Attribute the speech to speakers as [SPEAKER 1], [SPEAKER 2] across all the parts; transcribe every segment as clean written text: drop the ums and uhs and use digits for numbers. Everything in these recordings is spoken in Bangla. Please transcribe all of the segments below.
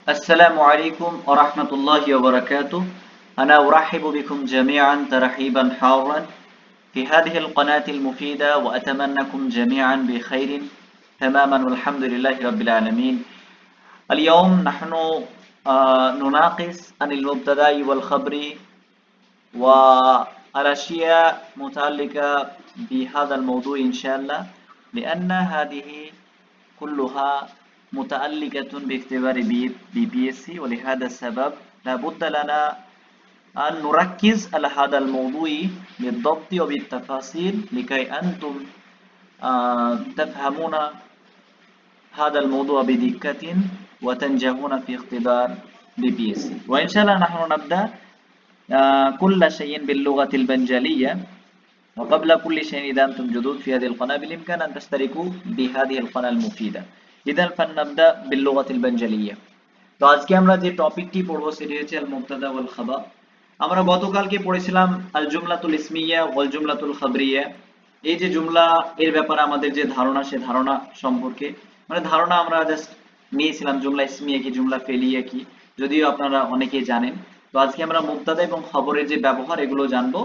[SPEAKER 1] السلام عليكم ورحمة الله وبركاته. أنا أرحب بكم جميعا ترحيبا حارا في هذه القناة المفيدة، وأتمنىكم جميعا بخير تماما والحمد لله رب العالمين. اليوم نحن نناقش عن المبتدأ والخبر والأشياء متعلقة بهذا الموضوع إن شاء الله، لأن هذه كلها متعلقة باختبار BPSC، ولهذا السبب لابد لنا أن نركز على هذا الموضوع بالضبط وبالتفاصيل لكي أنتم تفهمون هذا الموضوع بدقة وتنجحون في اختبار BPSC. وإن شاء الله نحن نبدأ كل شيء باللغة البنجالية. وقبل كل شيء إذا أنتم جدد في هذه القناة بالإمكان أن تشتركوا بهذه القناة المفيدة। إذن فلنبدأ باللغة البنجالية। তো আজকে আমরা যে টপিকটি পড়ব সেটি হচ্ছে আল মুবতাদা ওয়াল খাবার। আমরা গতকালকে পড়েছিলাম আল জুমলাতুল ইসমিয়া ওয়াল জুমলাতুল খাবরিয়া। এই যে জুমলা এর ব্যাপারে আমাদের যে ধারণা, সে ধারণা সম্পর্কে মানে ধারণা আমরা জাস্ট নিয়েছিলাম জুমলা ইসমিয়া কি জুমলা ফেলিয়া কি, যদিও আপনারা অনেকেই জানেন। তো আজকে আমরা মুবতাদা এবং খবরের যে ব্যবহার এগুলো জানবো,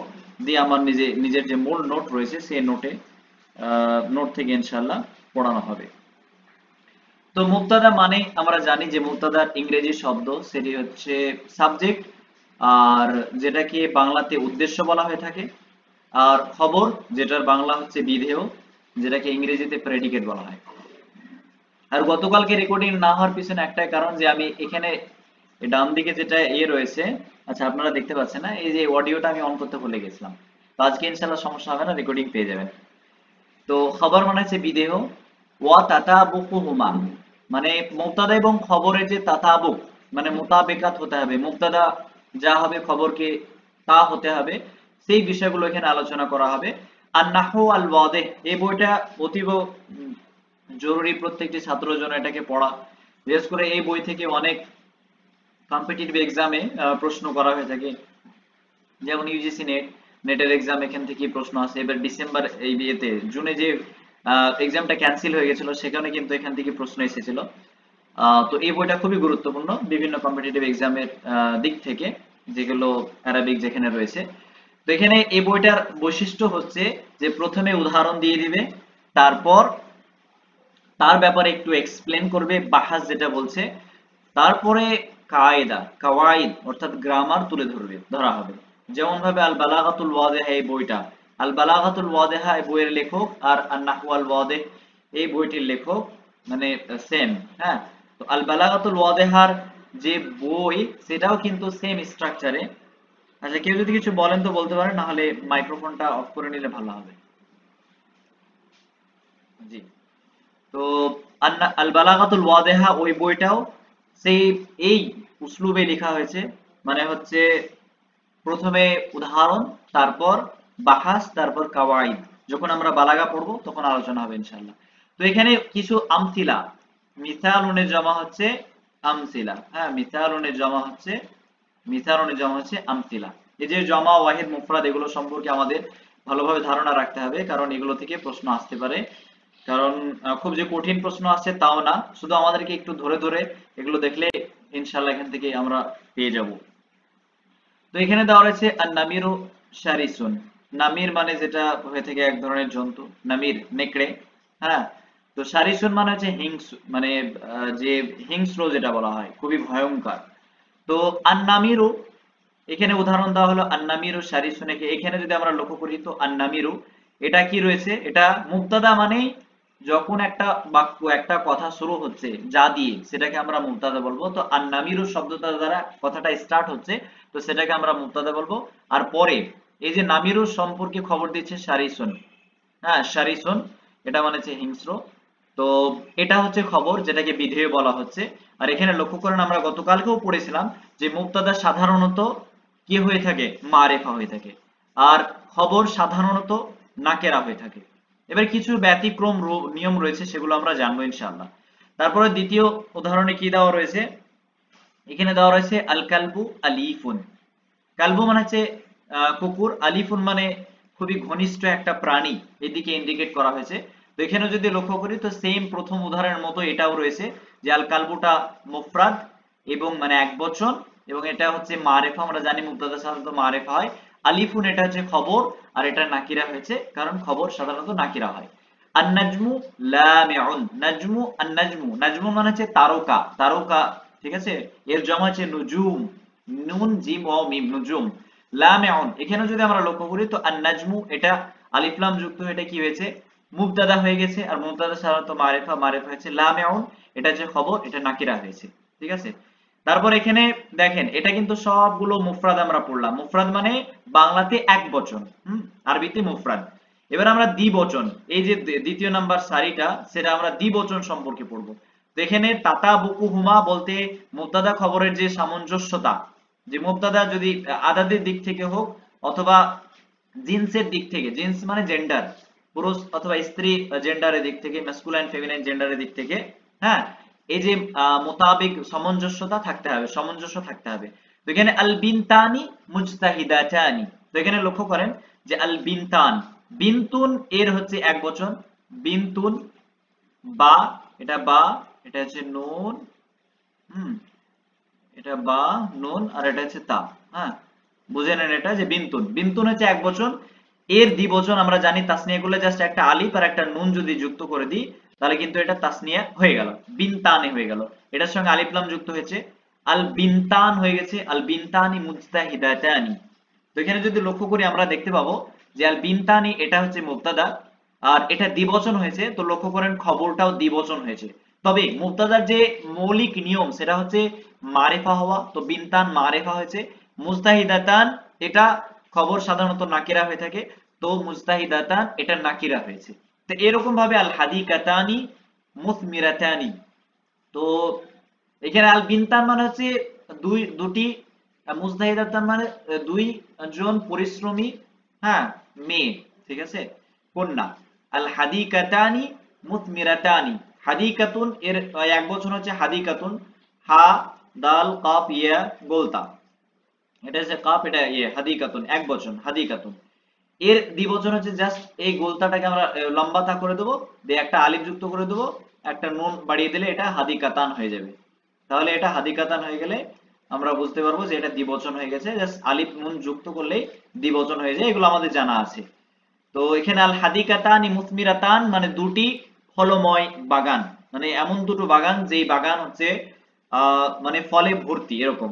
[SPEAKER 1] দিয়ে আমার নিজের যে মূল নোট রয়েছে সেই নোট থেকে ইনশাআল্লাহ পড়ানো হবে। তো মুবতাদা মানে আমরা জানি যে মুবতাদার ইংরেজি শব্দ সেটি হচ্ছে সাবজেক্ট, আর যেটাকে বাংলাতে উদ্দেশ্য বলা হয়ে থাকে, আর খবর যেটার বাংলা হচ্ছে বিধেয়, যেটাকে ইংরেজিতে প্রেডিকেট বলা হয়। আর গতকালকে রেকর্ডিং না হওয়ার পিছনে একটাই কারণ যে আমি এখানে ডান দিকে যেটা রয়েছে, আচ্ছা আপনারা দেখতে পাচ্ছেন না, এই যে অডিওটা আমি অন করতে ভুলে গেছিলাম। তো আজকে ইনশাআল্লাহ সমস্যা হবে না, রেকর্ডিং পেয়ে যাবেন। তো খবর মানে হচ্ছে বিধেয়। ওয়া তাতাবুকুহুমা মানে মুবতাদা এবং খবরের যে তাতাবুক মানে মোতাবেকাত হতে হবে, মুবতাদা যা হবে খবরকে তা হতে হবে, সেই বিষয়গুলো এখানে আলোচনা করা হবে। আর নাহু আল ওয়াদিহ, এই বইটা অতীব জরুরি, প্রত্যেকটি ছাত্রের জন্য এটাকে পড়া। বিশেষ করে এই বই থেকে অনেক কম্পিটিটিভ এক্সামে প্রশ্ন করা হয়ে থাকে, যেমন ইউজিসি নেটের এক্সাম এখান থেকে প্রশ্ন আসে। এবার ডিসেম্বর এই বিয়েতে জুনে যে এক্সামটা ক্যান্সেল হয়ে গেছিল সেখানে কিন্তু এখান থেকে প্রশ্ন এসেছিল। তো এই বইটা খুবই গুরুত্বপূর্ণ বিভিন্ন কম্পিটিটিভ এক্সামের দিক থেকে, যেগুলো অ্যারাবিক যেখানে রয়েছে। তো এখানে এই বইটার বৈশিষ্ট্য হচ্ছে যে প্রথমে উদাহরণ দিয়ে দিবে, তারপর তার ব্যাপারে একটু এক্সপ্লেন করবে, বাহাস যেটা বলছে, তারপরে কায়দা কাওয়াইদ অর্থাৎ গ্রামার তুলে ধরা হবে। যেমন ভাবে আল বালাগাতুল ওয়াদিহা এই বইটা, আল বালাগাতুল ওয়াদিহা এই বইয়ের লেখক আর আন নাহু আল ওয়াদিহ এই বইটির লেখক মানে সেম। হ্যাঁ, তো আল বালাগাতুল ওয়াদিহার যে বই সেটাও কিন্তু সেম স্ট্রাকচারে। আচ্ছা, কেউ যদি কিছু বলেন তো বলতে পারেন, না হলে মাইক্রোফোনটা অফ করে নিলে ভালো হবে। জি। তো আল বালাগাতুল ওয়াদিহা ওই বইটাও সেই এই উসলুবে লেখা হয়েছে, মানে হচ্ছে প্রথমে উদাহরণ, তারপর বাহাস, তারপর কাওয়াইদ। যখন আমরা বালাগা পড়বো তখন আলোচনা হবে ইনশাআল্লাহ। তো এখানে কিছু আমসিলা, মিসালুনের জমা হচ্ছে আমসিলা। হ্যাঁ, মিসালুনের জমা হচ্ছে আমসিলা। এই যে জমা, ওয়াহিদ, মুফরাদ এগুলো সম্পর্কে আমাদের ভালোভাবে ধারণা রাখতে হবে, কারণ এগুলো থেকে প্রশ্ন আসতে পারে। কারণ খুব যে কঠিন প্রশ্ন আসছে তাও না, শুধু আমাদেরকে একটু ধরে ধরে এগুলো দেখলে ইনশাআল্লাহ এখান থেকে আমরা পেয়ে যাব। তো এখানে দেওয়া রয়েছে আর নামিরু শারিসুন। নামির মানে যেটা হয়ে থাকে এক ধরনের জন্তু, নামির নেকড়ে। হ্যাঁ, তো শারিসুন মানে হচ্ছে হিংস্র, মানে যে হিংস্র যেটা বলা হয়, খুবই ভয়ঙ্কর। তো আন্নামিরু এখানে উদাহরণ দেওয়া হলো আন্নামিরু শারিসুন। এখানে যদি আমরা লক্ষ্য করি তো আন্নামিরু এটা কি রয়েছে, এটা মুবতাদা, মানে যখন একটা বাক্য একটা কথা শুরু হচ্ছে যা দিয়ে সেটাকে আমরা মুবতাদা বলবো। তো আন্নামিরু শব্দটা দ্বারা কথাটা স্টার্ট হচ্ছে, তো সেটাকে আমরা মুবতাদা বলবো। আর পরে এই যে নামিরু সম্পর্কে খবর দিচ্ছে শারিসুন। হ্যাঁ, শারিসুন এটা মানে হচ্ছে হিংস্র। তো এটা হচ্ছে খবর, যেটাকে বিধেয় বলা হচ্ছে। আর এখানে লক্ষ্য করেন, আমরা গতকালকেও পড়েছিলাম যে মুবতাদা সাধারণত কি হয়ে থাকে, মারেফা হয়ে থাকে, আর খবর সাধারণত নাকেরা হয়ে থাকে। এবার কিছু ব্যতিক্রম নিয়ম রয়েছে, সেগুলো আমরা জানবো ইনশাআল্লাহ। তারপরে দ্বিতীয় উদাহরণে কি দেওয়া রয়েছে, এখানে দেওয়া রয়েছে আল কালবু আলিফুন। কালবু মানে হচ্ছে কুকুর, আলিফুন মানে খুবই ঘনিষ্ঠ একটা প্রাণী, এদিকে ইন্ডিকেট করা হয়েছে। তো এখানে যদি লক্ষ্য করি তো সেম প্রথম উদাহরণের মতো এটাও রয়েছে যে আল কালবুটা মুফরাদ এবং মানে এক বচন, এবং এটা হচ্ছে মারেফা, আমরা জানি মুবতাদা সাধারণত মারেফা হয়। আলিফুন এটা হচ্ছে খবর, আর এটা নাকিরা হয়েছে কারণ খবর সাধারণত নাকিরা হয়। আন-নাজমু লামিউন, নাজমু আন-নাজমু, নাজমু মানে হচ্ছে তারকা, তারকা, ঠিক আছে, এর জমা হচ্ছে নুজুম, নুন জিম ও মিম, নুজুম। লামিউন এখানে যদি আমরা লক্ষ্য করি তো আন-নাজমু এটা আলিফ লাম যুক্ত, এটা কি হয়েছে, মুবতাদা হয়ে গেছে, আর মুবতাদা সাধারণত মারিফা, মারিফা হয়েছে লামিউন, এটা যে খবর এটা নাকিরা হয়েছে, ঠিক আছে। তারপর এখানে দেখেন এটা কিন্তু সবগুলো মুফরাদ আমরা পড়লাম, মুফরাদ মানে বাংলাতে এক বচন, আরবিতে মুফরাদ। এবার আমরা দ্বিবচন, এই যে দ্বিতীয় নাম্বার সারিটা, সেটা আমরা দ্বিবচন সম্পর্কে পড়বো। তো এখানে তাতাবুকুহুমা বলতে মুবতাদা খবরের যে সামঞ্জস্যতা, যে মুবতাদা যদি আদাদের দিক থেকে হোক অথবা জিন্সের দিক থেকে, জিন্স মানে জেন্ডার, পুরুষ অথবা স্ত্রী জেন্ডারের দিক থেকে, ম্যাসকুলাইন ফেমিনাইন জেন্ডারের দিক থেকে, হ্যাঁ, এই যে মোতাবেক সামঞ্জস্যতা থাকতে হবে, সামঞ্জস্য থাকতে হবে। তো এখানে আল বিনতানি মুজতাহিদাতানি, তো এখানে লক্ষ্য করেন যে আল বিনতান, বিনতুন এর হচ্ছে এক বচন, বিনতুন, বা এটা বা, এটা হচ্ছে নুন, এটা বা নুন, আর এটা হচ্ছে তা, হ্যাঁ, বুঝে নেন এটা যে বিনতুন, বিনতুন হচ্ছে এক বচন, এর দ্বিবচন আমরা জানি তাসনিয়া করলে জাস্ট একটা আলিফ আর একটা নুন যদি যুক্ত করে দিই তাহলে কিন্তু এটা তাসনিয়া হয়ে গেল, বিনতানে হয়ে গেল, এটার সঙ্গে আলিফ লাম যুক্ত হয়েছে, আল বিনতান হয়ে গেছে আল বিনতানি মুজতাহিদাতানি। তো এখানে যদি লক্ষ্য করি আমরা দেখতে পাবো যে আল বিনতানি এটা হচ্ছে মুবতাদা, আর এটা দ্বিবচন হয়েছে, তো লক্ষ্য করেন খবরটাও দ্বিবচন হয়েছে। তবে মুবতাদার যে মৌলিক নিয়ম সেটা হচ্ছে মারিফা হওয়া, তো বিনতান মারিফা হয়েছে, মুজতাহিদাতান এটা খবর সাধারণত নাকিরা হয়ে থাকে, তো মুজতাহিদাতান এটা নাকিরা হয়েছে। তো এরকম ভাবে আল হাদিকাতানি মুসমিরাতানি, তো এখানে আল বিনতান মানে হচ্ছে দুটি, মুজতাহিদাতান মানে দুই জন পরিশ্রমী, হ্যাঁ, মেয়ে, ঠিক আছে, কন্যা। আল হাদিকাতানি মুসমিরাতানি, হাদিকাতুন এর এক বচন হচ্ছে হাদিকাতুন, হা দাল কাফ ইয়া গোলতা, এটা হচ্ছে কাপ, এটা ইয়ে হাদিকাতুন এক বচন হাদিকাতুন। এর দ্বিবচন হচ্ছে জাস্ট এই গোলতাটাকে আমরা লম্বাতা করে দেবো, দিয়ে একটা আলিফ যুক্ত করে দেবো, একটা নুন বাড়িয়ে দিলে এটা হাদিকাতান হয়ে যাবে। তাহলে এটা হাদিকাতান হয়ে গেলে আমরা বুঝতে পারবো যে এটা দ্বিবচন হয়ে গেছে, জাস্ট আলিফ নুন যুক্ত করলেই দ্বিবচন হয়ে যায়, এগুলো আমাদের জানা আছে। তো এখানে আল হাদিকাতানি মুসমিরাতান মানে দুটি ফলময় বাগান, মানে এমন দুটো বাগান যেই বাগান হচ্ছে মানে ফলে ভর্তি, এরকম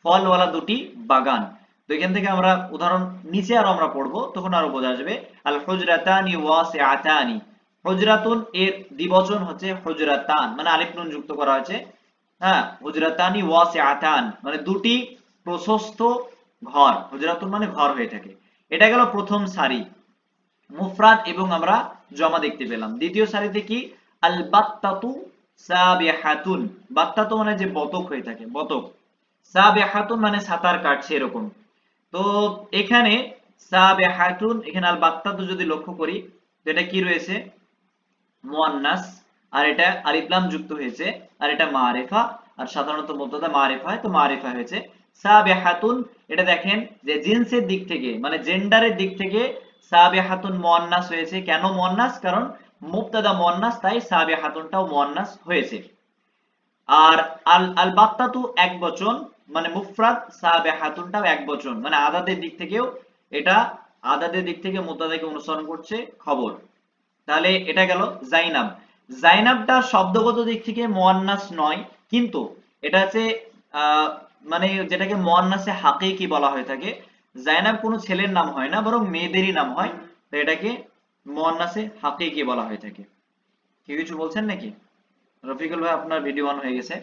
[SPEAKER 1] ফলওয়ালা দুটি বাগান। তো এখান থেকে আমরা উদাহরণ নিচে আরো আমরা পড়বো, তখন আরো বোঝা যাবে। আল হুজরাতানি ওয়াসিআতানি, হুজরাতুন এর দ্বিবচন হচ্ছে হুজরাতান, মানে আলিফ নুন যুক্ত করা হয়েছে, হ্যাঁ, হুজরাতানি ওয়াসিআতান মানে দুটি প্রশস্ত ঘর, হুজরাতুন মানে ঘর হয়ে থাকে। এটা গেল প্রথম সারি, মুফরাদ এবং আমরা জমা দেখতে পেলাম। দ্বিতীয় সারিতে কি, আল বাত্তাতু সাবিহাতুন, বাত্তাতু মানে যে বতক হয়ে থাকে, বতক, সাবিহাতুন মানে সাঁতার কাটছে এরকম। তো এখানে সাবিহাতুন, এখানে আল বাত্তাতু যদি লক্ষ্য করি তো এটা কি রয়েছে, মুয়ান্নাস, আর এটা আলিফ লাম যুক্ত হয়েছে, আর এটা মারিফা, আর সাধারণত মুবতাদা মারিফা হয়, তো মারিফা হয়েছে। সাবিহাতুন এটা দেখেন যে জিন্সের দিক থেকে মানে জেন্ডারের দিক থেকে সাবিহাতুন মুয়ান্নাস হয়েছে, কেন মুয়ান্নাস, কারণ মুবতাদা মুয়ান্নাস, তাই সাবিহাতুনটাও মুয়ান্নাস হয়েছে। আর আল আল বাত্তাতু এক বচন মানে মুফরাদ, সাবিহাতুনটাও এক বচন, মানে আদাদের দিক থেকেও এটা আদাদের দিক থেকে মুবতাদাকে অনুসরণ করছে খবর। তাহলে এটা গেল জাইনাব, জাইনাবটা শব্দগত দিক থেকে মুয়ান্নাস নয়, কিন্তু এটা হচ্ছে মানে যেটাকে মুয়ান্নাসে হাকিকি বলা হয়ে থাকে, জাইনাব কোনো ছেলের নাম হয় না, বরং মেয়েদেরই নাম হয়, তো এটাকে মুয়ান্নাসে হাকিকি বলা হয়ে থাকে। কি কিছু বলছেন নাকি? রফিকুল ভাই আপনার ভিডিও অন হয়ে গেছে।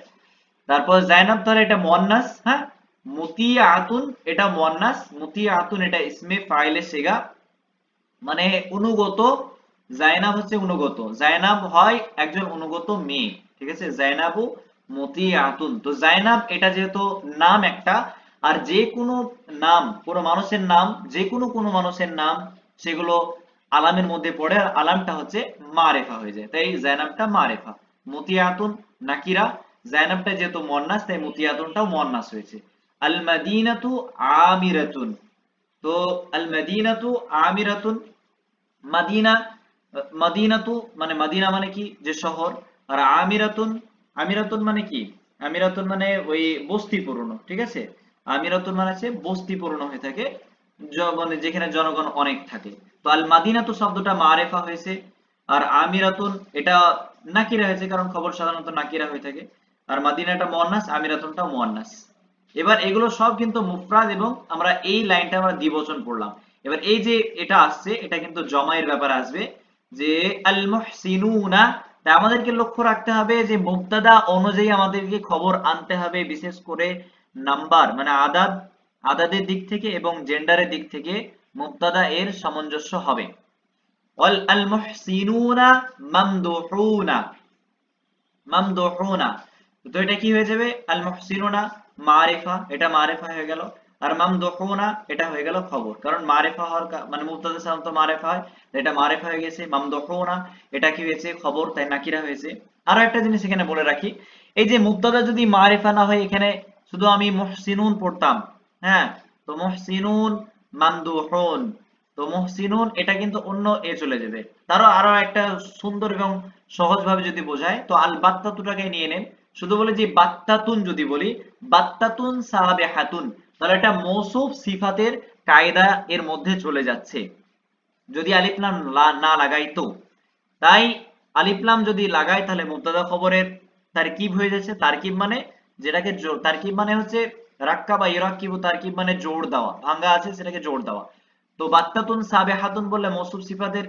[SPEAKER 1] তারপর জাইনাব তাহলে এটা মুয়ান্নাস, হ্যাঁ, মুতিয়াতুন এটা মুয়ান্নাস, মুতিয়াতুন এটা ইসমে ফাইলে সিগা মানে অনুগত, জাইনাব হচ্ছে অনুগত, জাইনাব হয় একজন অনুগত মেয়ে, ঠিক আছে, জাইনাবু মুতিয়াতুন। তো জাইনাব এটা যেহেতু নাম একটা, আর যে কোনো নাম, কোনো মানুষের নাম, যে কোনো মানুষের নাম সেগুলো আলামের মধ্যে পড়ে, আর আলামটা হচ্ছে মারেফা হয়ে যায়, তাই জাইনাবটা মারেফা। মুতিয়াতুন নাকিরা, জাইনাবটা যেহেতু মুয়ান্নাস তাই মুতিয়াতুনটাও মুয়ান্নাস হয়েছে। আল মাদিনাতু আমিরাতুন, তো আল মাদিনাতু আমিরাতুন, মাদিনা, মাদিনাতু মানে মাদিনা মানে কি, যে শহর, আর আমিরাতুন, আমিরাতুন মানে কি, আমিরাতুন মানে ওই বস্তিপূর্ণ, ঠিক আছে। আমিরাতুন মানে হচ্ছে বস্তিপূর্ণ হয়ে থাকে, মানে যেখানে জনগণ অনেক থাকে। তো আল মাদিনাতু শব্দটা মারেফা হয়েছে, আর আমিরাতুন এটা নাকিরা হয়েছে, কারণ খবর সাধারণত নাকিরা হয়ে থাকে। আর মাদিনাটা মুয়ান্নাস, আমিরাতুনটাও মুয়ান্নাস। এবার এগুলো সব কিন্তু মুফরাদ, এবং আমরা এই লাইনটা আমরা দ্বিবচন পড়লাম। এবার এই যে এটা আসছে, এটা কিন্তু জমায়ের ব্যাপারে আসবে, যে আল মুহসিনুনা। তাই আমাদেরকে লক্ষ্য রাখতে হবে যে মুবতাদা অনুযায়ী আমাদেরকে খবর আনতে হবে, বিশেষ করে নাম্বার মানে আদাদের দিক থেকে এবং জেন্ডারের দিক থেকে মুবতাদা এর সামঞ্জস্য হবে। আল মুহসিনুনা মামদুহুনা, মামদুহুনা। তো এটা কি হয়ে যাবে? আল মুহসিনুনা মারিফা, এটা মারিফা হয়ে গেল। আর মামদুহুনা এটা হয়ে গেল খবর, কারণ মারিফা হওয়ার মানে মুবতাদা সাধারণত মারিফা হয়, এটা মারিফা হয়ে গেছে। মামদুহুনা এটা কি হয়েছে? খবর, তাই নাকিরা হয়েছে। আরো একটা জিনিস এখানে বলে রাখি, এই যে মুবতাদা যদি মারিফা না হয়, এখানে শুধু আমি মুহসিনুন পড়তাম, হ্যাঁ, তো মুহসিনুন মামদুহুন, তো মুহসিনুন এটা কিন্তু অন্য এ চলে যাবে। তারও আরো একটা সুন্দর এবং সহজ ভাবে যদি বোঝায়, তো আল বাত্তাতুটাকে নিয়ে নেন, শুধু বলে যে বাত্তাতুন যদি বলি, বাত্তাতুন সাবিহাতুন, তাহলে এটা মৌসুফ সিফাতের কায়দা এর মধ্যে চলে যাচ্ছে, যদি আলিফ লাম না লাগাই তো। তাই আলিফ লাম যদি লাগাই, তাহলে মুবতাদা খবরের তারকিব হয়ে যাচ্ছে। তারকিব মানে যেটাকে তারকিব মানে হচ্ছে রাক্কা বা ইরাক্কিবু, তারকিব মানে জোড় দেওয়া, ভাঙ্গা আছে সেটাকে জোড় দেওয়া। তো বাত্তাতুন সাবিহাতুন বললে মৌসুফ সিফাতের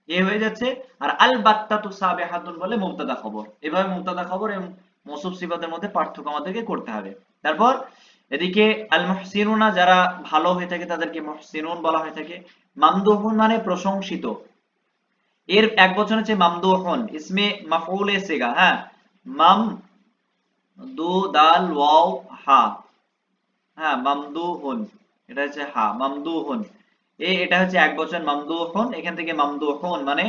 [SPEAKER 1] এ হয়ে যাচ্ছে, আর আল বাত্তাতু সাবিহাতুন বললে মুবতাদা খবর। এভাবে মুবতাদা খবর এবং মৌসুফ সিফাতের মধ্যে পার্থক্য আমাদেরকে করতে হবে। তারপর এদিকে আল মুহসিনুনা যারা ভালো হয়ে থাকে তাদেরকে মুহসিনুন বলা হয়ে থাকে। মামদুহুন মানে প্রশংসিত, এর এক বচন হচ্ছে মামদুহুন, ইসমে মাফউলে সিগা, হ্যাঁ, মাম দু দাল ওয়াও হা, হ্যাঁ, মামদুহুন, এটা হচ্ছে হা, মামদুহুন। এটা হচ্ছে এক বচন মামদুহুন, এখান থেকে মামদুহুন মানে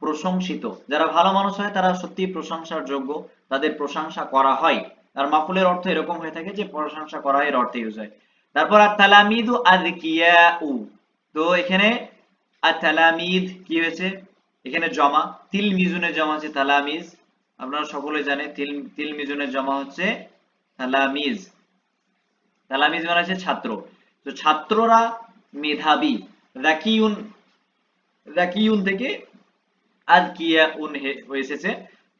[SPEAKER 1] প্রশংসিত। যারা ভালো মানুষ হয় তারা সত্যি প্রশংসার যোগ্য, তাদের প্রশংসা করা হয়। আর মাফুলের অর্থ এরকম হয়ে থাকে যে প্রশংসা করা এর অর্থে ইউজ হয়। তারপর আর তালামিদু আযকিয়াউ, তো এখানে আর তালামিদ কি হয়েছে? এখানে জমা, তিল মিজুনের জমা হচ্ছে তালামিজ। আপনারা সকলে জানেন তিল মিজুনের জমা হচ্ছে তালামিজ। তালামিজ মানে হচ্ছে ছাত্র। তো ছাত্ররা মেধাবী, রাকিউন, রাকিউন থেকে আযকিয়াউন এসেছে।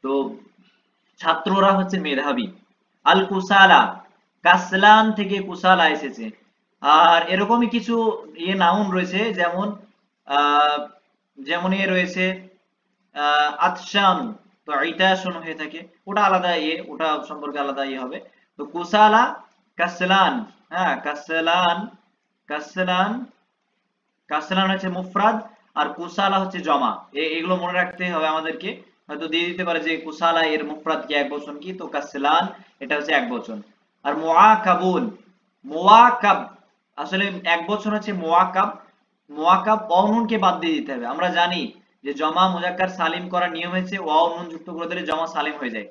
[SPEAKER 1] তো ছাত্ররা হচ্ছে মেধাবী। আল কুসালা, কাসলান থেকে কুসালা এসেছে। আর এরকমই কিছু নাউন রয়েছে, যেমন আহ যেমন রয়েছে আতশান, তো ইতাশুন হয়ে থাকে, ওটা আলাদা ওটা সম্পর্কে আলাদা হবে। তো কুসালা, কাসলান, হ্যাঁ, কাসলান, কাসলান, কাসলান হচ্ছে মুফরাদ, আর কুসালা হচ্ছে জমা। এগুলো মনে রাখতে হবে আমাদেরকে। হয়তো দিয়ে দিতে পারে যে কুসালা এর মুফরাদ কি এক বচন কি, তো কাসলান এটা হচ্ছে এক বচন। আর মুআকাবুন, মুআকাব আসলে এক বচন হচ্ছে মুআকাব। মুআকাব ওয়াও নুনকে বাদ দিয়ে দিতে হবে। আমরা জানি যে জমা মুজাক্কার সালিম করার নিয়ম হচ্ছে ওয়াও নুন যুক্ত করে দিলে জমা সালিম হয়ে যায়,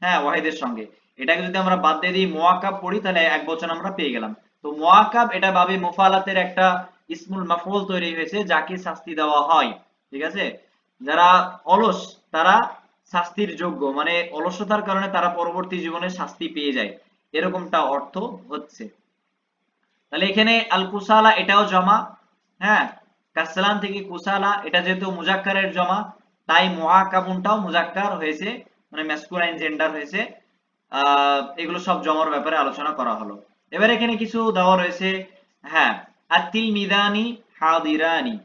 [SPEAKER 1] হ্যাঁ, ওয়াহিদের সঙ্গে। এটাকে যদি আমরা বাদ দিয়ে দিই মুআকাব পড়ি, তাহলে এক বচন আমরা পেয়ে গেলাম। তো মুআকাব এটা বাবে মুফালাতের একটা ইসমুল মাফউল তৈরি হয়েছে, যাকে শাস্তি দেওয়া হয়, ঠিক আছে। যারা অলস তারা শাস্তির যোগ্য, মানে অলসতার কারণে তারা পরবর্তী জীবনে শাস্তি পেয়ে যায়, এরকমটা অর্থ হচ্ছে। তাহলে এখানে আল কুসালা এটাও জমা, হ্যাঁ, কাসলান থেকে কুসালা, এটা যেহেতু মুজাক্কারের জমা, তাই মুআকাবুনটাও মুজাক্কার হয়েছে, মানে ম্যাসকুলাইন জেন্ডার হয়েছে। এগুলো সব জমার ব্যাপারে আলোচনা করা হলো। এবার এখানে কিছু দেওয়া রয়েছে, হ্যাঁ, আর তিলমিদানি হাদিরানি,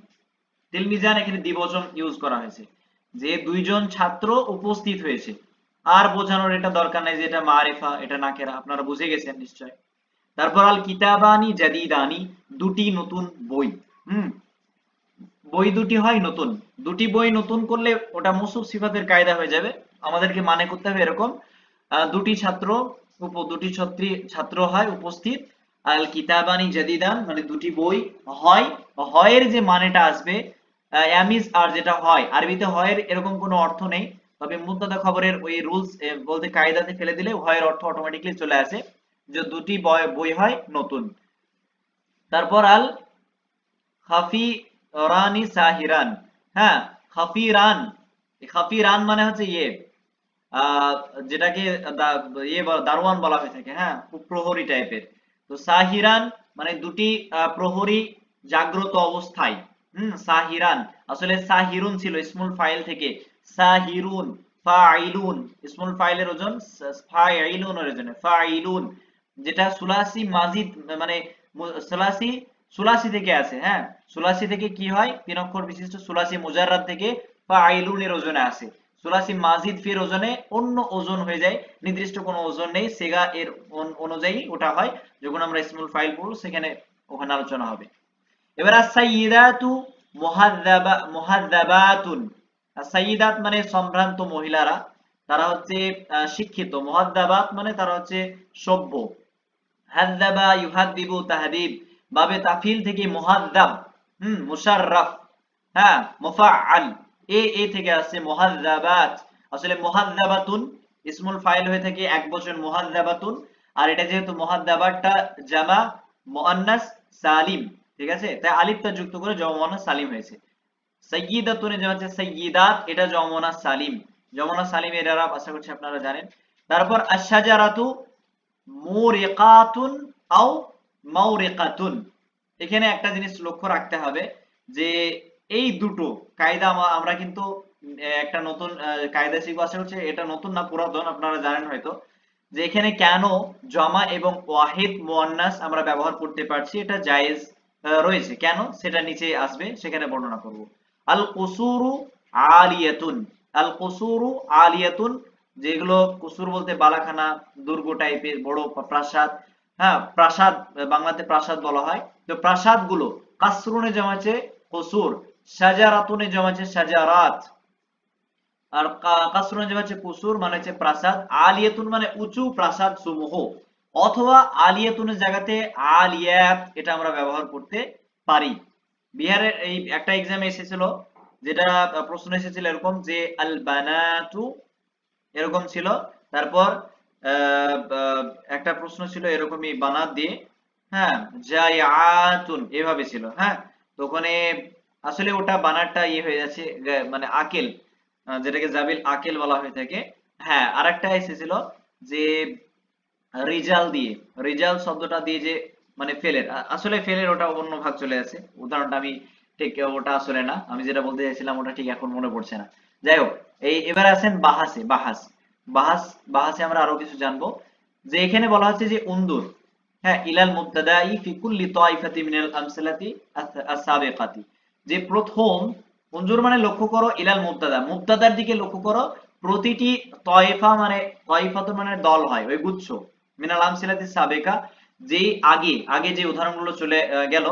[SPEAKER 1] তিলমিজান এখানে দ্বিবচন ইউজ করা হয়েছে, যে দুইজন ছাত্র উপস্থিত হয়েছে। আর বোঝানোর এটা দরকার নাই যে এটা মারিফা এটা নাকেরা, আপনারা বুঝে গেছেন নিশ্চয়। তারপর আল কিতাবানি জাদিদানি, দুটি নতুন বই। হুম, বই দুটি হয় নতুন, দুটি বই নতুন করলে ওটা মৌসুফ সিফাতের কায়দা হয়ে যাবে। আমাদেরকে মানে করতে হবে এরকম, দুটি ছাত্র, দুটি ছাত্র হয় উপস্থিত। আল কিতাবানি জাদিদান মানে দুটি বই হয়। হয়ের যে মানেটা আসবে ইয়ামিজ, আর যেটা হয় আরবিতে হয়ের এরকম কোনো অর্থ নেই, তবে মুবতাদা খবরের ওই রুলস বলতে কায়দাতে ফেলে দিলে হয়ের অর্থ অটোমেটিক্যালি চলে আসে, যে দুটি বই হয় নতুন। তারপর আল খাফিরানি সাহিরান, হ্যাঁ, খাফিরান, খাফিরান মানে হচ্ছে যেটাকে দারোয়ান বলা হয়ে থাকে, হ্যাঁ, প্রহরী টাইপের। তো সাহিরান মানে দুটি প্রহরী জাগ্রত অবস্থায়। সাহিরান আসলে সাহিরুন ছিল ইসমুল ফাইল থেকে সাহিরুন, ফাইলুন ইসমুল ফাইলের ওজন, ফাইলুনের ওজন ফাইলুন, যেটা সুলাসি মাজিদ মানে সুলাসি সুলাসি থেকে আসে, হ্যাঁ, সুলাসি থেকে কি হয়, তিন অক্ষর বিশিষ্ট সুলাসি মুজাররাদ থেকে ফাইলুনের ওজনে আসে। সুলাসি মাজিদ ফির ওজনে অন্য ওজন হয়ে যায়, নির্দিষ্ট কোনো ওজন নেই, সেগা এর অনুযায়ী ওটা হয়। যখন আমরা ইসমুল ফাইল পড়ব সেখানে ওখানে আলোচনা হবে। এবার as-সাইয়্যিদাতু মুহাদ্দাবাতুন, as-সাইয়্যিদাত মানে সম্ভ্রান্ত মহিলারা, তারা হচ্ছে শিক্ষিত। মুহাদ্দাবাত মানে তারা হচ্ছে সভ্য। হাদ্দাবা ইউহাদ্দিবু তাহদিব, বাবে তাফিল থেকে মুহাদ্দাব, মুশাররাফ, হ্যাঁ, মুফাআল, এ থেকে আসছে মুহাদ্দাবাত। আসলে মুহাদ্দাবাতুন ইসমুল ফাইল হয়ে থাকে এক বচন মুহাদ্দাবাতুন, আর এটা যেহেতু মুহাদ্দাবাতটা জামা মুআন্নাস সালিম, ঠিক আছে, তাই আলিফটা যুক্ত করে জামা মুআন্নাস সালিম হয়েছে। সাইয়্যিদাতুন যে হচ্ছে সাইয়্যিদাত, এটা জামা মুআন্নাস সালিম। জামা মুআন্নাস সালিমের ইরাব আশা করছি আপনারা জানেন। তারপর আশ-শাজারাতু মুরিকাতুন আও মাউরিকাতুন। এখানে একটা জিনিস লক্ষ্য রাখতে হবে যে এই দুটো কায়দা আমরা কিন্তু একটা নতুন কায়দা শিখবো, আশা করছি এটা নতুন না পুরাতন, আপনারা জানেন হয়তো, যে এখানে কেন জমা এবং ওয়াহিদ মুয়ান্নাস আমরা ব্যবহার করতে পারছি, এটা জায়েজ রয়েছে কেন, সেটা নিচে আসবে, সেখানে বর্ণনা করব। আল কুসুরু আলিয়াতুন, আল কুসুরু আলিয়াতুন, যেগুলো কুসুর বলতে বালাখানা, দুর্গ টাইপের বড় প্রাসাদ, হ্যাঁ, প্রাসাদ বাংলাতে প্রাসাদ বলা হয়। তো প্রাসাদ গুলো কাসরুনে জমাচ্ছে কুসুর, শাজারাতুনে জমাচ্ছে শাজারাত, আর কাসরুনে জমাচ্ছে কুসুর মানে হচ্ছে প্রাসাদ, আলিয়াতুন মানে উঁচু প্রাসাদ সমূহ, অথবা আলিয়াতুনের জায়গাতে আলিয়াত এটা আমরা ব্যবহার করতে পারি। বিহারের এই একটা এক্সামে এসেছিল, যেটা প্রশ্ন এসেছিল এরকম যে আল বানাতু এরকম ছিল, তারপর একটা প্রশ্ন ছিল এরকমই বানাত দিয়ে, হ্যাঁ, জায়াতুন এভাবে ছিল, হ্যাঁ। তো ওখানে আসলে ওটা বানারটা ইয়ে হয়ে যাচ্ছে, মানে আকেল, যেটাকে জাবিল আকেল বলা হয়ে থাকে। হ্যাঁ, আরেকটা এসেছিল যে রিজাল দিয়ে, রিজাল শব্দটা দিয়ে যে মানে ফেলের, আসলে ফেলের ওটা অন্য ভাগ চলে আছে, উদাহরণটা আমি ঠিক ওটা আসলে না, আমি যেটা বলতে চাইছিলাম ওটা ঠিক এখন মনে পড়ছে না। যাই হোক, এবার আছেন বাহাসে, বাহাসে আমরা আরো কিছু জানবো, যে এখানে বলা হচ্ছে যে উনদুর, হ্যাঁ, ইলাল মুবতাদাই ফি কুল্লি তাইফাতি মিনাল আমসালাতি আস-সাবিকাতি, যে প্রথম, উনজুর মানে লক্ষ্য করো, ইলাল মুবতাদা মুবতাদার দিকে লক্ষ্য করো, প্রতিটি তয়ফা মানে তয়ফাত মানে দল হয়, ওই গুচ্ছ, মিনাল আমসালাতি সাবেকা, যে আগে আগে যে উদাহরণগুলো চলে গেল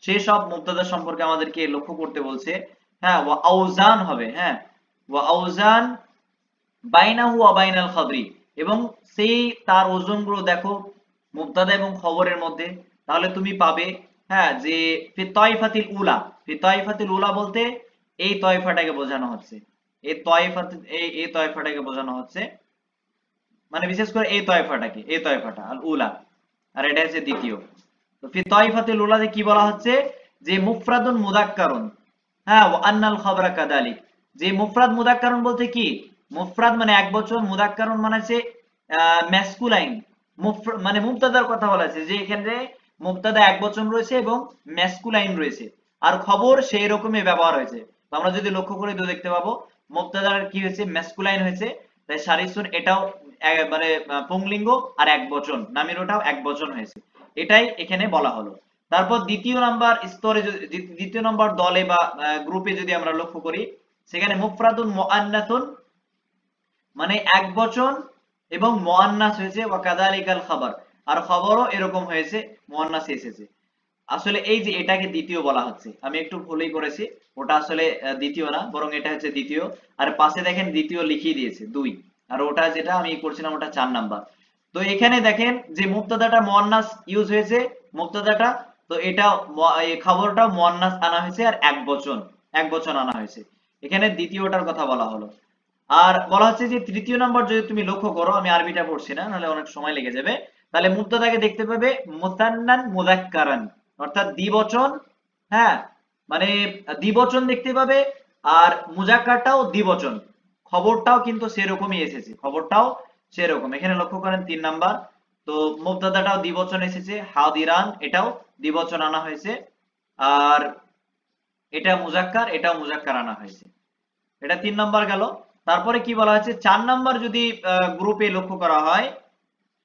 [SPEAKER 1] সেই সব মুবতাদা সম্পর্কে আমাদেরকে লক্ষ্য করতে বলছে। হ্যাঁ, ওয়া আউজান হবে, হ্যাঁ, ওয়া আউজান বাইনাহু ওয়া বাইনাল খাবরি, এবং সেই তার ওজনগুলো দেখো মুবতাদা এবং খবরের মধ্যে, তাহলে তুমি পাবে, হ্যাঁ, যে ফি তাইফাতিল উলা, ফি তাইফাতিল উলা বলতে এই তয়ফাটাকে বোঝানো হচ্ছে, এই তয়ফাটাকে বোঝানো হচ্ছে, মানে বিশেষ করে এই তয়ফাটা আল উলা, আর এটা হচ্ছে দ্বিতীয়। তো ফি তাইফাতিল উলাতে কি বলা হচ্ছে, যে মুফরাদুন মুযাক্কারুন, হ্যাঁ, ওয়া আন্নাল খাবরা কাযালিক, যে মুফরাদ মুযাক্কারুন বলতে কি, মুফরাদ মানে এক বচন, মুযাক্কারুন মানে হচ্ছে ম্যাসকুলাইন, মানে মুবতাদার কথা বলা আছে, যে এখানে মুবতাদা এক বচন রয়েছে এবং ম্যাসকুলাইন রয়েছে, আর খবর সেই রকমই ব্যবহার হয়েছে। তো আমরা যদি লক্ষ্য করি তো দেখতে পাবো মুবতাদার কি হয়েছে, ম্যাসকুলাইন হয়েছে, তাই সারিসুন এটাও মানে পুংলিঙ্গ, আর এক বচন নামের ওটাও এক বচন হয়েছে, এটাই এখানে বলা হলো। তারপর দ্বিতীয় নাম্বার স্তরে, দ্বিতীয় নাম্বার দলে বা গ্রুপে যদি আমরা লক্ষ্য করি, সেখানে মুফরাদুন মুআন্নাসুন মানে এক বচন এবং মুআন্নাস হয়েছে, ওয়া কাযালিকাল খাবার, আর খবরও এরকম হয়েছে, মুআন্নাসে এসেছে। আসলে এই যে এটাকে দ্বিতীয় বলা হচ্ছে, আমি একটু ভুলই করেছি, ওটা আসলে দ্বিতীয় না, বরং এটা হচ্ছে দ্বিতীয়, আর পাশে দেখেন দ্বিতীয় লিখিয়ে দিয়েছে 2, আর ওটা যেটা আমি করছিলাম ওটা 4 নাম্বার। তো এখানে দেখেন যে মুবতাদাটা মুআন্নাস ইউজ হয়েছে, মুবতাদাটা, তো এটা এই খবরটা মুআন্নাস আনা হয়েছে, আর এক বচন আনা হয়েছে, এখানে দ্বিতীয়টার কথা বলা হলো। আর বলা হচ্ছে যে তৃতীয় নাম্বার যদি তুমি লক্ষ্য করো, আমি আরবিটা পড়ছি না নাহলে অনেক সময় লেগে যাবে, তাহলে মুবতাদাকে দেখতে পাবে মুসান্নান মুযাক্কারান, অর্থাৎ দ্বিবচন, হ্যাঁ, মানে দ্বিবচন দেখতে পাবে, আর মুযাক্কারটাও দ্বিবচন, খবরটাও কিন্তু সেরকমই এসেছে, খবরটাও সেরকম। এখানে লক্ষ্য করেন 3 নাম্বার, তো মুবতাদাটাও দ্বিবচন এসেছে, হাদিরান এটাও দ্বিবচন আনা হয়েছে, আর এটা মুজাক্কার, এটাও মুজাক্কার আনা হয়েছে। এটা 3 নাম্বার গেল। তারপরে কি বলা হয়েছে 4 নাম্বার যদি গ্রুপে লক্ষ্য করা হয়,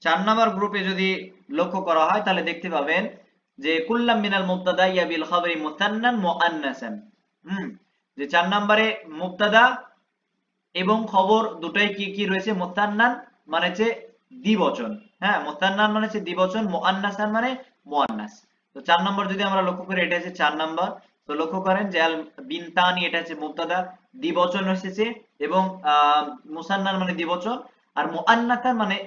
[SPEAKER 1] 4 নাম্বার গ্রুপে যদি লক্ষ্য করা হয় তাহলে দেখতে পাবেন যে কুল্লাম মিনাল মুবতাদা ইয়া বিল খাবরি মুসান্নান মুআন্নাসান। যে 4 নম্বরে মুবতাদা এবং খবর দুটোই কি কি রয়েছে, মুসান্নান মানে হচ্ছে দ্বিবচন, হ্যাঁ মুসান্নান মানে হচ্ছে দ্বিবচন, মুআন্নাসান মানে মুআন্নাস। তো 4 নম্বর যদি আমরা লক্ষ্য করি এটা হচ্ছে 4 নম্বর। তো লক্ষ্য করেন যে আল বিনতানি এটা হচ্ছে মুবতাদা, দ্বিবচন এসেছে, এবং মুসান্নান মানে দ্বিবচন, আর মুআন্নাসান মানে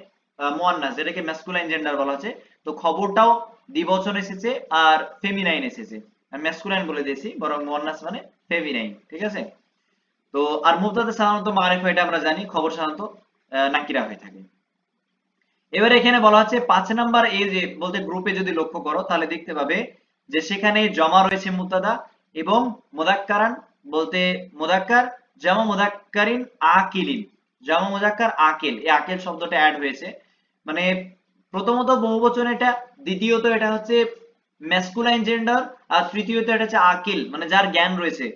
[SPEAKER 1] মুআন্নাস, যেটাকে ম্যাসকুলাইন জেন্ডার বলা হচ্ছে। তো খবরটাও দ্বিবচন এসেছে আর ফেমিনাইন এসেছে, আমি ম্যাসকুলাইন বলে দিয়েছি, বরং মুআন্নাস মানে ফেমিনাইন, ঠিক আছে। তো আর মুবতাদা সাধারণত মারিফা, এটা আমরা জানি, খবর সাধারণত নাকিরা হয়ে থাকে। এবারে এখানে বলা হচ্ছে 5 নাম্বার এই যে বলতে গ্রুপে যদি লক্ষ্য করো তাহলে দেখতে পাবে যে সেখানে জমা রয়েছে মুবতাদা এবং মুযাক্কারান বলতে মুযাক্কার, জামা মুযাক্কারিন আকিলিন, জামা মুযাক্কার আকিল, এই আকিল শব্দটা অ্যাড হয়েছে। মানে প্রথমত বহুবচন এটা, দ্বিতীয়ত এটা হচ্ছে ম্যাসকুলাইন জেন্ডার, আর তৃতীয়ত এটা হচ্ছে আকিল মানে যার জ্ঞান রয়েছে।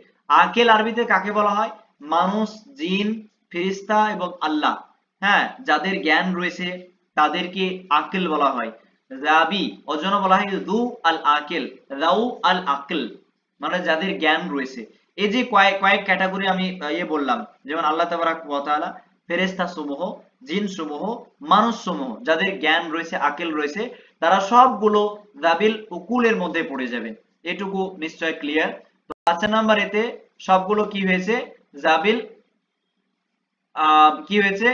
[SPEAKER 1] আকিল আরবিতে কাকে বলা হয়? মানুষ, জিন, ফেরেশতা এবং আল্লাহ, হ্যাঁ যাদের জ্ঞান রয়েছে তাদেরকে আকিল বলা হয়। রাবি অজন্য বলা হয় দু আল আকিল, রাউ আল আকল, মানে যাদের জ্ঞান রয়েছে। এই যে কয়েক ক্যাটাগরি আমি বললাম, যেমন আল্লাহ তাবারাক ওয়া তাআলা, ফেরেশতা সমূহ, জিন সমূহ, মানুষ সমূহ, যাদের জ্ঞান রয়েছে, আকিল রয়েছে, তারা সবগুলো যাবিল উকুলের মধ্যে পড়ে যাবে, এটুকু নিশ্চয় ক্লিয়ার। তো 5 নাম্বার এতে সবগুলো কি হয়েছে, জাবিল কি হয়েছে,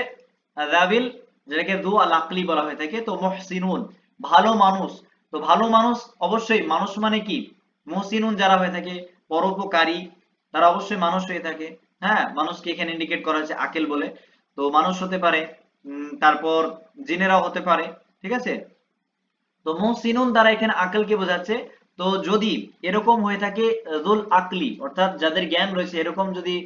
[SPEAKER 1] রাবিল, যেটাকে দু আল আকলি বলা হয়ে থাকে। তো মুহসিনুন ভালো মানুষ, তো ভালো মানুষ অবশ্যই মানুষ মানে কি, মুহসিনুন যারা হয়ে থাকে পরোপকারী, তারা অবশ্যই মানুষ হয়ে থাকে। হ্যাঁ মানুষকে এখানে ইন্ডিকেট করা হয়েছে আকিল বলে, তো মানুষ হতে পারে, তারপর জিনেরাও হতে পারে, ঠিক আছে। তো মুহসিনুন দ্বারা এখানে আকলকে বোঝাচ্ছে। তো যদি এরকম হয়ে থাকে যুল আকলি, অর্থাৎ যাদের জ্ঞান রয়েছে, এরকম যদি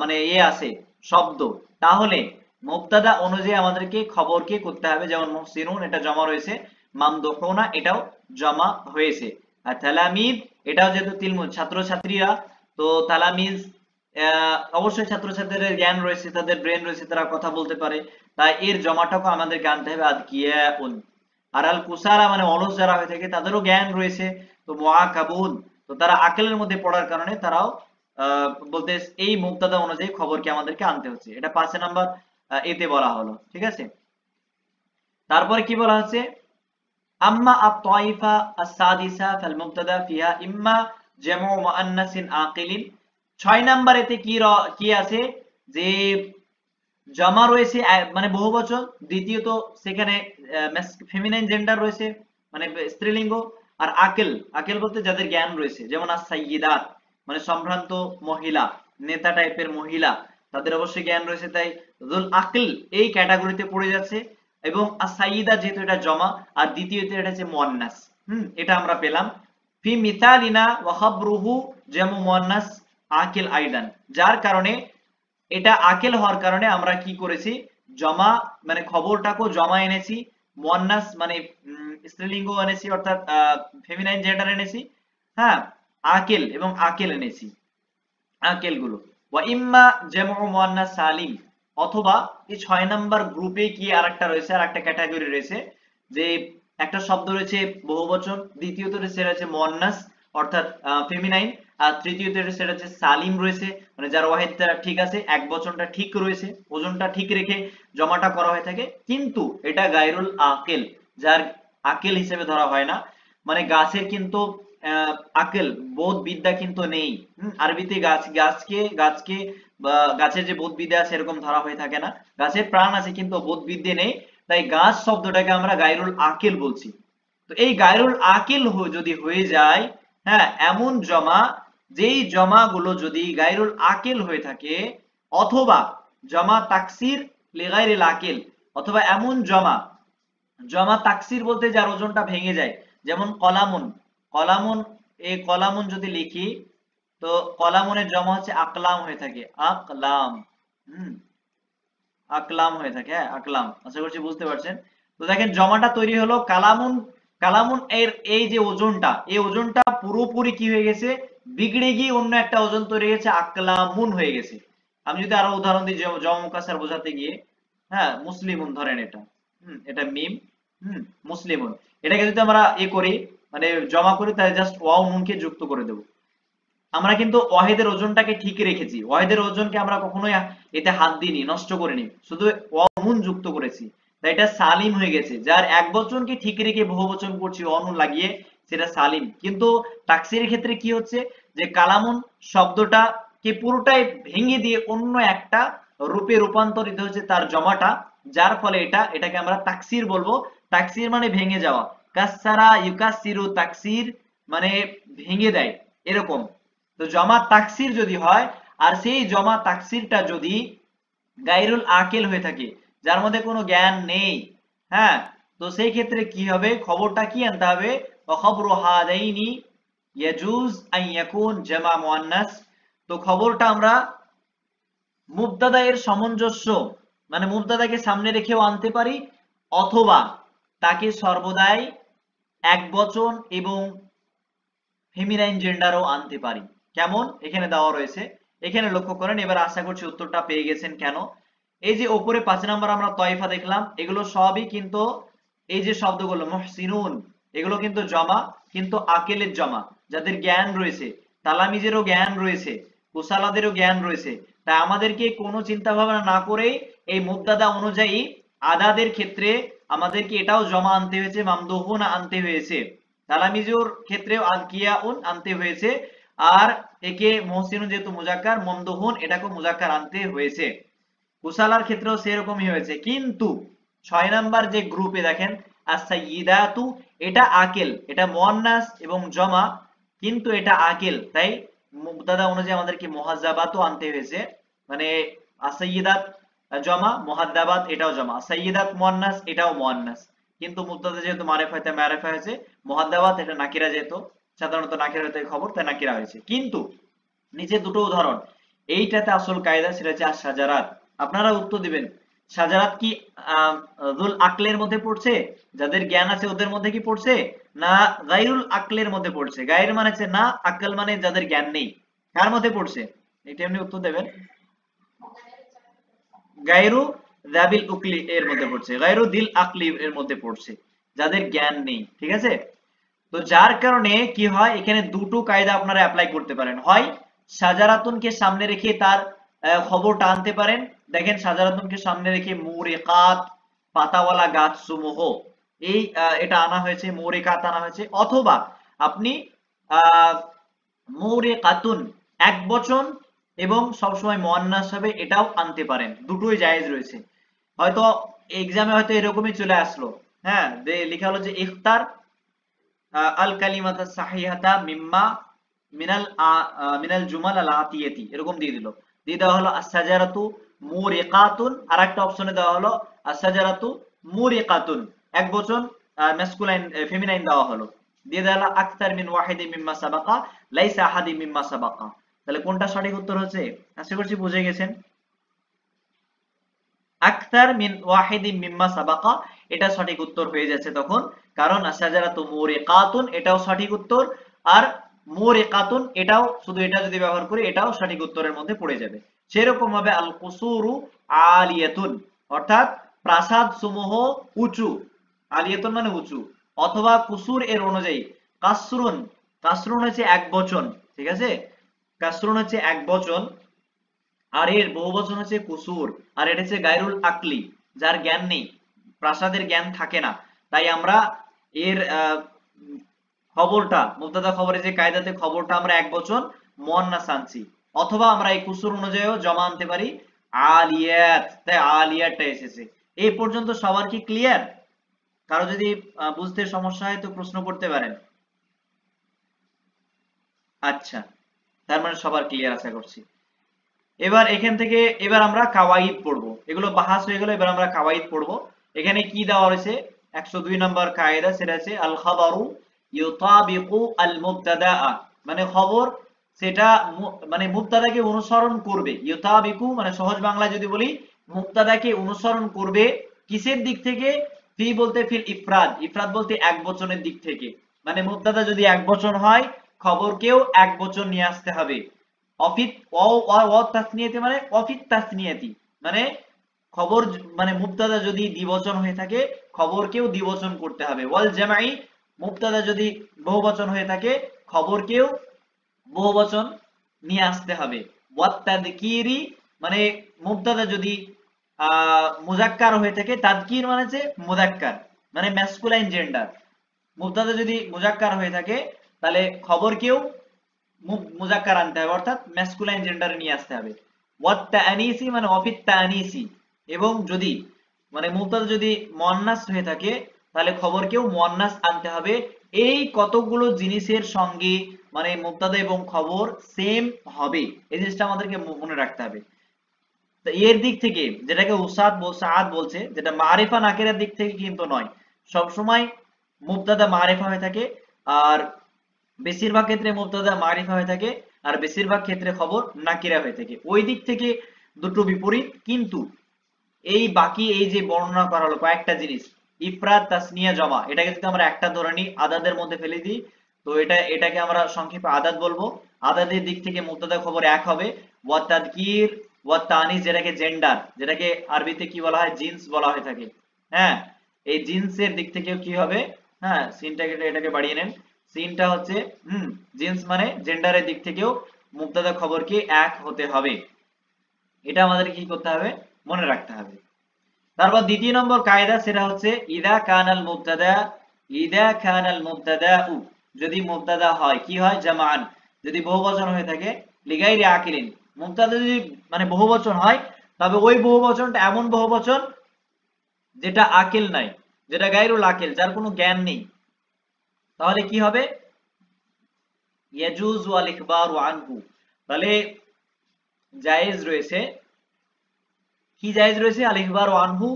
[SPEAKER 1] মানে আসে শব্দ, তাহলে মুবতাদা অনুযায়ী আমাদেরকে খবরকে করতে হবে। যেমন মুহসিনুন এটা জমা রয়েছে, মামদুহুনা এটাও জমা হয়েছে, আর তালামিদ এটাও যেহেতু তিলমুজ ছাত্রছাত্রীরা, তো তালামিজ অবশ্যই ছাত্রছাত্রীদের জ্ঞান রয়েছে, তাদের ব্রেন রয়েছে, তারা কথা বলতে পারে, তাই এর জমাটাকে আমাদেরকে আনতে হবে আদকিয়াউন। আর আল কুসালা মানে অলস যারা হয়ে থাকে, তাদেরও জ্ঞান রয়েছে, তো মুআকাবুন, তো তারা আকলের মধ্যে পড়ার কারণে তারাও বলতে এই মুবতাদা অনুযায়ী খবরকে আমাদেরকে আনতে হচ্ছে। এটা 5 নাম্বার এতে বলা হলো, ঠিক আছে। তারপরে কি বলা হচ্ছে, আম্মা আত-তাইফা আস-সাদিসা ফাল মুবতাদা ফিহা ইম্মা জামু মুআন্নাসিন আকিলিন। 6 নাম্বার এতে কি আছে, যে জমা রয়েছে মানে বহুবচন, দ্বিতীয়ত সেখানে ফেমিনাইন জেন্ডার রয়েছে মানে স্ত্রীলিঙ্গ, আর আকেল, আকেল বলতে যাদের জ্ঞান রয়েছে, যেমন as-সাইয়্যিদাত মানে সম্ভ্রান্ত মহিলা, নেতা টাইপের মহিলা, তাদের অবশ্যই জ্ঞান রয়েছে, তাই যুল আকল এই ক্যাটাগরিতে পড়ে যাচ্ছে। এবং as-সাইয়্যিদা যেহেতু এটা জমা, আর দ্বিতীয়ত এটা হচ্ছে মুয়ান্নাস, এটা আমরা পেলাম। ফি মিসালিনা ওয়া খাবরুহু জামু মুয়ান্নাস আকিল আইদান, যার কারণে এটা আকেল হওয়ার কারণে আমরা কি করেছি, জমা মানে খবরটাকেও জমা এনেছি, মুয়ান্নাস মানে স্ত্রীলিঙ্গ এনেছি, অর্থাৎ ফেমিনাইন জেন্ডার এনেছি, হ্যাঁ আকেল এবং আকেল এনেছি, আকেল গুলো। ওয়া ইম্মা জামউ মুয়ান্নাস সালিম, অথবা এই 6 নাম্বার গ্রুপে কি আরেকটা রয়েছে, আরেকটা ক্যাটাগরি রয়েছে, যে একটা শব্দ রয়েছে বহুবচন, দ্বিতীয়ত সেটা হচ্ছে মুয়ান্নাস অর্থাৎ ফেমিনাইন, আর তৃতীয়ত সেটা হচ্ছে সালিম রয়েছে, মানে যার ওয়াহিদটা ঠিক আছে, এক বচনটা ঠিক রয়েছে, ওজনটা ঠিক রেখে জমাটা করা হয়ে থাকে, কিন্তু এটা গায়রুল আকেল, যার আকেল হিসেবে ধরা হয় না। মানে গাছের কিন্তু আকেল বোধ বিদ্যা কিন্তু নেই, আরবিতে গাছকে বা গাছের যে বোধ বিদ্যা আছে এরকম ধরা হয়ে থাকে না, গাছের প্রাণ আছে কিন্তু বোধ বিদ্যা নেই, তাই গাছ শব্দটাকে আমরা গায়রুল আকেল বলছি। তো এই গায়রুল আকেল যদি হয়ে যায়, হ্যাঁ এমন জমা, যেই জমাগুলো যদি গায়রুল আকেল হয়ে থাকে, অথবা জমা তাকসির লিগাইরিল আকেল, অথবা এমন জমা তাকসির বলতে যার ওজনটা ভেঙে যায়, যেমন কলামুন, কলামুন, এই কলামুন যদি লিখি, তো কলামুনের জমা হচ্ছে আকলাম হয়ে থাকে, আকলাম, আকলাম হয়ে থাকে, হ্যাঁ আকলাম, আশা করছি বুঝতে পারছেন। তো দেখেন জমাটা তৈরি হলো কালামুন, কালামুন এর এই যে ওজনটা, এই ওজনটা পুরোপুরি কি হয়ে গেছে, বিগড়ে গিয়ে অন্য একটা ওজন তৈরি হয়েছে, আকলামুন হয়ে গেছে। আমি যদি আরো উদাহরণ দিই জমা মুকাসার বোঝাতে গিয়ে, হ্যাঁ মুসলিমুন ধরেন এটা, এটা মিম, মুসলিমুন, এটাকে যদি আমরা করি মানে জমা করি, তাহলে জাস্ট ওয়াও নুনকে যুক্ত করে দেবো। আমরা কিন্তু ওয়াহিদের ওজনটাকে ঠিক রেখেছি, ওয়াহিদের ওজনকে আমরা কখনোই এতে হাত দিইনি, নষ্ট করিনি, শুধু অনুন যুক্ত করেছি, তাই এটা সালিম হয়ে গেছে। যার এক বচনকে ঠিক রেখে বহু বচন করছি অনুন লাগিয়ে, সেটা সালিম। কিন্তু তাকসিরের ক্ষেত্রে কি হচ্ছে, যে কালামুন শব্দটাকে পুরোটাই ভেঙে দিয়ে অন্য একটা রূপে রূপান্তরিত হচ্ছে তার জমাটা, যার ফলে এটাকে আমরা তাকসির বলবো। তাকসির মানে ভেঙে যাওয়া, কাসসারা ইউকাসসিরু, তাকসির মানে ভেঙে দেয়, এরকম। তো জমা তাকসির যদি হয়, আর সেই জমা তাকসিরটা যদি গায়রুল আকিল হয়ে থাকে, যার মধ্যে কোনো জ্ঞান নেই, হ্যাঁ, তো সেই ক্ষেত্রে কি হবে, খবরটা কি আনতে হবে, খবরু হাদাইনি ইয়াজুজ আন ইয়াকুন জামা মুআন্নাস। তো খবরটা আমরা মুবতাদা এর সামঞ্জস্য, মানে মুবতাদাকে সামনে রেখেও আনতে পারি, অথবা তাকে সর্বদাই এক বচন এবং ফেমিনাইন জেন্ডারও আনতে পারি। কেমন, এখানে দেওয়া রয়েছে, এখানে লক্ষ্য করেন। এবার আশা করছি উত্তরটা পেয়ে গেছেন কেন। এই যে উপরে 5 নাম্বার আমরা তয়ফা দেখলাম, এগুলো সবই কিন্তু এই যে শব্দগুলো মুহসিনুন, এগুলো কিন্তু জমা, কিন্তু আকেলের জমা, যাদের জ্ঞান রয়েছে, তালামিজেরও জ্ঞান রয়েছে, কুসালাদেরও জ্ঞান রয়েছে। তাই আমাদেরকে কোনো চিন্তা ভাবনা না করেই এই মুবতাদা অনুযায়ী আদাদের ক্ষেত্রে আমাদেরকে এটাও জমা আনতে হয়েছে, মামদুহুন আনতে হয়েছে, তালামিজুর ক্ষেত্রেও আজকিয়াউন আনতে হয়েছে, আর একে মুহসিনুন যেহেতু মুজাক্কার, মমদুহুন এটাকেও মুজাক্কার আনতে হয়েছে। কুসালার ক্ষেত্রেও সেরকমই হয়েছে। কিন্তু 6 নাম্বার যে গ্রুপে দেখেন as-সাইয়্যিদাতু, এটা আকেল, এটা মুয়ান্নাস এবং জমা, কিন্তু এটা আকেল, তাই মুবতাদা অনুযায়ী আমাদেরকে মুহাজ্জাবাতও আনতে হয়েছে। মানে as-সাইয়্যিদাত জমা, মুহাদ্দাবাত এটাও জমা, সাইয়্যিদাত মুয়ান্নাস এটাও মুয়ান্নাস, কিন্তু মুবতাদা যেহেতু মারিফাতে মারিফা হয়েছে, মুহাদ্দাবাত এটা নাকিরা, যেহেতু সাধারণত নাকিরা হতে খবর, তাই নাকিরা হয়েছে। কিন্তু নিচে দুটো উদাহরণ, এইটাতে আসল কায়দা, সেটা হচ্ছে আশ-শাজারাত। আপনারা উত্তর দিবেন, শাজারাত কি যুল আকলের মধ্যে পড়ছে, যাদের জ্ঞান আছে ওদের মধ্যে কি পড়ছে, না গায়রুল আকলের মধ্যে পড়ছে? গায়র মানে হচ্ছে না, আকল মানে যাদের জ্ঞান নেই, কার মধ্যে পড়ছে, এটা এমনি উত্তর দেবেন। গায়রু যাবিল উকলি এর মধ্যে পড়ছে, গায়রু দিল আকলি এর মধ্যে পড়ছে, যাদের জ্ঞান নেই, ঠিক আছে। তো যার কারণে কি হয়, এখানে দুটো কায়দা আপনারা অ্যাপ্লাই করতে পারেন, হয় সাজারাতুনকে সামনে রেখে তার খবরটা আনতে পারেন। দেখেন সাজারাতুনকে সামনে রেখে মুরিকাত, পাতাওয়ালা গাছ সমূহ, এই এটা আনা হয়েছে, মুরিকাত আনা হয়েছে। অথবা আপনি আহ মুরিকাতুন এক বচন এবং সবসময় মুয়ান্নাস হবে, এটাও আনতে পারেন, দুটোই জায়েজ রয়েছে। হয়তো এক্সামে হয়তো এরকমই চলে আসলো, হ্যাঁ, লেখা হলো যে ইখতার আল কালিমাতা সাহিহাতা মিম্মা মিনাল জুমাল আল আতিয়াতি, এরকম দিয়ে দিল, দিয়ে দেওয়া হলো আস-সাজারাতু মুরিকাতুন, আর একটা অপশনে দেওয়া হলো আস-সাজারাতু মুরিকাতুন, এক বচন ম্যাসকুলাইন ফেমিনাইন দেওয়া হলো, দিয়ে দেওয়া হলো আকতার মিন ওয়াহিদি মিম্মা সাবাকা লাইসা আহাদি মিম্মা সাবাকা। তাহলে কোনটা সঠিক উত্তর হচ্ছে, আশা করছি বুঝে গেছেন। আকতার মিন ওয়াহিদিন মিম্মা সাবাকা, এটা সঠিক উত্তর হয়ে যাচ্ছে তখন, কারণ আশ-শাজারাতু মুরিকাতুন এটাও সঠিক উত্তর, আর মুরিকাতুন এটাও, শুধু এটা যদি ব্যবহার করি এটাও সঠিক উত্তরের মধ্যে পড়ে যাবে। সেরকম ভাবে আল কুসুরু আলিয়াতুন, অর্থাৎ প্রাসাদ সমূহ উঁচু, আলিয়াতুন মানে উঁচু, অথবা কুসুর এর অনুযায়ী কাসরুন, কাসরুন হচ্ছে এক বচন, ঠিক আছে, কাসরুন হচ্ছে এক বচন, আর এর বহুবচন হচ্ছে কুসুর, আর এটা হচ্ছে গায়রুল আকলি, যার জ্ঞান নেই, প্রাসাদের জ্ঞান থাকে না। তাই আমরা এর খবরটা মুবতাদা খবরে যে কায়দাতে খবরটা আমরা এক বচন মুয়ান্নাস আনছি, অথবা আমরা এই কুসুর অনুযায়ীও জমা আনতে পারি আলিয়াত, তাই আলিয়াতটা এসেছে। এই পর্যন্ত সবার কি ক্লিয়ার? কারো যদি বুঝতে সমস্যা হয় তো প্রশ্ন করতে পারেন। আচ্ছা, তার মানে সবার ক্লিয়ার আশা করছি। এবার এখান থেকে এবার আমরা কাওয়াইদ পড়বো, এগুলো বাহাস হয়ে গেল, এবার আমরা কাওয়াইদ পড়বো। এখানে কি দেওয়া হয়েছে, 102 নম্বর কায়দা, সেটা আছে আল খাবারু ইউতাবিকু আল মুবতাদা, মানে খবর সেটা মানে মুবতাদাকে অনুসরণ করবে। ইউতাবিকু মানে সহজ বাংলায় যদি বলি, মুবতাদাকে অনুসরণ করবে কিসের দিক থেকে? ফি বলতে ফিল ইফরাদ, ইফরাদ বলতে এক বচনের দিক থেকে। মানে মুবতাদা যদি এক বচন হয়, খবরকেও এক বচন নিয়ে আসতে হবে। অফিত ও তাসনিয়াতি মানে অফিত তাসনিয়াতি মানে খবর মানে মুবতাদা যদি দ্বিবচন হয়ে থাকে, খবরকেও দ্বিবচন করতে হবে। ওয়াল জামাই মুবতাদা যদি বহুবচন হয়ে থাকে, খবরকেও বহুবচন নিয়ে আসতে হবে। ওয়াত তাদকিরি মানে মুবতাদা যদি মুজাক্কার হয়ে থাকে, তাদকির মানে হচ্ছে মুজাক্কার মানে ম্যাসকুলাইন জেন্ডার। মুবতাদা যদি মুজাক্কার হয়ে থাকে, তাহলে খবরকেও মুজাক্কার আনতে হবে, অর্থাৎ ম্যাসকুলাইন জেন্ডারে নিয়ে আসতে হবে। ওয়াত তাআনিসি মানে অফিত তাআনিসি, এবং যদি মানে মুবতাদা যদি মুয়ান্নাস হয়ে থাকে, তাহলে খবরকেও মুয়ান্নাস আনতে হবে। এই কতগুলো জিনিসের সঙ্গে মানে মুবতাদা এবং খবর সেম হবে, এই জিনিসটা আমাদেরকে মনে রাখতে হবে। তো এর দিক থেকে যেটাকে উসাদ সাআদ বলছে, যেটা মারিফা নাকিরার দিক থেকে কিন্তু নয়, সব সময় মুবতাদা মারিফা হয়ে থাকে, আর বেশিরভাগ ক্ষেত্রে মুবতাদা মারিফা হয়ে থাকে, আর বেশিরভাগ ক্ষেত্রে খবর নাকিরা হয়ে থাকে। ওই দিক থেকে দুটো বিপরীত। কিন্তু এই বাকি এই যে বর্ণনা করা হলো কয়েকটা জিনিস, ইফরাদ তাসনিয়া জমা, এটাকে যদি আমরা একটা ধরে নিই, আদাদের মধ্যে ফেলে দিই, তো এটাকে আমরা সংক্ষেপে আদাদ বলবো। আদাদের দিক থেকে মুবতাদা খবর এক হবে। ওয়া তাদকির ওয়া তানিস যেটাকে জেন্ডার, যেটাকে আরবিতে কি বলা হয়, জিন্স বলা হয়ে থাকে। হ্যাঁ, এই জিন্সের দিক থেকেও কি হবে, হ্যাঁ সিনটাকে এটাকে বাড়িয়ে নেন, সিনটা হচ্ছে জিন্স মানে জেন্ডারের দিক থেকেও মুবতাদা খবরকে এক হতে হবে। এটা আমাদের কি করতে হবে, মনে রাখতে হবে। তারপর দ্বিতীয় নম্বর কায়দা, সেটা হচ্ছে ইদা কানাল মুবতাদা যদি মুবতাদা হয় কি হয়, জামান যদি বহুবচন হয়ে থাকে, লিগাইরি আকিলিন মুবতাদা যদি মানে বহুবচন হয়, তবে ওই বহুবচনটা এমন বহুবচন যেটা আকিল নাই, যেটা গায়রুল আকিল, যার কোনো জ্ঞান নেই, তাহলে কি হবে, ইয়াজুজু আল ইখবারু আনহু, তাহলে জায়েজ রয়েছে, কি জায়েজ রয়েছে, আল ইখবারু আনহু,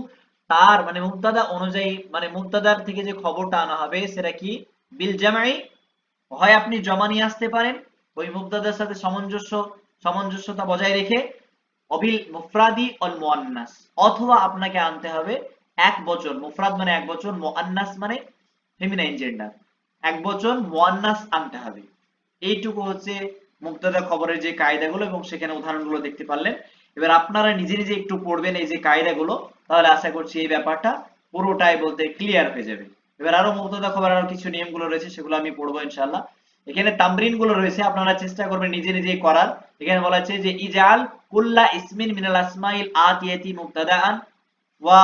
[SPEAKER 1] তার মানে মুবতাদা অনুযায়ী, মানে মুবতাদার থেকে যে খবরটা আনা হবে সেটা কি, বিল জামাই, হয় আপনি জমা নিয়ে আসতে পারেন ওই মুবতাদার সাথে সামঞ্জস্যতা বজায় রেখে, অবিল মুফরাদি অল মুআন্নাস, অথবা আপনাকে আনতে হবে এক বচন, মুফরাদ মানে এক বচন, মুআন্নাস মানে ফেমিনাইন জেন্ডার, এক বচন মুআন্নাস আনতে হবে। এইটুকু হচ্ছে মুবতাদা খবরের যে কায়দাগুলো, এবং সেখানে উদাহরণগুলো দেখতে পারলেন। এবার আপনারা নিজে নিজে একটু পড়বেন এই যে কায়দাগুলো, তাহলে আশা করছি এই ব্যাপারটা পুরোটাই বলতে ক্লিয়ার হয়ে যাবে। এবার আরো মুবতাদা খবর আরো কিছু নিয়মগুলো রয়েছে, সেগুলো আমি পড়বো ইনশাআল্লাহ। এখানে তামরিন গুলো রয়েছে, আপনারা চেষ্টা করবেন নিজে নিজেই করার। এখানে বলা আছে যে ইজাল কুল্লা ইসমিন মিনাল আসমাইল আতিয়াতি মুবতাদাআন ওয়া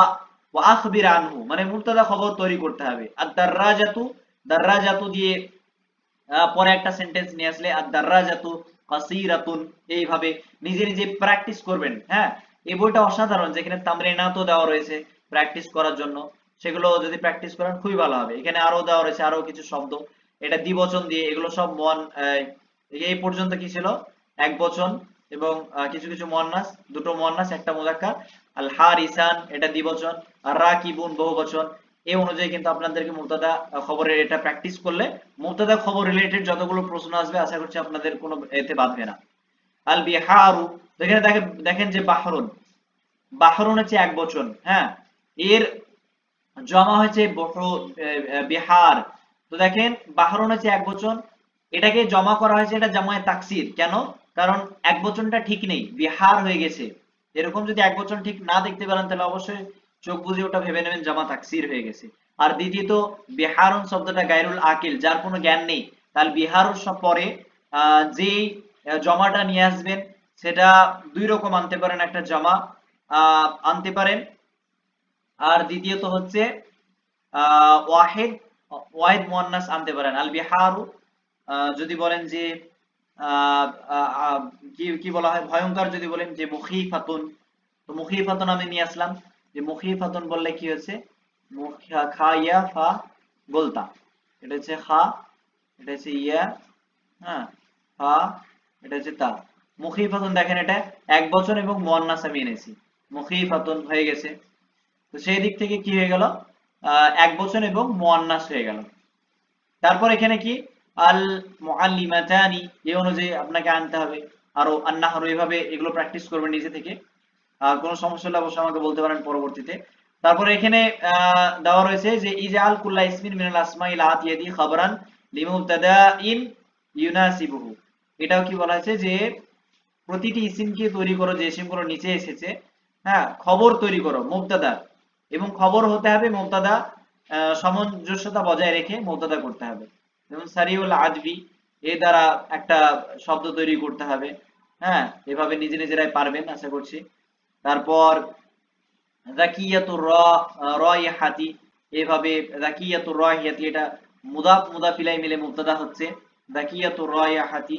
[SPEAKER 1] ওয়া আখবির আনহু, মানে মুবতাদা খবর তৈরি করতে হবে। আদ-দাররাজাতু, দাররাজাতু দিয়ে পরে একটা সেন্টেন্স নিয়ে আসলে আদ-দাররাজাতু কাসীরাতুন, এইভাবে নিজে নিজে প্র্যাকটিস করবেন। হ্যাঁ, এই বইটা অসাধারণ, যেখানে তামরিনাতও দেওয়া রয়েছে প্র্যাকটিস করার জন্য, সেগুলো যদি প্র্যাকটিস করেন খুবই ভালো হবে। এখানে আরো দেওয়া রয়েছে আরো কিছু শব্দ, এটা দ্বিবচন দিয়ে, এগুলো সব এই পর্যন্ত কি ছিল, এক বচন, এবং কিছু কিছু মুয়ান্নাস, দুটো মুয়ান্নাস একটা মুযাক্কার। আল হারিসান এটা দ্বিবচন, আর রাকিবুন বহুবচন। এই অনুযায়ী কিন্তু আপনাদেরকে মুবতাদা খবরের এটা প্র্যাকটিস করলে মুবতাদা খবর রিলেটেড যতগুলো প্রশ্ন আসবে আশা করছি আপনাদের কোনো এতে বাধবে না। আল বিহারু, এখানে দেখেন যে বাহরুন, বাহরুন হচ্ছে এক বচন, হ্যাঁ, এর জমা হয়েছে বিহার। তো দেখেন বাহরুন হচ্ছে এক বচন, এটাকে জমা করা হয়েছে, এটা জামায়ে তাকসির, কেন, কারণ এক বচনটা ঠিক নেই, বিহার হয়ে গেছে। এরকম যদি এক বচন ঠিক না দেখতে পারেন, তাহলে অবশ্যই চোখ বুজে ওটা ভেবে নেবেন জামা তাকসির হয়ে গেছে। আর দ্বিতীয়ত বিহারুন শব্দটা গায়রুল আকিল, যার কোনো জ্ঞান নেই, তাহলে বিহারুর সব পরে যেই জমাটা নিয়ে আসবেন সেটা দুই রকম আনতে পারেন, একটা জমা আনতে পারেন, আর দ্বিতীয়ত হচ্ছে ওয়াহিদ ওয়াহিদ মুয়ান্নাস আনতে পারেন। আল বিহারু যদি বলেন যে কি কি বলা হয়, ভয়ঙ্কর যদি বলেন যে মুখিফাতুন, তো মুখিফাতুন আমি নিয়ে আসলাম, যে মুখিফাতুন বললে কি হচ্ছে, খা ইয়া ফা গোলতা, এটা হচ্ছে খা, এটা হচ্ছে ইয়া, হ্যাঁ, ফা, এটা হচ্ছে তা। মুখিফাতুন দেখেন এটা এক বচন এবং মুয়ান্নাস আমি এনেছি, মুখিফাতুন হয়ে গেছে। তো সেই দিক থেকে কি হয়ে গেল, এক বচন এবং মুয়ান্নাস হয়ে গেল। তারপর এখানে কি আল মুআল্লিমাতানি, এই অনুযায়ী আপনাকে আনতে হবে। আরো আন্নাহরু, এভাবে এগুলো প্র্যাকটিস করবেন নিজে থেকে। আর কোনো সমস্যা হলে অবশ্যই আমাকে বলতে পারেন পরবর্তীতে। তারপরে এখানে দেওয়া রয়েছে যে ইজআল কুল্লা ইসমিন মিনাল আসমাইল আতিয়াদি খাবরান লিমুবতাদাইন ইউনাসিবুহু। এটাও কি বলা হয়েছে যে প্রতিটি ইসিমকে তৈরি করো যে ইসিমগুলো নিচে এসেছে, হ্যাঁ, খবর তৈরি করো মুবতাদা, এবং খবর হতে হবে মুবতাদা, সামঞ্জস্যতা বজায় রেখে মুবতাদা করতে হবে। যেমন সারিউল আজবি, এ দ্বারা একটা শব্দ তৈরি করতে হবে। হ্যাঁ, এভাবে নিজে নিজেরাই পারবেন আশা করছি। তারপর যাকিয়াতুর রাইহাতি, এভাবে যাকিয়াতুর রাইহাতি, এটা মুদাফ মুদাফ ইলাই মিলে মুবতাদা হচ্ছে যাকিয়াতুর রাইহাতি।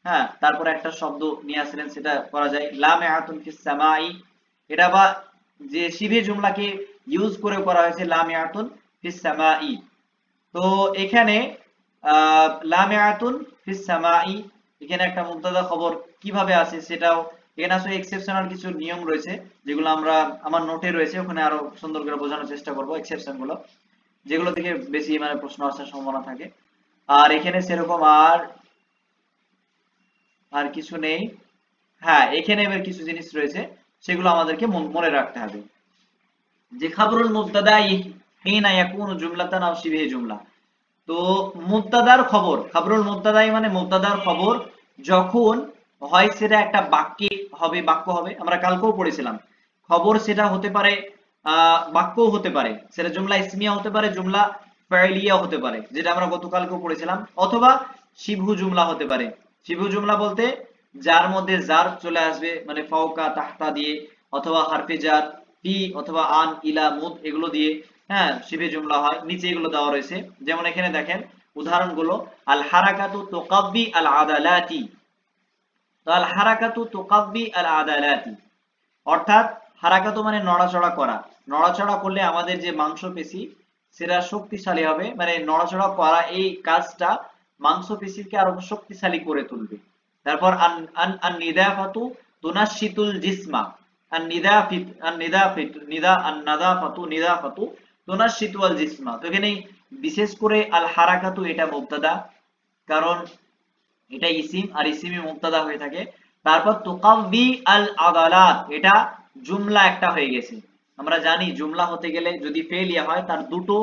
[SPEAKER 1] হ্যাঁ, তারপরে একটা শব্দ নিয়ে আসলেন, সেটা করা যায় লামিআতুন ফিস সামাই, এটা বা যে শিবে জুমলাকে ইউজ করে করা হয়েছে লামিআতুন ফিস সামাই। তো এখানে লামিআতুন ফিস সামাই, এখানে একটা মুবতাদা খবর কিভাবে আসে সেটাও এখানে আসলে এক্সেপশনাল কিছু নিয়ম রয়েছে, যেগুলো আমরা আমার নোটে রয়েছে, ওখানে আরো সুন্দর করে বোঝানোর চেষ্টা করব এক্সেপশন গুলো, যেগুলো থেকে বেশি মানে প্রশ্ন আসার সম্ভাবনা থাকে। আর এখানে সেরকম আর আর কিছু নেই। হ্যাঁ, এখানে এবার কিছু জিনিস রয়েছে, সেগুলো আমাদেরকে মনে রাখতে হবে। যে খাবরুল মুবতাদা হিনা ইয়াকুনু জুমলাতান আও শিবিহি জুমলা। তো মুবতাদার খবর, খাবরুল মুবতাদাই মানে মুবতাদার খবর যখন হয় সেটা একটা বাক্যে হবে, বাক্য হবে, আমরা কালকেও পড়েছিলাম। খবর সেটা হতে পারে বাক্যও হতে পারে, সেটা জুমলা ইসমিয়া হতে পারে, জুমলা ফাইলিয়া হতে পারে, যেটা আমরা গতকালকেও পড়েছিলাম, অথবা শিবহু জুমলা হতে পারে। শিবহু জুমলা বলতে যার মধ্যে জার চলে আসবে, মানে ফাওকা তাহতা দিয়ে, অথবা হারফে জার ফি অথবা আন ইলা মুদ এগুলো দিয়ে, হ্যাঁ, শিবে জুমলা হয়। নিচে এগুলো দেওয়া রয়েছে, যেমন এখানে দেখেন উদাহরণগুলো, আল হারাকাতু তুকাব্বি আল আদালাতি। তো আল হারাকাতু তুকাব্বি আল আদালাতি, অর্থাৎ হারাকাতু মানে নড়াচড়া করা, নড়াচড়া করলে আমাদের যে মাংসপেশি সেটা শক্তিশালী হবে, মানে নড়াচড়া করা এই কাজটা মাংসপেশিকে আরো শক্তিশালী করে তুলবে। তারপর আন আন আন নিদাফাতু তুনাশিতুল জিসমা, আন নিদাফিত আন নিদাফিত নিদা আন নাদাফাতু নিদাফাতু তুনাশিতু আল জিসমা। তো এখানে বিশেষ করে আল হারাকাতু এটা মুবতাদা, কারণ এটা ইসিম, আর ইসিমই মুবতাদা হয়ে থাকে। তারপর তুকাব্বি আল আদালাত, এটা জুমলা একটা হয়ে গেছে। আমরা জানি জুমলা হতে গেলে যদি ফেলিয়া হয় তার দুটো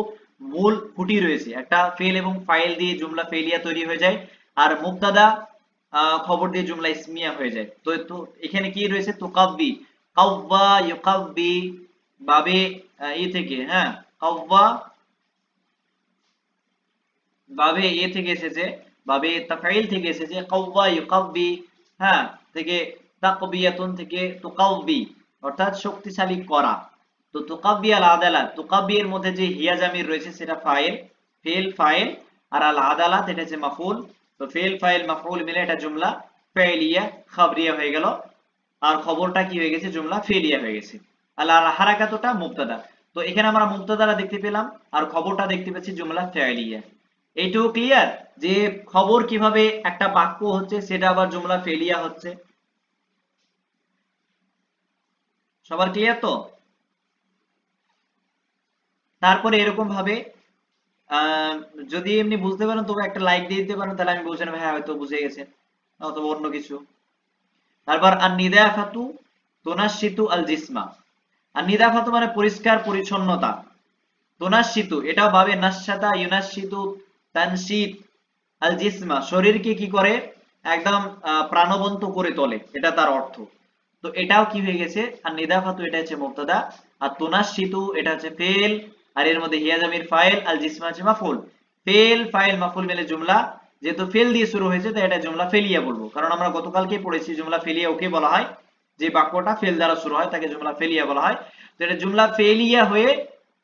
[SPEAKER 1] মূল খুঁটি রয়েছে, একটা ফেল এবং ফাইল দিয়ে জুমলা ফেলিয়া তৈরি হয়ে যায়, আর মুবতাদা খবর দিয়ে জুমলা ইসমিয়া হয়ে যায়। তো তো এখানে কি রয়েছে, তুকাব্বি, কাব্বা ইউকাব্বি, বাবে থেকে, হ্যাঁ, কাব্বা বাবে থেকে এসেছে, বাবে তাফঈল থেকে এসেছে, কাওয়া ইউকাব্বি, হ্যাঁ, থেকে তাকবিয়াতুন থেকে তুকাব্বি, অর্থাৎ শক্তিশালী করা। তো তুকাব্বি আল আদালাত, তুকাব্বি এর মধ্যে যে হিয়া জামির রয়েছে সেটা ফাইল, ফেল ফাইল, আর আল আদালাত এটা হচ্ছে মাফউল। তো ফেল ফাইল মাফউল মিলে এটা জুমলা ফাইলিয়া খাবরিয়া হয়ে গেল, আর খবরটা কি হয়ে গেছে, জুমলা ফেলিয়া হয়ে গেছে। আল হারাকাতুটা মুবতাদা। তো এখানে আমরা মুবতাদারা দেখতে পেলাম, আর খবরটা দেখতে পাচ্ছি জুমলা ফাইলিয়া। এইটুকু ক্লিয়ার যে খবর কিভাবে একটা বাক্য হচ্ছে, সেটা আবার জুমলা ফেলিয়া হচ্ছে। সবার ক্লিয়ার তো? তারপরে এরকম ভাবে যদি এমনি বুঝতে পারেন তবে একটা লাইক দিয়ে দিতে পারেন, তাহলে আমি বুঝে নেব হ্যাঁ হয়তো বুঝে গেছেন, অথবা অন্য কিছু। তারপর আর নিদাফাতু তুনাশিতু আল জিসমা, আর নিদাফাতু মানে পরিষ্কার পরিচ্ছন্নতা, তুনাশিতু এটাও ভাবে নাশাতা ইউনাশিতু তানশিত আল জিসমা, শরীরকে কি করে, একদম প্রাণবন্ত করে তোলে, এটা তার অর্থ। তো এটাও কি হয়ে গেছে, আর নিদাফাতু এটা হচ্ছে মুবতাদা, আর তুনাশিতু এটা হচ্ছে ফেল, আর এর মধ্যে হিয়া জামির ফাইল, আল জিসমা হচ্ছে মাফউল। ফেল ফাইল মাফউল মিলে জুমলা, যেহেতু ফেল দিয়ে শুরু হয়েছে তাই এটা জুমলা ফেলিয়া বলবো, কারণ আমরা গতকালকে পড়েছি জুমলা ফেলিয়া ওকে বলা হয়, যে বাক্যটা ফেল দ্বারা শুরু হয় তাকে জুমলা ফেলিয়া বলা হয়। তো এটা জুমলা ফেলিয়া হয়ে,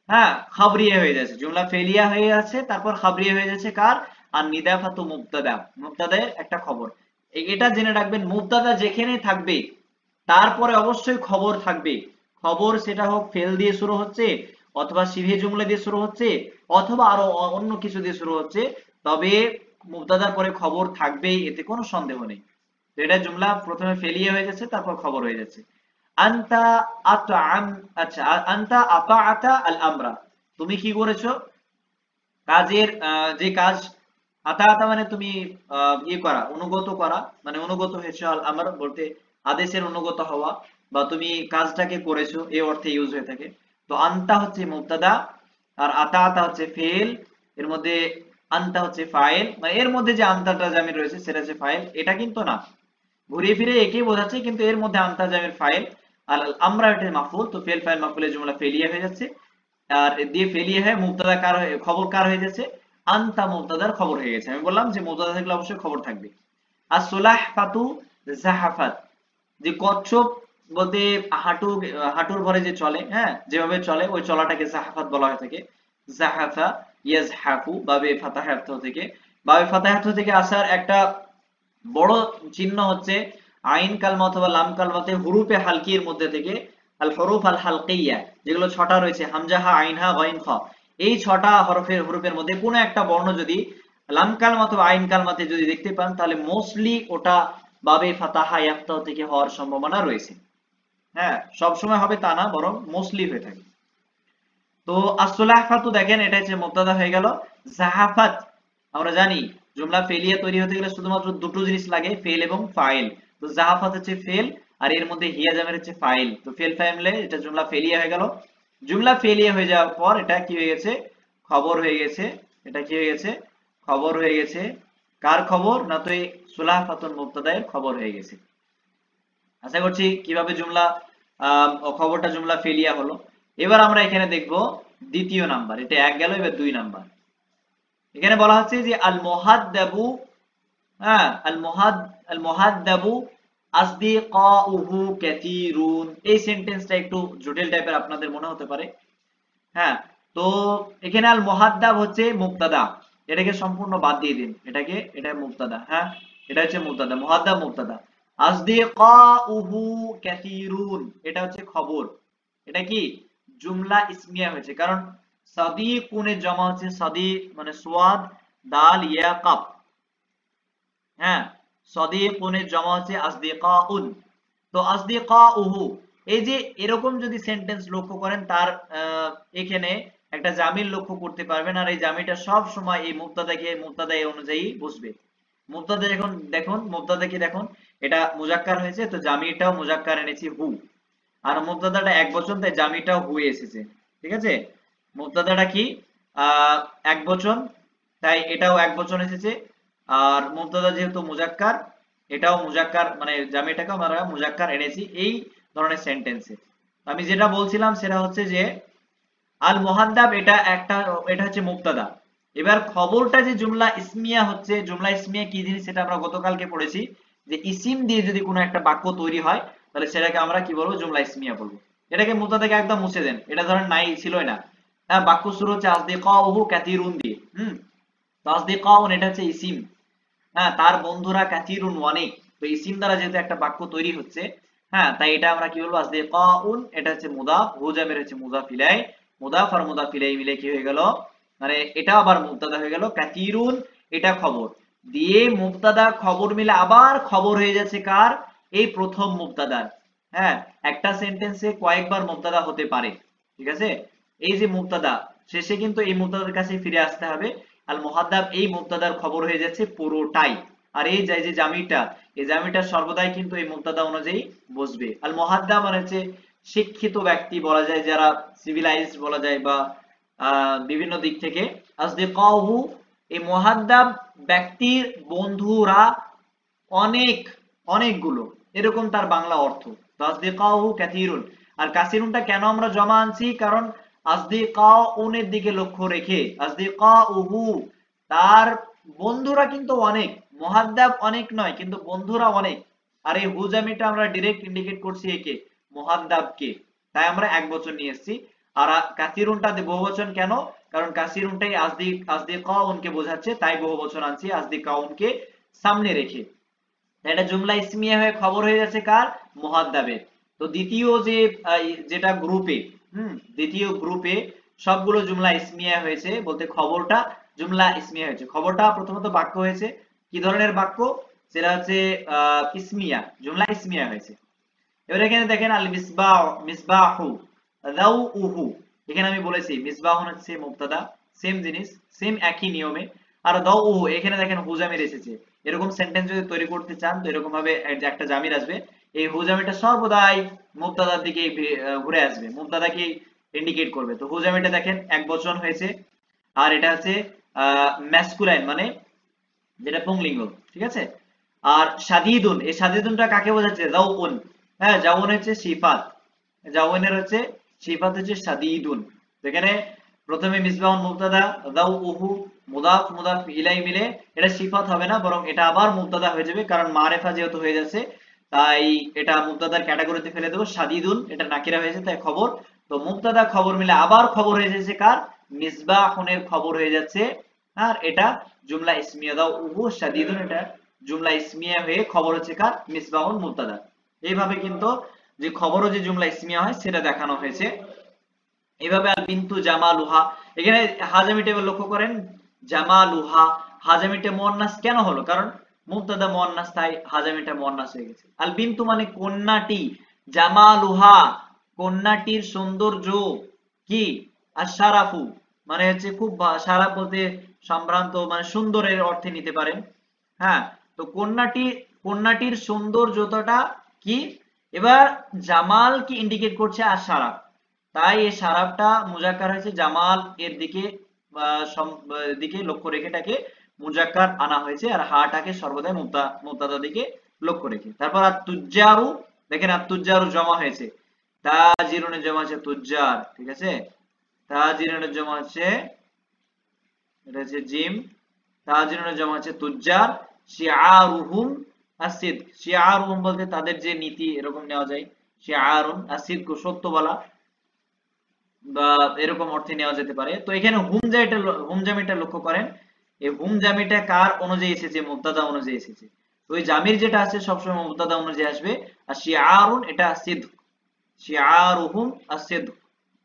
[SPEAKER 1] হ্যাঁ, খাবরিয়া হয়ে যাচ্ছে, জুমলা ফেলিয়া হয়ে যাচ্ছে, তারপর খাবরিয়া হয়ে যাচ্ছে কার, আর নিদাফাতু মুবতাদা, মুবতাদের একটা খবর। এটা জেনে রাখবেন, মুবতাদা যেখানে থাকবে তারপরে অবশ্যই খবর থাকবে। খবর সেটা হোক ফেল দিয়ে শুরু হচ্ছে, অথবা শিবে জুমলা দিয়ে শুরু হচ্ছে, অথবা আরো অন্য কিছু দিয়ে শুরু হচ্ছে, তবে মুবতাদার পরে খবর থাকবেই, এতে কোনো সন্দেহ নেই। তো এটা জুমলা প্রথমে ফেলিয়া হয়ে যাচ্ছে, তারপর খবর হয়ে যাচ্ছে। আনতা আতআম, আচ্ছা, আনতা আতাআতা আল আমরা, তুমি কি করেছো, কাজের যে কাজ আতা আতা মানে তুমি ইয়ে করা, অনুগত করা, মানে অনুগত হয়েছে, আল আমর বলতে আদেশের অনুগত হওয়া, বা তুমি কাজটাকে করেছো এই অর্থে ইউজ হয়ে থাকে। তো আনতা হচ্ছে মুবতাদা, আর আতা আতা হচ্ছে ফেল, এর মধ্যে আনতা হচ্ছে ফাইল, মানে এর মধ্যে যে আনতাটা জামির রয়েছে সেটা হচ্ছে ফাইল, এটা কিন্তু না, ঘুরিয়ে ফিরে একই বোঝাচ্ছে, কিন্তু এর মধ্যে আনতা জামির ফাইল, আর আমরা এটা মাফউল, তো ফেল ফাইল মাফউলের জুমলা ফেলিয়া হয়ে যাচ্ছে, আর দিয়ে ফেলিয়ে হয়ে মুবতাদা কার হয়ে খবর কার হয়ে যাচ্ছে, আনতা মুবতাদার খবর হয়ে গেছে। আমি বললাম যে মুবতাদা থাকলে অবশ্যই খবর থাকবে। আর সুলাহফাতু জাহাফাত, যে কচ্ছপ বলতে হাঁটু, হাঁটুর ভরে যে চলে, হ্যাঁ যেভাবে চলে ওই চলাটাকে জাহাফাত বলা হয়ে থাকে। জাহাফা ইয়াজহাফু বাবে ফাতাহাত থেকে, বাবে ফাতাহাত থেকে আসার একটা বড় চিহ্ন হচ্ছে আইন কালমা অথবা লাম কালমাতে হুরুফে হালকির মধ্যে থেকে আল হরুফ আল হালকিয়া, যেগুলো ছটা রয়েছে হামজাহা আইনহা গইন খ, এই ছটা হরফের মধ্যে কোনো একটা বর্ণ যদি লাম কালমা অথবা আইন কালমাতে যদি দেখতে পান, তাহলে মোস্টলি ওটা বাবে ফাতাহা ইয়াফতাহ থেকে হওয়ার সম্ভাবনা রয়েছে। হ্যাঁ, সব সময় হবে তা না, বরং মোস্টলি হয়ে থাকে। তো আসলাহফাতু দেখেন এটা হচ্ছে মুবতাদা হয়ে গেল। জাহাফাত আমরা জানি জুমলা ফেলিয়া তৈরি হতে গেলে শুধুমাত্র দুটো জিনিস লাগে, ফেল এবং ফাইল। তো জাহাফাত হচ্ছে ফেল, আর এর মধ্যে হিয়া জামের হচ্ছে ফাইল, তো ফেল ফাইলে এটা জুমলা ফেলিয়া হয়ে গেল। জুমলা ফেলিয়া হয়ে যাওয়ার পর এটা কি হয়ে গেছে, খবর হয়ে গেছে। এটা কি হয়ে গেছে, খবর হয়ে গেছে। কার খবর না, তো এই সুলাহফাতুন মুবতাদায়ের খবর হয়ে গেছে। আশা করছি কিভাবে জুমলা খবরটা জুমলা ফেলিয়া হলো। এবার আমরা এখানে দেখব দ্বিতীয় নাম্বার, এটা এক গেল, এবার 2 নাম্বার। এখানে বলা হচ্ছে যে আল মুহাদ্দাবু, হ্যাঁ আল মুহাদ্দাবু আসদিকাউহু কাসীরুন, এই সেন্টেন্সটা একটু জটিল টাইপের আপনাদের মনে হতে পারে। হ্যাঁ, তো এখানে আল মুহাদ্দাব হচ্ছে মুবতাদা, এটাকে সম্পূর্ণ বাদ দিয়ে দিন, এটা মুবতাদা। হ্যাঁ, এটা হচ্ছে মুবতাদা, মুহাদ্দাব মুবতাদা। আসদিকাউহু কাসীরুন এটা হচ্ছে খবর। এটা কি জুমলা ইসমিয়া হয়েছে, কারণ সাদিকুনের জমা হচ্ছে সাদিক, মানে সোয়াদ দাল ইয়া কাফ। হ্যাঁ, সাদিকুনের জমা হচ্ছে আসদিকাউন। তো আসদিকাউহু, এই যে এরকম যদি সেন্টেন্স লক্ষ্য করেন, তার এখানে একটা জামির লক্ষ্য করতে পারবেন, আর এই জামিটা সব সময় এই মুবতাদাকে মুবতাদা অনুযায়ী বসবে। মুবতাদা এখন দেখুন, মুবতাদা কি দেখুন, এটা মুজাক্কার হয়েছে, তো জামিটাও মুজাক্কার এনেছি হু, আর মুবতাদাটা এক বচন, তাই জামিটাও হু এসেছে। ঠিক আছে, মুবতাদাটা কি এক বচন, তাই এটাও এক বচন এসেছে। আর মুবতাদা যেহেতু মুজাক্কার, এটাও মুজাক্কার, মানে জামিটাকেও আমরা মুজাক্কার এনেছি এই ধরনের সেন্টেন্সে। আমি যেটা বলছিলাম সেটা হচ্ছে যে আল মুহাদ্দাব এটা হচ্ছে মুবতাদা। এবার খবরটা যে জুমলা ইসমিয়া হচ্ছে, জুমলা ইসমিয়া কি জিনিস সেটা আমরা গতকালকে পড়েছি, যে ইসিম দিয়ে যদি কোনো একটা বাক্য তৈরি হয়, তাহলে সেটাকে আমরা কি বলবো, জুমলা ইসমিয়া বলবো। এটাকে মুবতাদাকে একদম মুছে দেন, এটা ধরেন নাই, ছিলই না। হ্যাঁ, বাক্য শুরু হচ্ছে আসদিকাউহু কাসীরুন দিয়ে, তো আসদিকাউন এটা হচ্ছে ইসিম। হ্যাঁ, তার বন্ধুরা কাসীরুন অনেক, তো ইসিম দ্বারা যেহেতু একটা বাক্য তৈরি হচ্ছে, হ্যাঁ, তাই এটা আমরা কি বলবো, আসদিকাউন এটা হচ্ছে মুদাফ, হু জামির হচ্ছে মুদাফ ইলাই, মুদাফ আর মুদাফ ইলাই মিলে কি হয়ে গেল, মানে এটা আবার মুবতাদা হয়ে গেল। কাসীরুন এটা খবর, দিয়ে মুবতাদা খবর মিলে আবার খবর হয়ে যাচ্ছে কার, এই প্রথম মুবতাদার। হ্যাঁ, একটা সেন্টেন্সে কয়েকবার মুবতাদা হতে পারে। ঠিক আছে, এই যে মুবতাদা, শেষে কিন্তু এই মুবতাদার কাছে ফিরে আসতে হবে। আল মুহাদ্দাব এই মুবতাদার খবর হয়ে যাচ্ছে পুরোটাই। আর এই যে জামিটা, এই জামিটা সর্বদাই কিন্তু এই মুবতাদা অনুযায়ী বসবে। আল মুহাদ্দাব মানে হচ্ছে শিক্ষিত ব্যক্তি বলা যায়, যারা সিভিলাইজড বলা যায়, বা বিভিন্ন দিক থেকে। আসদিকাহু এই মুহাদ্দাব ব্যক্তির বন্ধুরা অনেক, অনেকগুলো, এরকম তার বাংলা অর্থ। তো আসদিকাহু কাসীরুন, আর কাসীরুনটা কেন আমরা জমা আনছি, কারণ আসদিকাউনের দিকে লক্ষ্য রেখে, আসদিকাউহু তার বন্ধুরা কিন্তু অনেক, মুহাদ্দাব অনেক নয়, কিন্তু বন্ধুরা অনেক। আর এই হু জামিটা আমরা ডাইরেক্ট ইন্ডিকেট করছি একে, মুহাদ্দাবকে, তাই আমরা এক বচন নিয়ে এসেছি। আর কাসীরুনটা বহুবচন কেন, কারণ কাসীরুনটাই আসদিকাউনকে বোঝাচ্ছে, তাই বহুবচন আনছি আসদিকাউনকে সামনে রেখে। এটা জুমলা ইসমিয়া হয়ে খবর হয়ে যাচ্ছে কার, মুহাদ্দাবের। তো দ্বিতীয় যে যেটা গ্রুপে, দ্বিতীয় গ্রুপে সবগুলো জুমলা ইসমিয়া হয়েছে, বলতে খবরটা জুমলা ইসমিয়া হয়েছে। খবরটা প্রথমত বাক্য হয়েছে, কি ধরনের বাক্য, সেটা হচ্ছে ইসমিয়া, জুমলা ইসমিয়া হয়েছে। এবার এখানে দেখেন আল মিসবাহ, মিসবাহু দাউহু, এখানে আমি বলেছি মিসবাহুন হচ্ছে মুবতাদা, সেম জিনিস, সেম একই নিয়মে। আর দাউ এখানে দেখেন হু জামির এসেছে। এরকম সেন্টেন্স যদি তৈরি করতে চান তো এরকম ভাবে একটা জামির আসবে, এই হু জামিরটা সর্বদাই মুবতাদার দিকে ঘুরে আসবে, মুবতাদাকে ইন্ডিকেট করবে। তো হু জামিরটা দেখেন এক বচন হয়েছে, আর এটা হচ্ছে ম্যাসকুলাইন মানে যেটা পুংলিঙ্গ, ঠিক আছে। আর শাদীদুন, এই শাদীদুনটা কাকে বোঝাচ্ছে? জাউন, হ্যাঁ জাউন হচ্ছে সিফাত, জাউনের হচ্ছে সিফাত হচ্ছে শাদীদুন। এখানে প্রথমে মিসবাহুন মুবতাদা, দাউহু মুদাফ মুদাফ ইলাই মিলে এটা সিফাত হবে না, বরং এটা আবার মুবতাদা হয়ে যাবে, কারণ মারেফা যেহেতু হয়ে যাচ্ছে তাই এটা মুবতাদার ক্যাটাগরিতে ফেলে দেবো। শাদীদুন এটা নাকিরা হয়েছে তাই খবর, তো মুবতাদা খবর মিলে আবার খবর হয়ে যাচ্ছে কার? মিসবাহুনের খবর হয়ে যাচ্ছে, আর এটা জুমলা ইসমিয়া। দাউহু শাদীদুন এটা জুমলা ইসমিয়া হয়ে খবর হচ্ছে কার? মিসবাহুন মুবতাদা। এইভাবে কিন্তু যে খবরও যে জুমলা ইসমিয়া হয় সেটা দেখানো হয়েছে। এইভাবে আল বিন্তু জামালুহা, এখানে হাজামিটা লক্ষ্য করেন, জামালুহা হাজামিটা মুয়ান্নাস কেন হলো? কারণ মুবতাদা মুয়ান্নাস তাই হাজামিটা মুয়ান্নাস হয়ে গেছে। আল বিন্তু মানে কন্যাটি, জামালুহা কন্যাটির সৌন্দর্য কি? আশরাফু মানে হচ্ছে খুব সারাফ বলতে সম্ভ্রান্ত মানে সুন্দরের অর্থে নিতে পারেন। হ্যাঁ, তো কন্যাটির সৌন্দর্যতা কি? এবার জামাল কি ইন্ডিকেট করছে? আশরাফ, তাই এই সারাফটা মুজাক্কার হয়েছে, জামাল এর দিকে দিকে লক্ষ্য রেখে এটাকে মুজাক্কার আনা হয়েছে, আর হাটাকে সর্বদাই মুবতাদা দিকে লক্ষ্য রেখে। তারপর আত-তুজ্জারু, দেখেন আত-তুজ্জারু জমা হয়েছে, তাজিরুনের জমা হচ্ছে তুজ্জার, ঠিক আছে। তাজিরুনের জমা হচ্ছে এটা হচ্ছে জিম, তাজিরুনের জমা হচ্ছে তুজ্জার। শিআরুহুম আসিদ, শিআরুহুম বলতে তাদের যে নীতি এরকম নেওয়া যায়। শিআরুন আসিদ সত্য বলা বা এরকম অর্থে নেওয়া যেতে পারে। তো এখানে হুম জামিটা লক্ষ্য করেন, এই হুম জামিটা কার অনুযায়ী এসেছে? মুবতাদা অনুযায়ী এসেছে। তো ওই জামির যেটা আছে সবসময় মুবতাদা অনুযায়ী আসবে। আর শিআরুন এটা সিদ, শিআরুহুম আসিদ,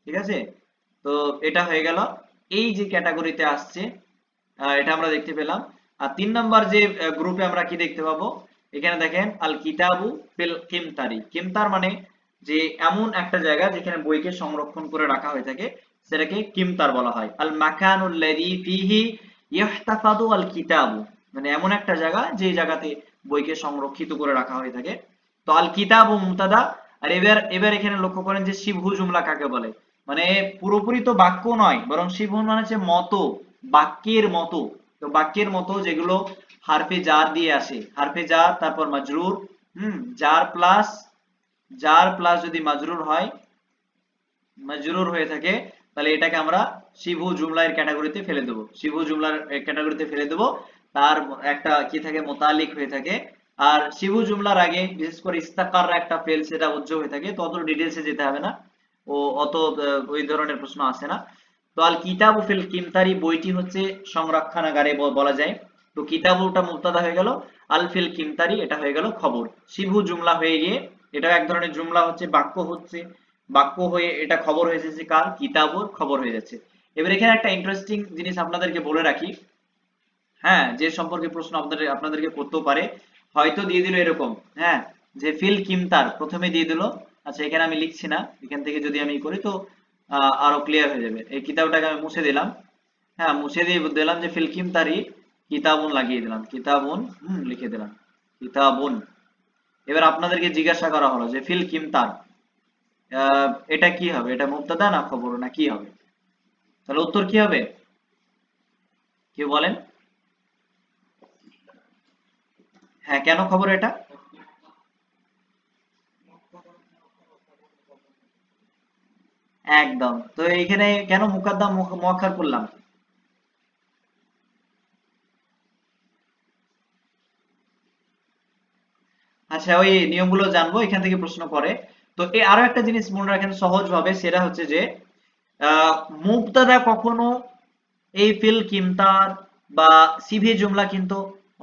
[SPEAKER 1] ঠিক আছে। তো এটা হয়ে গেল এই যে ক্যাটাগরিতে আসছে, এটা আমরা দেখতে পেলাম। আর 3 নাম্বার যে গ্রুপে আমরা কি দেখতে পাবো, এখানে দেখেন আল কিতাবু ফিল কিমতারি, কিমতার মানে যে এমন একটা জায়গা যেখানে বইকে সংরক্ষণ করে রাখা হয়ে থাকে সেটাকে কিমতার বলা হয়। আল মাকানুল লাযী ফীহি ইহতাফাদু আল কিতাবু মানে এমন একটা জায়গা যে জায়গাতে বইকে সংরক্ষিত করে রাখা হয়ে থাকে। তো আল কিতাবু মুবতাদা। আর এবার এখানে লক্ষ্য করেন যে শিবহু জুমলা কাকে বলে, মানে পুরোপুরি তো বাক্য নয়, বরং শিবহু মানে হচ্ছে মতো, বাক্যের মতো। তো বাক্যের মতো যেগুলো হারফে জার দিয়ে আসে, হারফে জার তারপর মাজরুর, জার প্লাস যদি মাজরুর হয়, মাজরুর হয়ে থাকে, তাহলে এটাকে আমরা শিবহু জুমলার ক্যাটাগরিতে ফেলে দেব, শিবহু জুমলার ক্যাটাগরিতে ফেলে দেব। তার একটা কি থাকে? মুতালিক হয়ে থাকে। আর শিবহু জুমলার আগে বিশেষ করে ইস্তাকার একটা ফেল সেটা উজ্জ হয়ে থাকে। তো অত ডিটেইলসে যেতে হবে না, ও অত ওই ধরনের প্রশ্ন আসে না। তো আল কিতাবু ফিল কিমতারি বইটি হচ্ছে সংরক্ষণাগারে বলা যায়। তো কিতাবুটা মুবতাদা হয়ে গেল, আল ফিল কিমতারি এটা হয়ে গেল খবর। শিবহু জুমলা হয়ে গিয়ে এটা এক ধরনের জুমলা হচ্ছে, বাক্য হচ্ছে, বাক্য হয়ে এটা খবর হয়ে যাচ্ছে কার? কিতাবুর খবর হয়ে যাচ্ছে। এবার এখানে একটা ইন্টারেস্টিং জিনিস আপনাদেরকে বলে রাখি, হ্যাঁ, যে সম্পর্কে প্রশ্ন আপনাদেরকে করতেও পারে, হয়তো দিয়ে দিল এরকম, হ্যাঁ, যে ফিল কিমতার প্রথমে দিয়ে দিল। আচ্ছা এখানে আমি লিখছি না, এখান থেকে যদি আমি করি তো আরো ক্লিয়ার হয়ে যাবে। এই কিতাবটাকে আমি মুছে দিলাম, হ্যাঁ মুছে দিয়ে দিলাম যে ফিল কিমতারি কিতাবুন লাগিয়ে দিলাম, কিতাবুন লিখে দিলাম, কিতাবুন। এবার আপনাদেরকে জিজ্ঞাসা করা হলো যে ফিল কিমতার এটা কি হবে? এটা মুবতাদা না খবর না কি হবে? তাহলে উত্তর কি হবে? কেউ বলেন। হ্যাঁ, কেন খবর এটা? একদম। তো এইখানে কেন মুকাদ্দাম মুআক্খার করলাম? আচ্ছা ওই নিয়মগুলো জানবো, এখান থেকে প্রশ্ন করে। তো এই আরো একটা জিনিস মনে রাখেন সহজ ভাবে, সেটা হচ্ছে যে আহ মুবতাদা কখনো এই ফিল কিমতার বা সিভে জুমলা কিন্তু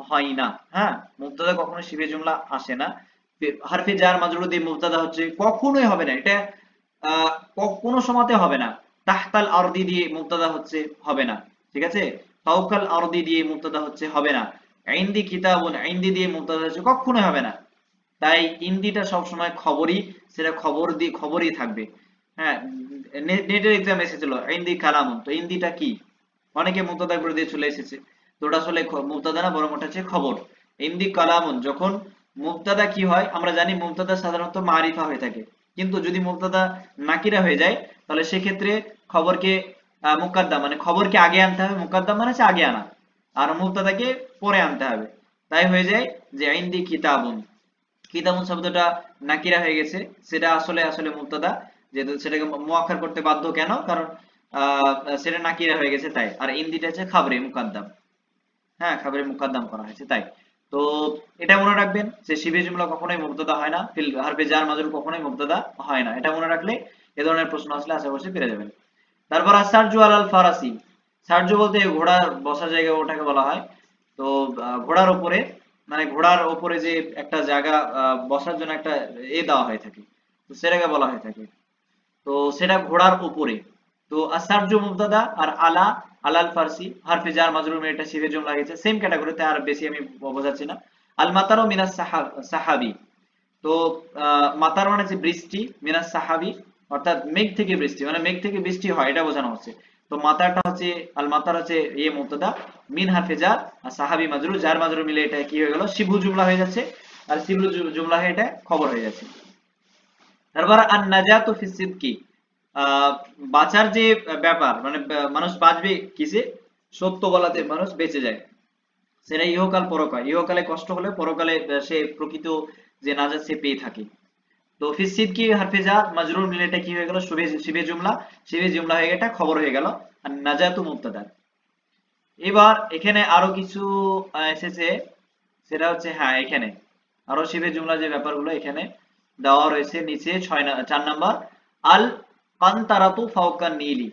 [SPEAKER 1] হয় না। হ্যাঁ, মুবতাদা কখনো সিভে জুমলা আসে না। হারফে জার মাজরুর দিয়ে মুবতাদা হচ্ছে কখনোই হবে না, এটা আহ কোনো সময়তে হবে না। তাহতাল আরদি দিয়ে মুবতাদা হচ্ছে হবে না, ঠিক আছে। ফাওকাল আরদি দিয়ে মুবতাদা হচ্ছে হবে না। ইনদি কিতাবুন ইনদি দিয়ে মুবতাদা হচ্ছে কখনোই হবে না। তাই ইন্দিটা সবসময় খবরই, সেটা খবরই থাকবে। হ্যাঁ, নেটের এক্সাম এসেছিল ইন্দি কালামুন, তো ইন্দিটা কি? অনেকে মুবতাদা করে দিয়ে চলে এসেছে। তো ওটা আসলে মুবতাদা না, বরং ওটা হচ্ছে খবর। ইন্দি কালামুন, যখন মুবতাদা কি হয় আমরা জানি, মুবতাদা সাধারণত মারিফা হয়ে থাকে, কিন্তু যদি মুবতাদা নাকিরা হয়ে যায় তাহলে সেক্ষেত্রে খবরকে মুকাদ্দাম মানে খবরকে আগে আনতে হবে, মুকাদ্দাম মানে হচ্ছে আগে আনা, আর মুবতাদাকে পরে আনতে হবে। তাই হয়ে যায় যে ইন্দি কিতাবুন, কিতাবুন শব্দটা নাকিরা হয়ে গেছে, সেটা আসলে আসলে মুবতাদা, যেহেতু সেটাকে মুআক্কার করতে বাধ্য, কেন, কারণ সেটা নাকিরা হয়ে গেছে তাই। আর ইন্দিটা হচ্ছে খাবরে মুকাদ্দাম, হ্যাঁ খাবরে মুকাদ্দাম করা হয়েছে তাই। তো এটা মনে রাখবেন যে শিবে জুমলা কখনোই মুবতাদা হয় না, ফিল হারফে জার মাজরুর কখনোই মুবতাদা হয় না, এটা মনে রাখলে এ ধরনের প্রশ্ন আসলে আশা করছি পেরে যাবেন। তারপর আসারজু আলাল ফারাসি, সারজু বলতে ঘোড়ার বসার জায়গা ওটাকে বলা হয়। তো ঘোড়ার উপরে, মানে ঘোড়ার উপরে যে একটা জায়গা বসার জন্য একটা দেওয়া হয়ে থাকে, তো সেটাকে বলা হয়ে থাকে, তো সেটা ঘোড়ার উপরে। তো আসারজু মুবতাদা, আর আলা আলাল ফারসি হারফে জার মাজরুর এটা শিবে জুমলা গেছে, সেম ক্যাটাগরিতে, আর বেশি আমি বোঝাচ্ছি না। আল মাতারু মিনাস সাহাবি, তো মাতার মানে যে বৃষ্টি, মিনাস সাহাবি অর্থাৎ মেঘ থেকে বৃষ্টি, মানে মেঘ থেকে বৃষ্টি হয় এটা বোঝানো হচ্ছে। তো মাতারটা হচ্ছে, আল মাতার হচ্ছে মুবতাদা, মিন হারফে জার, আর সাহাবি মাজরুর, জার মাজরুর মিলে এটা কি হয়ে গেল, শিবু জুমলা হয়ে যাচ্ছে, আর শিবু জুমলা হয়ে এটা খবর হয়ে যাচ্ছে। তারপর আন নাজাতু ফিস সিদকি, বাঁচার যে ব্যাপার, মানে মানুষ বাঁচবে কিসে, সত্য বলাতে মানুষ বেঁচে যায়, সেটা ইহকাল পরকাল, ইহকালে কষ্ট হলে পরকালে সে প্রকৃত যে নাজাত সে পেয়ে থাকে। তো ফিস সিদকি হারফে জার মাজরুর মিলে এটা কি হয়ে গেল, শিবে জুমলা, শিবে জুমলা হয়ে এটা খবর হয়ে গেল, আর নাজাতু মুবতাদা। এবার এখানে আরো কিছু এসেছে, সেটা হচ্ছে, হ্যাঁ এখানে আরো শিবে জুমলা যে ব্যাপারগুলো এখানে দেওয়া রয়েছে নিচে 4 নাম্বার, আল কান্তারাতু ফাওকা নীলি,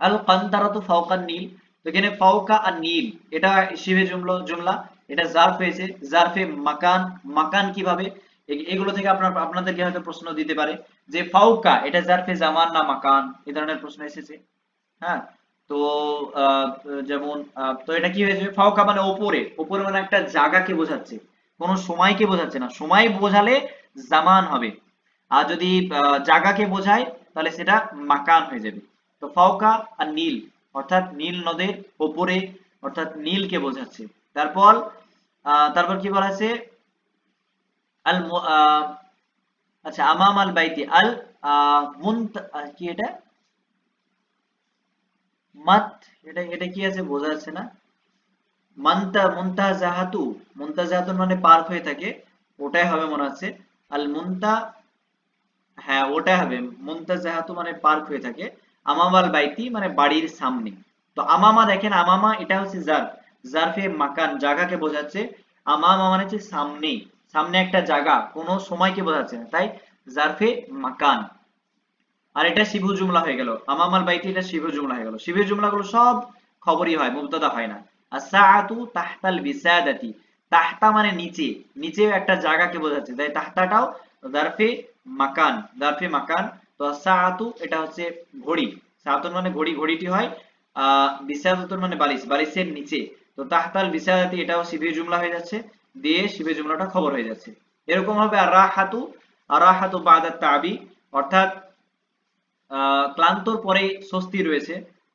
[SPEAKER 1] আল কান্তারাতু ফাওকা নীল। তো এখানে ফাওকা আর নীল এটা শিবে জুমলা, এটা জার্ফ হয়েছে, জার্ফে মাকান, মাকান কিভাবে, এগুলো থেকে আপনাদেরকে হয়তো প্রশ্ন দিতে পারে যে ফাওকা এটা জার্ফে জামান না মাকান, এই ধরনের প্রশ্ন এসেছে। হ্যাঁ, তো যেমন তো এটা কি হয়েছে, ফাওকা মানে ওপরে, ওপরে মানে একটা জায়গাকে বোঝাচ্ছে, কোনো সময়কে বোঝাচ্ছে না, সময় বোঝালে জামান হবে, আর যদি জায়গাকে বোঝায় তাহলে সেটা মাকান হয়ে যাবে। তো ফাওকা আর নীল অর্থাৎ নীল নদের ওপরে, অর্থাৎ নীলকে বোঝাচ্ছে। তারপর তারপর কি বলা আছে, আল আচ্ছা আমাম আল বাইতি আল কি এটা মাত, এটা এটা কি আছে বোঝা যাচ্ছে না, মুনতাজাহাতু, মুনতাজাহাতুন মানে পার্ক হয়ে থাকে, ওটাই হবে মনে হচ্ছে, আল মুনতা, হ্যাঁ ওটাই হবে, মুনতাজাহাতু মানে পার্ক হয়ে থাকে, আমামাল বাইতি মানে বাড়ির সামনে। তো আমামা দেখেন, আমামা এটা হচ্ছে জার্ফ, জার্ফে মাকান জায়গাকে বোঝাচ্ছে, আমামা মানে হচ্ছে সামনে, সামনে একটা জায়গা, কোনো সময়কে বোঝাচ্ছে না, তাই জার্ফে মাকান। আর এটা শিবু জুমলা হয়ে গেল, আমামাল বাইতি এটা শিবু জুমলা হয়ে গেল। শিবু জুমলাগুলো সব খবরই হয়, মুবতাদা হয় না। as-সাআতু তাহতাল বিসাদাতি, তাহতা মানে নিচে, নিচে একটা জায়গাকে বোঝাচ্ছে, তাই তাহতাটাও জারফে মাকান, জারফে মাকান। তো as-সাআতু এটা হচ্ছে ঘড়ি, সাআতুন মানে ঘড়ি, ঘড়িটি হয় বিসাদাতুন মানে বালিশ, বালিশের নিচে। তো তাহতাল বিসাদাতি এটাও শিবু জুমলা হয়ে যাচ্ছে, দিয়ে শিবু জুমলাটা খবর হয়ে যাচ্ছে। এরকম হবে আর রাহাতু, আর রাহাতু বাদা তাবি, অর্থাৎ ক্লান্তর পরে স্বস্তি রয়েছে,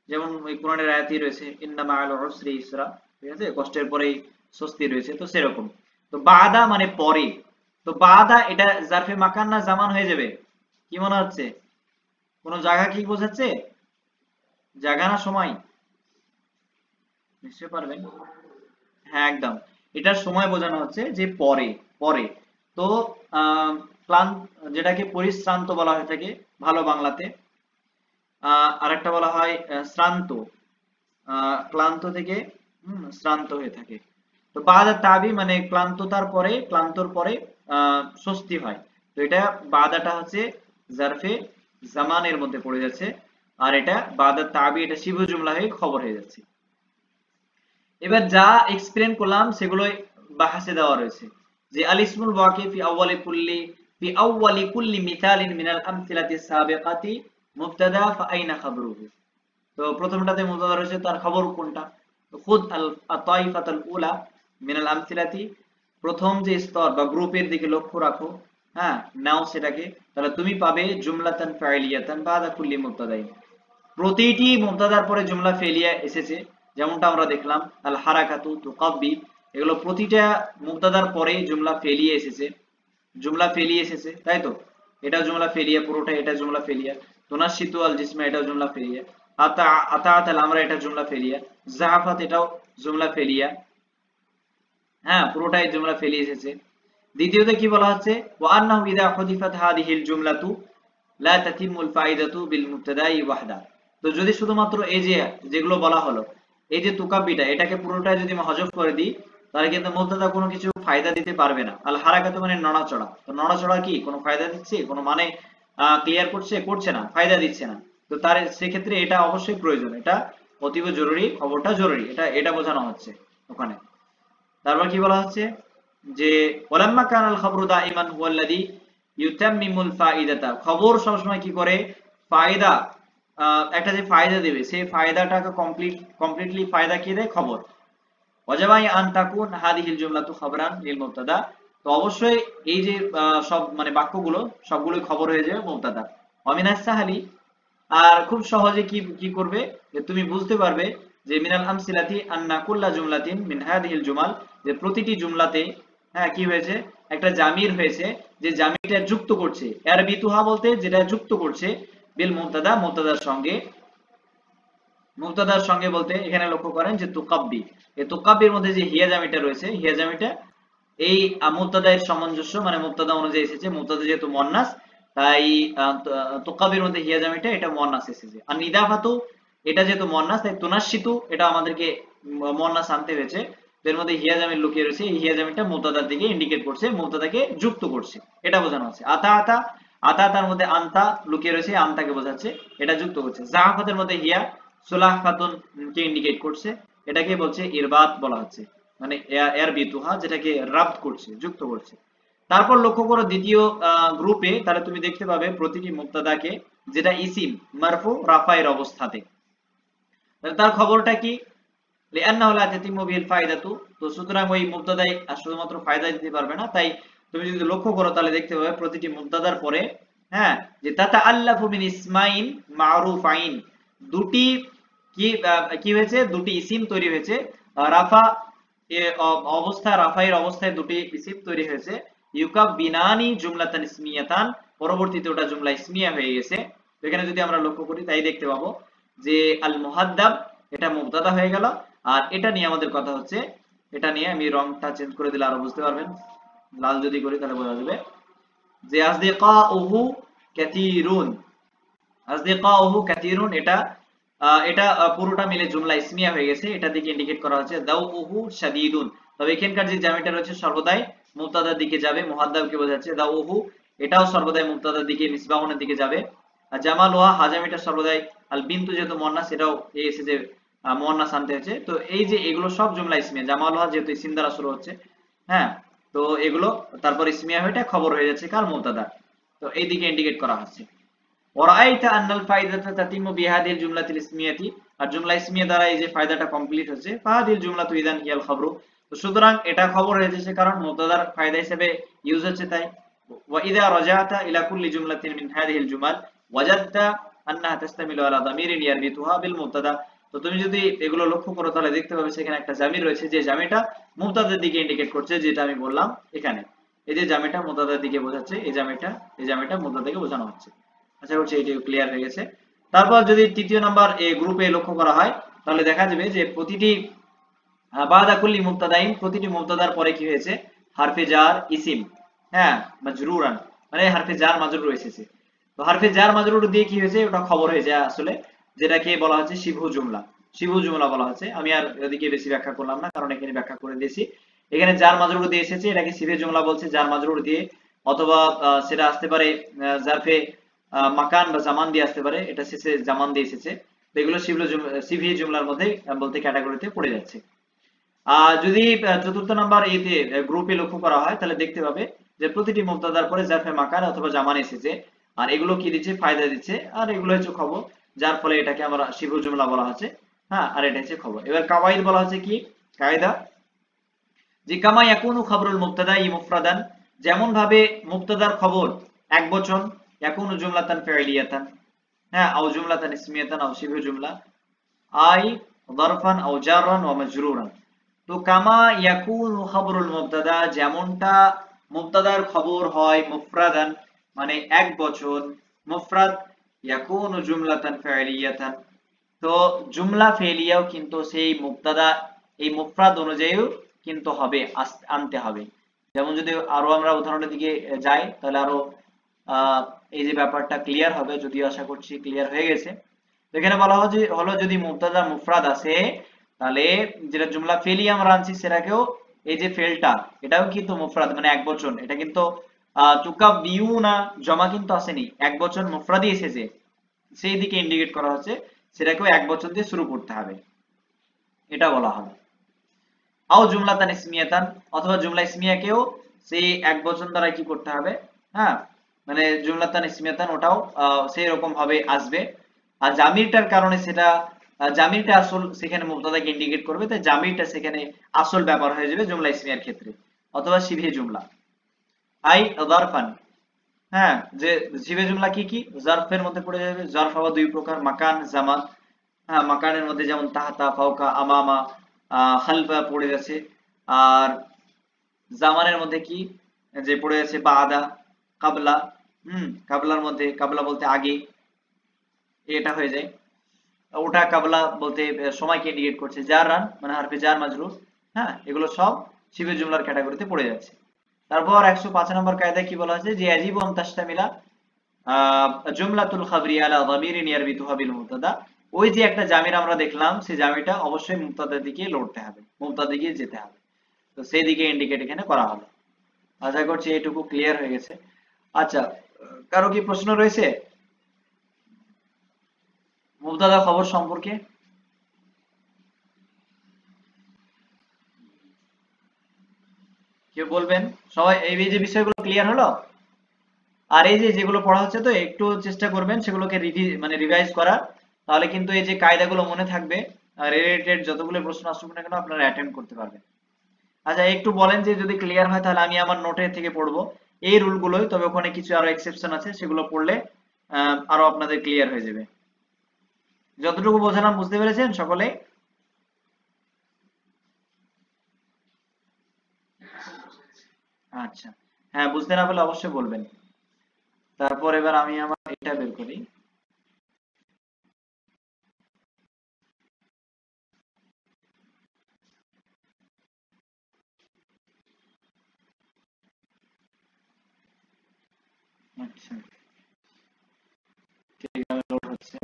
[SPEAKER 1] যেমন ওই কোরআনের আয়াতই রয়েছে ইন্না মাআল উসরি ইসরা, ঠিক আছে, কষ্টের পরেই স্বস্তি রয়েছে, তো সেরকম। তো বাদা মানে পরে, তো বাদা এটা জারফে মাকান না জামান হয়ে যাবে, কি মনে হচ্ছে, কোন জায়গা কি বোঝাচ্ছে, জায়গা না সময়, নিশ্চয়ই পারবেন, হ্যাঁ একদম, এটার সময় বোঝানো হচ্ছে যে পরে, পরে। তো ক্লান্ত, যেটাকে পরিশ্রান্ত বলা হয়ে থাকে ভালো বাংলাতে, আরেকটা বলা হয় শ্রান্ত, ক্লান্ত থেকে শ্রান্ত হয়ে থাকে। তো বাদা তাবি মানে ক্লান্ততার পরে, ক্লান্তর পরে স্বস্তি হয়। তো এটা বাদাটা হচ্ছে জারফে জামানের মধ্যে পড়ে যাচ্ছে, আর এটা বাদা তাবি এটা শিবু জুমলা হয়ে খবর হয়ে যাচ্ছে। এবার যা এক্সপ্লেন করলাম সেগুলো বাহাসে দেওয়া রয়েছে, যে আল ইসমুল ওয়াকি ফি আউয়ালি কুল্লি মিসালিন মিনাল আমসিলাতি সাবিকাতি মুবতাদা ফা আইনা খাবরুহু। তো প্রথমটাতে মুবতাদা রয়েছে, তার খবর কোনটা, তো খুদ আল আতাইফাতুল উলা মিনাল আমসিলাতি, প্রথম যে স্তর বা গ্রুপের দিকে লক্ষ্য রাখো, হ্যাঁ নাও সেটাকে, তাহলে তুমি পাবে জুমলাতান ফাইলিয়াতান বাদা কুল্লি মুবতাদাইন, প্রতিটি মুবতাদার পরে জুমলা ফেলিয়া এসেছে, যেমনটা আমরা দেখলাম আল হারাকাতু তুকাব্বি, এগুলো প্রতিটা মুবতাদার পরে জুমলা ফেলিয়ে এসেছে, জুমলা ফেলিয়ে এসেছে, তাই তো? এটা জুমলা ফেলিয়া, পুরোটা এটা জুমলা ফেলিয়া। তুনাশিতু আল জিসমা, এটাও জুমলা ফেলিয়া। আতা আতাআত আল আমরা, এটা জুমলা ফেলিয়া। জাহাফাত, এটাও জুমলা ফেলিয়া। হ্যাঁ, পুরোটাই জুমলা ফেলিয়ে এসেছে। দ্বিতীয়তে কি বলা হচ্ছে, ওয়া আন্নাহু ইযা হুদিফাত হাদিহিল জুমলাতু লা তাতিমুল ফাইদাতু বিল মুবতাদাই ওয়াহদা। তো যদি শুধুমাত্র এই যে যেগুলো বলা হলো, এই যে তুকাব্বিটা, এটাকে পুরোটা যদি আমি হযফ করে দিই, তাহলে কিন্তু মুবতাদা কোনো কিছু ফায়দা দিতে পারবে না। আল হারাকাতু মানে নড়াচড়া, তো নড়াচড়া কি কোনো ফায়দা দিচ্ছে, কোনো মানে ক্লিয়ার করছে, করছে না, ফায়দা দিচ্ছে না। তো তার সেক্ষেত্রে এটা অবশ্যই প্রয়োজন, এটা অতীব জরুরি, খবরটা জরুরি, এটা বোঝানো হচ্ছে ওখানে। তারপর কি বলা হচ্ছে যে ওয়ালাম্মা কানাল খবরু দাইমান হুয়াল্লাযী ইউতাম্মিমুল ফাইদাতা, খবর সবসময় কি করে, ফায়দা, একটা যে ফায়দা দেবে সেই ফায়দাটাকে কমপ্লিটলি ফায়দা কি দেয়, খবর। ওয়াজাবাই আন তাকুন হাদিহিল জুমলাতু খবরান লিল মুবতাদা, তো অবশ্যই এই যে সব মানে বাক্যগুলো সবগুলোই খবর হয়ে যাবে মুবতাদা। ওয়া মিনাস সাহালি, আর খুব সহজে কি কি করবে, যে তুমি বুঝতে পারবে যে মিনাল আমসিলাতি আন্না কুল্লা জুমলাতিন মিন হাদিহিল জুমাল, যে প্রতিটি জুমলাতে হ্যাঁ কি হয়েছে, একটা জামির হয়েছে, যে জামিরটা যুক্ত করছে, এর বিতুহা বলতে যেটা যুক্ত করছে, বিল মুবতাদা, মুবতাদার সঙ্গে। মুবতাদার সঙ্গে বলতে এখানে লক্ষ্য করেন যে তুকাব্বি, এই তুকাব্বির মধ্যে যে হিয়া জামিটা রয়েছে, হিয়া জামিটা এই মুবতাদায়ের সামঞ্জস্য, মানে মুবতাদা অনুযায়ী এসেছে, মুবতাদা যেহেতু মুয়ান্নাস, তাই তুকাব্বির মধ্যে হিয়া জামিটা এটা মুয়ান্নাস এসেছে। আর নিদাফাতু, এটা যেহেতু মুয়ান্নাস তাই তুনাশিতু, এটা আমাদেরকে মুয়ান্নাস আনতে হয়েছে। তো এর মধ্যে হিয়া জামির লুকিয়ে রয়েছে, এই হিয়া জামিটা মুবতাদার দিকে ইন্ডিকেট করছে, মুবতাদাকে যুক্ত করছে, এটা বোঝানো হচ্ছে। আতা আতা, আতা তার মধ্যে আনতা লুকিয়ে রয়েছে, আনতাকে বোঝাচ্ছে, এটা যুক্ত করছে। জাহাফাতের মধ্যে হিয়া সুলাহফাতুন কে ইন্ডিকেট করছে, এটাকে বলছে ইরবাত বলা হচ্ছে, মানে এর বিতুহা, যেটাকে রাব্ত করছে, যুক্ত করছে। তারপর লক্ষ্য করো দ্বিতীয় গ্রুপে, তাহলে তুমি দেখতে পাবে প্রতিটি মুবতাদাকে, যেটা ইসিম মারফু রাফায়ের অবস্থাতে, তার খবরটা কি, লিআন্নাহু লা তাতিমু বিল ফায়দাতু, তো সুতরাং ওই মুবতাদাই শুধুমাত্র ফায়দা দিতে পারবে না, তাই তুমি যদি লক্ষ্য করো তাহলে দেখতে পাবে প্রতিটি মুবতাদার পরে হ্যাঁ যে তাতাআল্লাফু মিন ইসমাইন মারুফাইন, দুটি কি হয়েছে, দুটি ইসিম তৈরি হয়েছে, রাফা অবস্থা, রাফায়ের অবস্থায় দুটি ইসিম তৈরি হয়েছে, ইউকাব্বিনানি জুমলাতান ইসমিয়াতান, পরবর্তীতে ওটা জুমলা ইসমিয়া হয়ে গেছে। তো এখানে যদি আমরা লক্ষ্য করি তাই দেখতে পাবো যে আল মুহাদ্দাব, এটা মুবতাদা হয়ে গেল। আর এটা নিয়ে আমাদের কথা হচ্ছে, এটা নিয়ে আমি রংটা চেঞ্জ করে দিলে আরো বুঝতে পারবেন, লাল যদি করি তাহলে বোঝা যাবে যে আসদিকাউহু কাসীরুন, আসদিকাউহু কাসীরুন, এটা পুরোটা মিলে জুমলা ইসমিয়া হয়ে গেছে, এটা দিকে ইন্ডিকেট করা হচ্ছে দাউহু শাদীদুন। তবে এখানকার যে জামিটা রয়েছে সর্বদাই মুবতাদার দিকে যাবে, মুহাদ্দাবকে বোঝাচ্ছে, দাউহু এটাও সর্বদাই মুবতাদার দিকে, মিসবাহুনের দিকে যাবে। আর জামালুহা হাজামিটা সর্বদাই, আল বিনতু যেহেতু মুয়ান্নাস, এটাও এসে যে মুয়ান্নাস আনতে হয়েছে। তো এই যে এগুলো সব জুমলা ইসমিয়া, জামালুহা যেহেতু ইসিম দ্বারা শুরু হচ্ছে, হ্যাঁ, তো এগুলো তারপর ইসমিয়া হয়ে খবর হয়ে যাচ্ছে কার, মুবতাদা। তো এই দিকে ইন্ডিকেট করা হচ্ছে। ওরাআইতা আন্নাল ফায়দাতা তাতিমু বিহাদিল জুমলাতিল ইসমিয়াতি, আর জুমলা ইসমিয়া দ্বারা এই যে ফায়দাটা কমপ্লিট হচ্ছে, ফাহাদিল জুমলাতু ইযান হিয়াল খবরু, তো সুতরাং এটা খবর হয়ে যাচ্ছে কারণ মুবতাদার ফায়দা হিসেবে ইউজ হচ্ছে তাই। ওয়া ইযা রাজাতা ইলা কুল্লি জুমলাতিন মিন হাদিহিল জুমাল ওয়াজাদতা আন্নাহা তাস্তামিলু আলা দামিরিন ইয়ারবিতুহা বিল মুবতাদা, তো তুমি যদি এগুলো লক্ষ্য করো তাহলে দেখতে পাবে সেখানে একটা জামির রয়েছে, যে জামিটা মুবতাদার দিকে ইন্ডিকেট করছে, যেটা আমি বললাম এখানে, এই যে জামিটা মুবতাদার দিকে বোঝাচ্ছে, এই জামিটা মুবতাদাকে বোঝানো হচ্ছে। আশা করছি এটি ক্লিয়ার হয়ে গেছে। তারপর যদি তৃতীয় নাম্বার এই গ্রুপে লক্ষ্য করা হয় তাহলে দেখা যাবে যে প্রতিটি বাদা কুল্লি মুবতাদাইন, প্রতিটি মুবতাদার পরে কি হয়েছে, হারফে জার ইসিম, হ্যাঁ মাজরুরান, মানে হারফে জার মাজরুর এসেছে। তো হারফে জার মাজরুর দিয়ে কি হয়েছে, ওটা খবর হয়ে যায় আসলে, যেটাকে বলা হচ্ছে শিবহু জুমলা, শিবহু জুমলা বলা হচ্ছে। আমি আর এদিকে বেশি ব্যাখ্যা করলাম না, কারণ এখানে ব্যাখ্যা করে দিয়েছি। এখানে জার মাজরুর দিয়ে এসেছে, এটাকে শিবে জুমলা বলছে জার মাজরুর দিয়ে, অথবা সেটা আসতে পারে জারফে মাকান বা জামান দিয়ে আসতে পারে, এটা শেষে জামান দিয়ে এসেছে। তো এগুলো সিভি জুমলার মধ্যে বলতে ক্যাটাগরিতে পড়ে যাচ্ছে। আর যদি চতুর্থ নাম্বার এতে গ্রুপে লক্ষ্য করা হয় তাহলে দেখতে পাবে যে প্রতিটি মুবতাদার পরে জারফে মাকান অথবা জামান এসেছে, আর এগুলো কি দিচ্ছে, ফায়দা দিচ্ছে, আর এগুলো হচ্ছে খবর, যার ফলে এটাকে আমরা শিবু জুমলা বলা হচ্ছে। হ্যাঁ, আর এটা হচ্ছে খবর। এবার কাওয়াইদ বলা হচ্ছে কি, কায়দা, যে কামা ইয়াকুনু খবরুল মুবতাদাই মুফরাদান, যেমন ভাবে মুবতাদার খবর এক বচন, ইয়াকুনু জুমলাতান ফাইলিয়াতান, হ্যাঁ, আও জুমলাতান ইসমিয়াতান আও শিবহু জুমলা, আই যারফান আও জাররান ওয়া মাজরুরান। তো কামা ইয়াকুনু খাবরুল মুবতাদা, যেমনটা মুবতাদার খবর হয় মুফরাদান মানে এক বচন, মুফরাদ ইয়াকুনু জুমলাতান ফাইলিয়াতান, তো জুমলা ফেলিয়াও কিন্তু সেই মুবতাদা এই মুফরাদ অনুযায়ীও কিন্তু হবে, আনতে হবে। যেমন যদি আরো আমরা উদাহরণের দিকে যাই তাহলে আরো এই যে ব্যাপারটা ক্লিয়ার হবে, যদিও আশা করছি ক্লিয়ার হয়ে গেছে। তো এখানে বলা হলো যদি মুবতাদা মুফরাদ আছে তাহলে যেটা জুমলা ফেলি আমরা আনছি সেটাকেও, এই যে ফেলটা এটাও কিন্তু মুফরাদ মানে এক বচন, এটা কিন্তু তুকাব্বিউনা জমা কিন্তু আসেনি, এক বচন মুফরাদই এসেছে, সেই দিকে ইন্ডিকেট করা হচ্ছে, সেটাকেও এক বচন দিয়ে শুরু করতে হবে, এটা বলা হবে। আও জুমলাতান ইসমিয়াতান, অথবা জুমলা ইসমিয়াকেও সেই এক বচন দ্বারা কি করতে হবে, হ্যাঁ মানে জুমলাতান ইসমিয়াতান ওটাও সেই রকম ভাবে আসবে। আর জামিরটার কারণে সেটা জামিরটা আসল সেখানে মুবতাদাকে ইন্ডিকেট করবে, তাই জামিরটা সেখানে আসল ব্যাপার হয়ে যাবে জুমলা ইসমিয়ার ক্ষেত্রে, অথবা শিবহে জুমলা। আই যারফান, হ্যাঁ যে শিবহে জুমলা কি কি জারফের মধ্যে পড়ে যাবে। জারফ আবার দুই প্রকার, মাকান জামান। হ্যাঁ মাকানের মধ্যে যেমন তাহতা ফাওকা আমামা খালফা পড়ে গেছে, আর জামানের মধ্যে কি যে পড়ে গেছে বাদা কাবলা, কাবলার মধ্যে কাবলা বলতে আগে, এটা হয়ে যায়। ওটা কাবলা বলতে সময়কে ইন্ডিকেট করছে, জার রান মানে হারফে জার মাজরুর, হ্যাঁ এগুলো সব শিবে জুমলার ক্যাটাগরিতে পড়ে যাচ্ছে। তারপর 105 নম্বর কায়দায় কি বলা হয়েছে যে ইয়াজিবু আন তাশতামিলা জুমলাতুল খাবরি আলা যামিরিন ইয়ারবিতুহা বিল মুবতাদা, ওই যে একটা জামির আমরা দেখলাম সেই জামিরটা অবশ্যই মুবতাদার দিকে লড়তে হবে, মুবতাদার দিকে যেতে হবে, তো সেই দিকে ইন্ডিকেট এখানে করা হলো। আশা করছি এইটুকু ক্লিয়ার হয়ে গেছে। আচ্ছা, কারো কি প্রশ্ন রয়েছে মুবতাদা খবর সম্পর্কে? কেউ বলবেন? সবাই এই যে বিষয়গুলো ক্লিয়ার হলো? আর এই যে যেগুলো পড়া হচ্ছে তো একটু চেষ্টা করবেন সেগুলোকে রিভাইজ করার, তাহলে কিন্তু এই যে কায়দাগুলো মনে থাকবে, রিলেটেড যতগুলো প্রশ্ন আসুক না কেন আপনারা অ্যাটেন্ড করতে পারবেন। আচ্ছা একটু বলেন যে যদি ক্লিয়ার হয় তাহলে আমি আমার নোটে থেকে পড়বো এই রুলগুলোই, তবে ওখানে কিছু আরো এক্সেপশন আছে সেগুলো পড়লে আরো আপনাদের ক্লিয়ার হয়ে যাবে। যতটুকু বোঝালাম বুঝতে পেরেছেন সকলে? আচ্ছা, হ্যাঁ বুঝতে না পারলে অবশ্যই বলবেন। তারপর এবার আমি আমার এটা বের করি। আচ্ছা টেলিগ্রামে লোড হচ্ছে।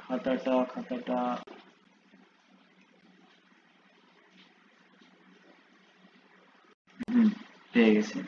[SPEAKER 1] খাতাটা হুম পেয়ে গেছি।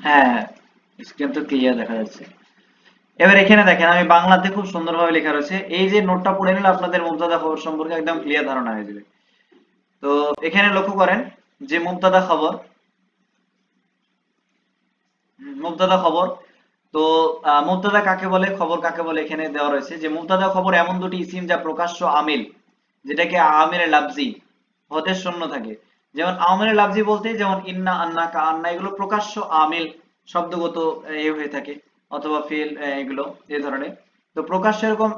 [SPEAKER 1] হ্যাঁ হ্যাঁ স্ক্রিন তো ক্লিয়ার দেখা যাচ্ছে। এবার এখানে দেখেন আমি বাংলাতে খুব সুন্দরভাবে লেখা রয়েছে, এই যে নোটটা পড়ে নিলে আপনাদের মুবতাদা খবর সম্পর্কে একদম ক্লিয়ার ধারণা হয়ে যাবে। তো এখানে লক্ষ্য করেন যে মুবতাদা খবর, মুবতাদা খবর, তো মুবতাদা কাকে বলে খবর কাকে বলে এখানে দেওয়া রয়েছে যে মুবতাদা খবর এমন দুটি ইসিম যা প্রকাশ্য আমিল, যেটাকে আমির লাফজি হতে শূন্য থাকে। যেমন আমির লাফজি বলতে যেমন ইন্না আন্না কা আন্না এগুলো প্রকাশ্য আমিল শব্দগত এ হয়ে থাকে, অথবা ফেল এগুলো এই ধরনের। তো প্রকাশ্য এরকম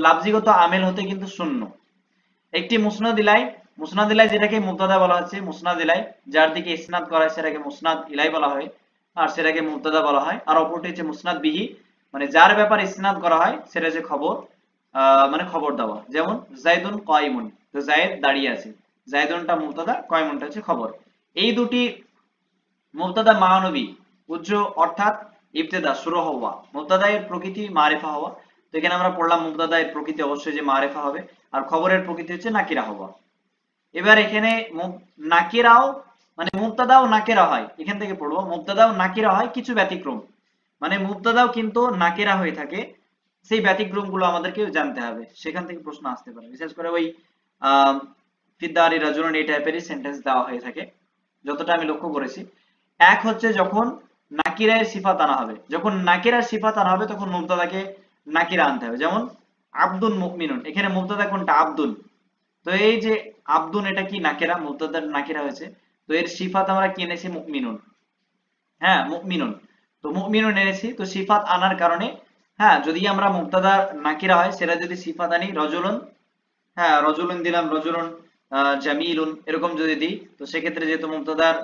[SPEAKER 1] লাফজিগত আমিল হতে কিন্তু শূন্য। একটি মুসনাদ ইলাই, মুসনাদ ইলাই যেটাকে মুবতাদা বলা হচ্ছে, মুসনাদ ইলাই যার দিকে ইসনাদ করা হয় সেটাকে মুসনাদ ইলাই বলা হয়, আর সেটাকে মুবতাদা বলা হয়। আর অপরটি হচ্ছে মুসনাদ বিহি, মানে যার ব্যাপারে ইসনাদ করা হয় সেটা হচ্ছে খবর, মানে খবর দেওয়া। যেমন জাইদুন কায়িমুন, তো জায়েদ দাঁড়িয়ে আছে, জাইদুনটা মুবতাদা, কায়িমুনটা হচ্ছে খবর। এই দুটি মুবতাদা মানবী উজ্জ, অর্থাৎ ইবতেদা শুরু হওয়া, মুবতাদা এর প্রকৃতি মারিফা হওয়া। তো এখানে আমরা পড়লাম মুবতাদা এর প্রকৃতি অবশ্যই যে মারিফা হবে, আর খবরের প্রকৃতি হচ্ছে নাকিরা হওয়া। এবার এখানে নাকিরাও মানে মুবতাদাও নাকিরা হয়, এখান থেকে পড়বো মুবতাদাও নাকিরা হয় কিছু ব্যতিক্রম, মানে মুবতাদাও কিন্তু নাকিরা হয়ে থাকে, সেই ব্যতিক্রম গুলো আমাদেরকে জানতে হবে, সেখান থেকে প্রশ্ন আসতে পারে। বিশেষ করে ওই ফিদ্দারি রাজুলান এই টাইপেরই সেন্টেন্স দেওয়া হয়ে থাকে যতটা আমি লক্ষ্য করেছি। এক হচ্ছে যখন নাকিরার সিফাত আনা হবে, যখন নাকিরার সিফাত আনা হবে তখন মুবতাদাকে নাকিরা আনতে হবে। যেমন আব্দুল মুমিনুন, এখানে মুবতাদা কোনটা? আব্দুল। তো এই যে আব্দুন এটা কি নাকিরা, মুবতাদার নাকিরা হয়েছে, তো এর সিফাত আমরা কি এনেছি? মুমিনুন। হ্যাঁ মুমিনুন, তো মুমিনুন এনেছি, তো সিফাত আনার কারণে হ্যাঁ যদি আমরা মুবতাদা নাকিরা হয় সেটা যদি সিফাত আনি রজুলুন, হ্যাঁ রজুলুন দিলাম, রজুলুন জামিলুন এরকম যদি দিই, তো সেক্ষেত্রে যেহেতু মুবতাদার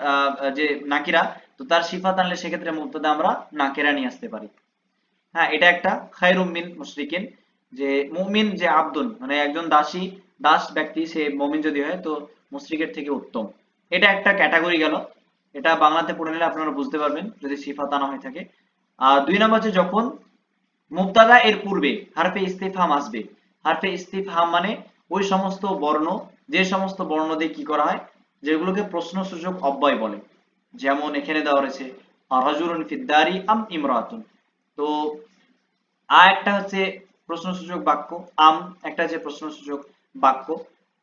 [SPEAKER 1] যে নাকিরা, তো তার সিফাত আনলে সেক্ষেত্রে মুবতাদা আমরা নাকিরা নিয়ে আসতে পারি। হ্যাঁ এটা একটা খায়রুম মিন মুশরিকিন, যে মুমিন যে আব্দুন মানে একজন দাসী, দাস ব্যক্তি সে মুমিন যদি হয় তো মুশরিকের থেকে উত্তম। এটা একটা ক্যাটাগরি গেল, এটা বাংলাতে পড়ে নিলে আপনারা বুঝতে পারবেন যদি সিফাত আনা হয়ে থাকে। আর দুই নম্বর হচ্ছে যখন মুবতাদা এর পূর্বে হারফে ইস্তিফহাম আসবে। হারফে ইস্তিফহাম মানে ওই সমস্ত বর্ণ, যে সমস্ত বর্ণ দিয়ে কি করা হয়, যেগুলোকে প্রশ্নসূচক অব্যয় বলে। যেমন এখানে দেওয়া রয়েছে রাজুলুন ফিদ্দারি আম ইমরাতুন, তো একটা হচ্ছে প্রশ্নসূচক বাক্য, আম একটা হচ্ছে প্রশ্নসূচক বাক্য।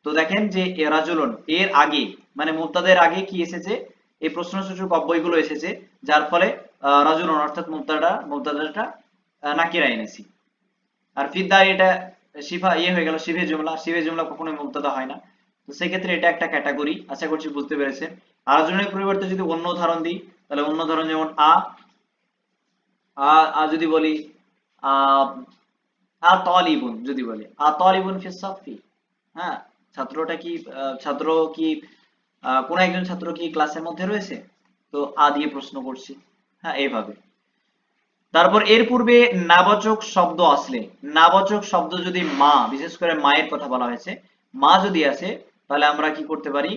[SPEAKER 1] তো দেখেন যে রাজুলুন এর আগে মানে মুবতাদের আগে কি এসেছে, এই প্রশ্নসূচক অব্যয়গুলো এসেছে, যার ফলে রাজুলুন অর্থাৎ মুবতাদাটা নাকিরা এনেছি। আর ফিদ্দারি এটা শিফা হয়ে গেল, শিফে জুমলা, শিফে জুমলা কখনোই মুবতাদা হয় না। তো সেক্ষেত্রে এটা একটা ক্যাটাগরি, আশা করছি বুঝতে পেরেছেন। আর রাজুলুনের পরিবর্তে যদি অন্য উদাহরণ দিই, তাহলে অন্য উদাহরণ যেমন যদি বলি তালিবুন, যদি বলি তালিবুন ফিস সাফি, হ্যাঁ ছাত্রটা কি ছাত্র কি কোন একজন ছাত্র কি ক্লাসের মধ্যে রয়েছে, তো দিয়ে প্রশ্ন করছি। হ্যাঁ এইভাবে। তারপর এর পূর্বে নাবাচক শব্দ আসলে, নাবাচক শব্দ যদি মা, বিশেষ করে মায়ের কথা বলা হয়েছে, মা যদি আসে তাহলে আমরা কি করতে পারি?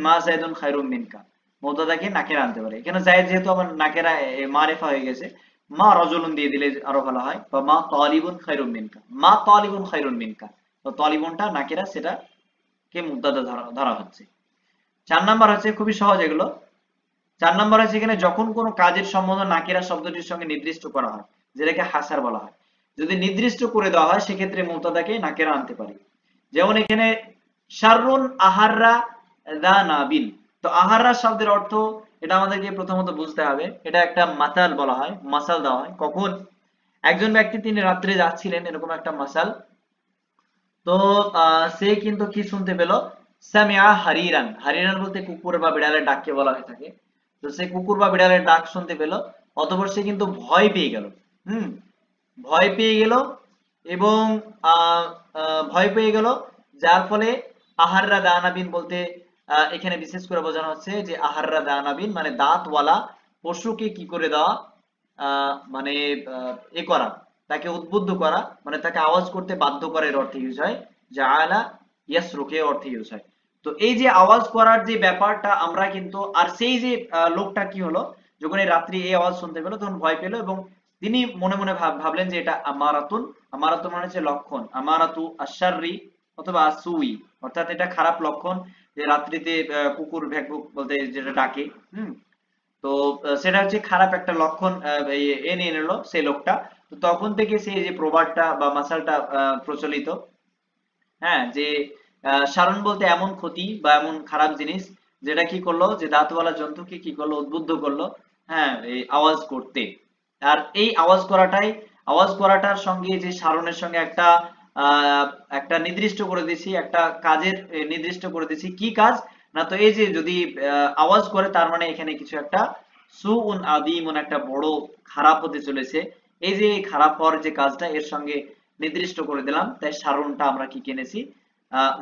[SPEAKER 1] মা জাইদুন খায়রুম মিনকা, মুবতাদাকে নাকেরা আনতে পারি। এখানে জায়েদ যেহেতু আবার নাকেরা মারিফা হয়ে গেছে, মা রজুলুন দিয়ে দিলে আরো ভালো হয়, বা মা তালিবুন খায়রুম মিনকা, মা তালিবুন খায়রুম মিনকা, তো তালিবুনটা নাকেরা, সেটা কে মুবতাদা ধরা হচ্ছে। 4 নাম্বার হচ্ছে খুবই সহজ এগুলো। 4 নাম্বার হচ্ছে এখানে যখন কোনো কাজের সম্বন্ধ নাকিরা শব্দটির সঙ্গে নির্দিষ্ট করা হয়, যেটাকে হাসার বলা হয়, যদি নির্দিষ্ট করে দেওয়া হয় সেক্ষেত্রে মুবতাদাকে নাকিরা আনতে পারি। যেমন এখানে শাররুন আহাররা দানাবিন, তো আহাররা শব্দের অর্থ এটা আমাদেরকে প্রথমত বুঝতে হবে, এটা একটা মাসাল বলা হয়, মাসাল দেওয়া হয় কখন? একজন ব্যক্তি তিনি রাত্রে যাচ্ছিলেন, এরকম একটা মাসাল। তো সে কিন্তু কি শুনতে পেল? সামিয়া হারিরান, হারিরান বলতে কুকুর বা বিড়ালের ডাককে বলা হয়ে থাকে। তো সে কুকুর বা বিড়ালের ডাক শুনতে পেল, অতঃপর সে কিন্তু ভয় পেয়ে গেল। হুম, ভয় পেয়ে গেল এবং আহ, ভয় পেয়ে গেল, যার ফলে আহাররা দানাবিন বলতে এখানে বিশেষ করে বোঝানো হচ্ছে যে আহাররা দানাবিন মানে দাঁতওয়ালা পশুকে কি করে দেওয়া, মানে করা, তাকে উদ্বুদ্ধ করা, মানে তাকে আওয়াজ করতে বাধ্য করার অর্থে ইউজ হয়, জাআলা ইয়াসরুকে অর্থে ইউজ হয়। তো এই যে আওয়াজ করার যে ব্যাপারটা আমরা কিন্তু, আর সেই যে লোকটা কি হলো, যখন এই রাত্রি এই আওয়াজ শুনতে পেলো তখন ভয় পেলো এবং তিনি মনে মনে ভাবলেন যে এটা আমারাতুন, আমারাতুন মানে হচ্ছে লক্ষণ, আমারাতু আশাররি অথবা আসুই, অর্থাৎ এটা খারাপ লক্ষণ যে রাত্রিতে কুকুর ভ্যাকভুক বলতে যেটা ডাকে। তো সেটা হচ্ছে খারাপ একটা লক্ষণ নিয়ে নিল সেই লোকটা। তো তখন থেকে সেই যে প্রবাদটা বা মাসালটা প্রচলিত, হ্যাঁ যে সারণ বলতে এমন ক্ষতি বা এমন খারাপ জিনিস যেটা কি করলো, যে দাঁতওয়ালা জন্তুকে কি করলো, উদ্বুদ্ধ করলো, হ্যাঁ এই আওয়াজ করতে। আর এই আওয়াজ করাটার সঙ্গে যে সারণের সঙ্গে একটা নির্দিষ্ট করে দিছি, একটা কাজের নির্দিষ্ট করে দিছি, কি কাজ না, তো এই যে যদি আওয়াজ করে তার মানে এখানে কিছু একটা সুউন আদিমুন একটা বড় খারাপ হতে চলেছে। এই যে খারাপ হওয়ার যে কাজটা এর সঙ্গে নির্দিষ্ট করে দিলাম, তাই সারণটা আমরা কি কিনেছি?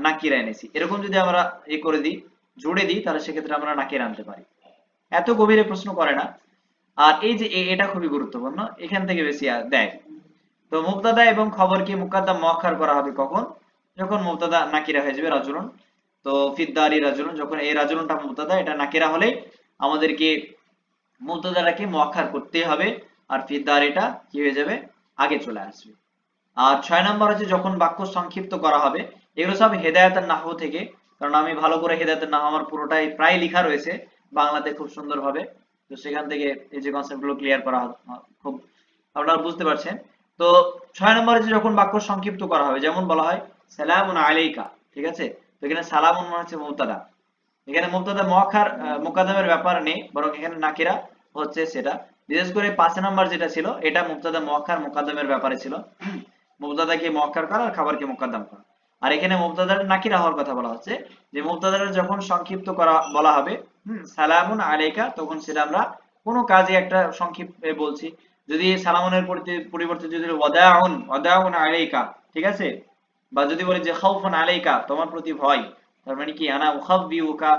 [SPEAKER 1] নাকিরা এনেছি। এরকম যদি আমরা করে দিই, জুড়ে দিই, তাহলে সেক্ষেত্রে আমরা নাকিরা আনতে পারি। এত গভীরে প্রশ্ন করে না। আর এই যে এটা খুবই গুরুত্বপূর্ণ, এখান থেকে বেশি দেয়। তো মুবতাদা এবং খবরকে মুকাদ্দাম মুআক্খার করা হবে কখন? যখন মুবতাদা নাকিরা হয়ে যাবে রাজুলুন। তো ফিদ্দারি রাজুলুন, যখন এই রাজুলুনটা মুবতাদা, এটা নাকিরা হলে আমাদেরকে মুবতাদাটাকে মুআক্খার করতে হবে, আর ফিদ্দারিটা কি হয়ে যাবে? আগে চলে আসবে। আর 6 নাম্বার হচ্ছে যখন বাক্য সংক্ষিপ্ত করা হবে, এগুলো সব হেদায়েতের নাহু থেকে কারণ আমি ভালো করে হেদায়েতের নাহু আমার পুরোটাই প্রায় লেখা রয়েছে বাংলাতে খুব সুন্দরভাবে। তো সেখান থেকে এই যে কনসেপ্টগুলো ক্লিয়ার করা খুব আপনারা বুঝতে পারছেন। তো 6 নম্বরে যে যখন বাক্য সংক্ষিপ্ত করা হবে, যেমন বলা হয় সালামুন আলাইকা, ঠিক আছে? তো এখানে সালামুন মানে হচ্ছে মুবতাদা, এখানে মুবতাদা মুআক্খার মুকাদ্দামের ব্যাপার নেই, বরং এখানে নাকিরা হচ্ছে সেটা। বিশেষ করে 5 নাম্বার যেটা ছিল এটা মুবতাদা মুআক্খার মুকাদ্দামের ব্যাপারে ছিল। মুবতাদাকে মুআক্খার করা আর খাবারকে মুকাদ্দাম করা। আর এখানে মুবতাদার নাকিরা হওয়ার কথা বলা হচ্ছে, যে মুবতাদার যখন সংক্ষিপ্ত করা বলা হবে সালামুন আলাইকা, তখন সেটা আমরা কোনো কাজে একটা সংক্ষিপ্তে বলছি। যদি সালামুনের পরিবর্তে যদি ওয়াদাউন ওয়াদাউন আলাইকা, ঠিক আছে? বা যদি বলি যে খাউফুন আলাইকা, তোমার প্রতি ভয়, তার মানে কি আনা উখাবিউকা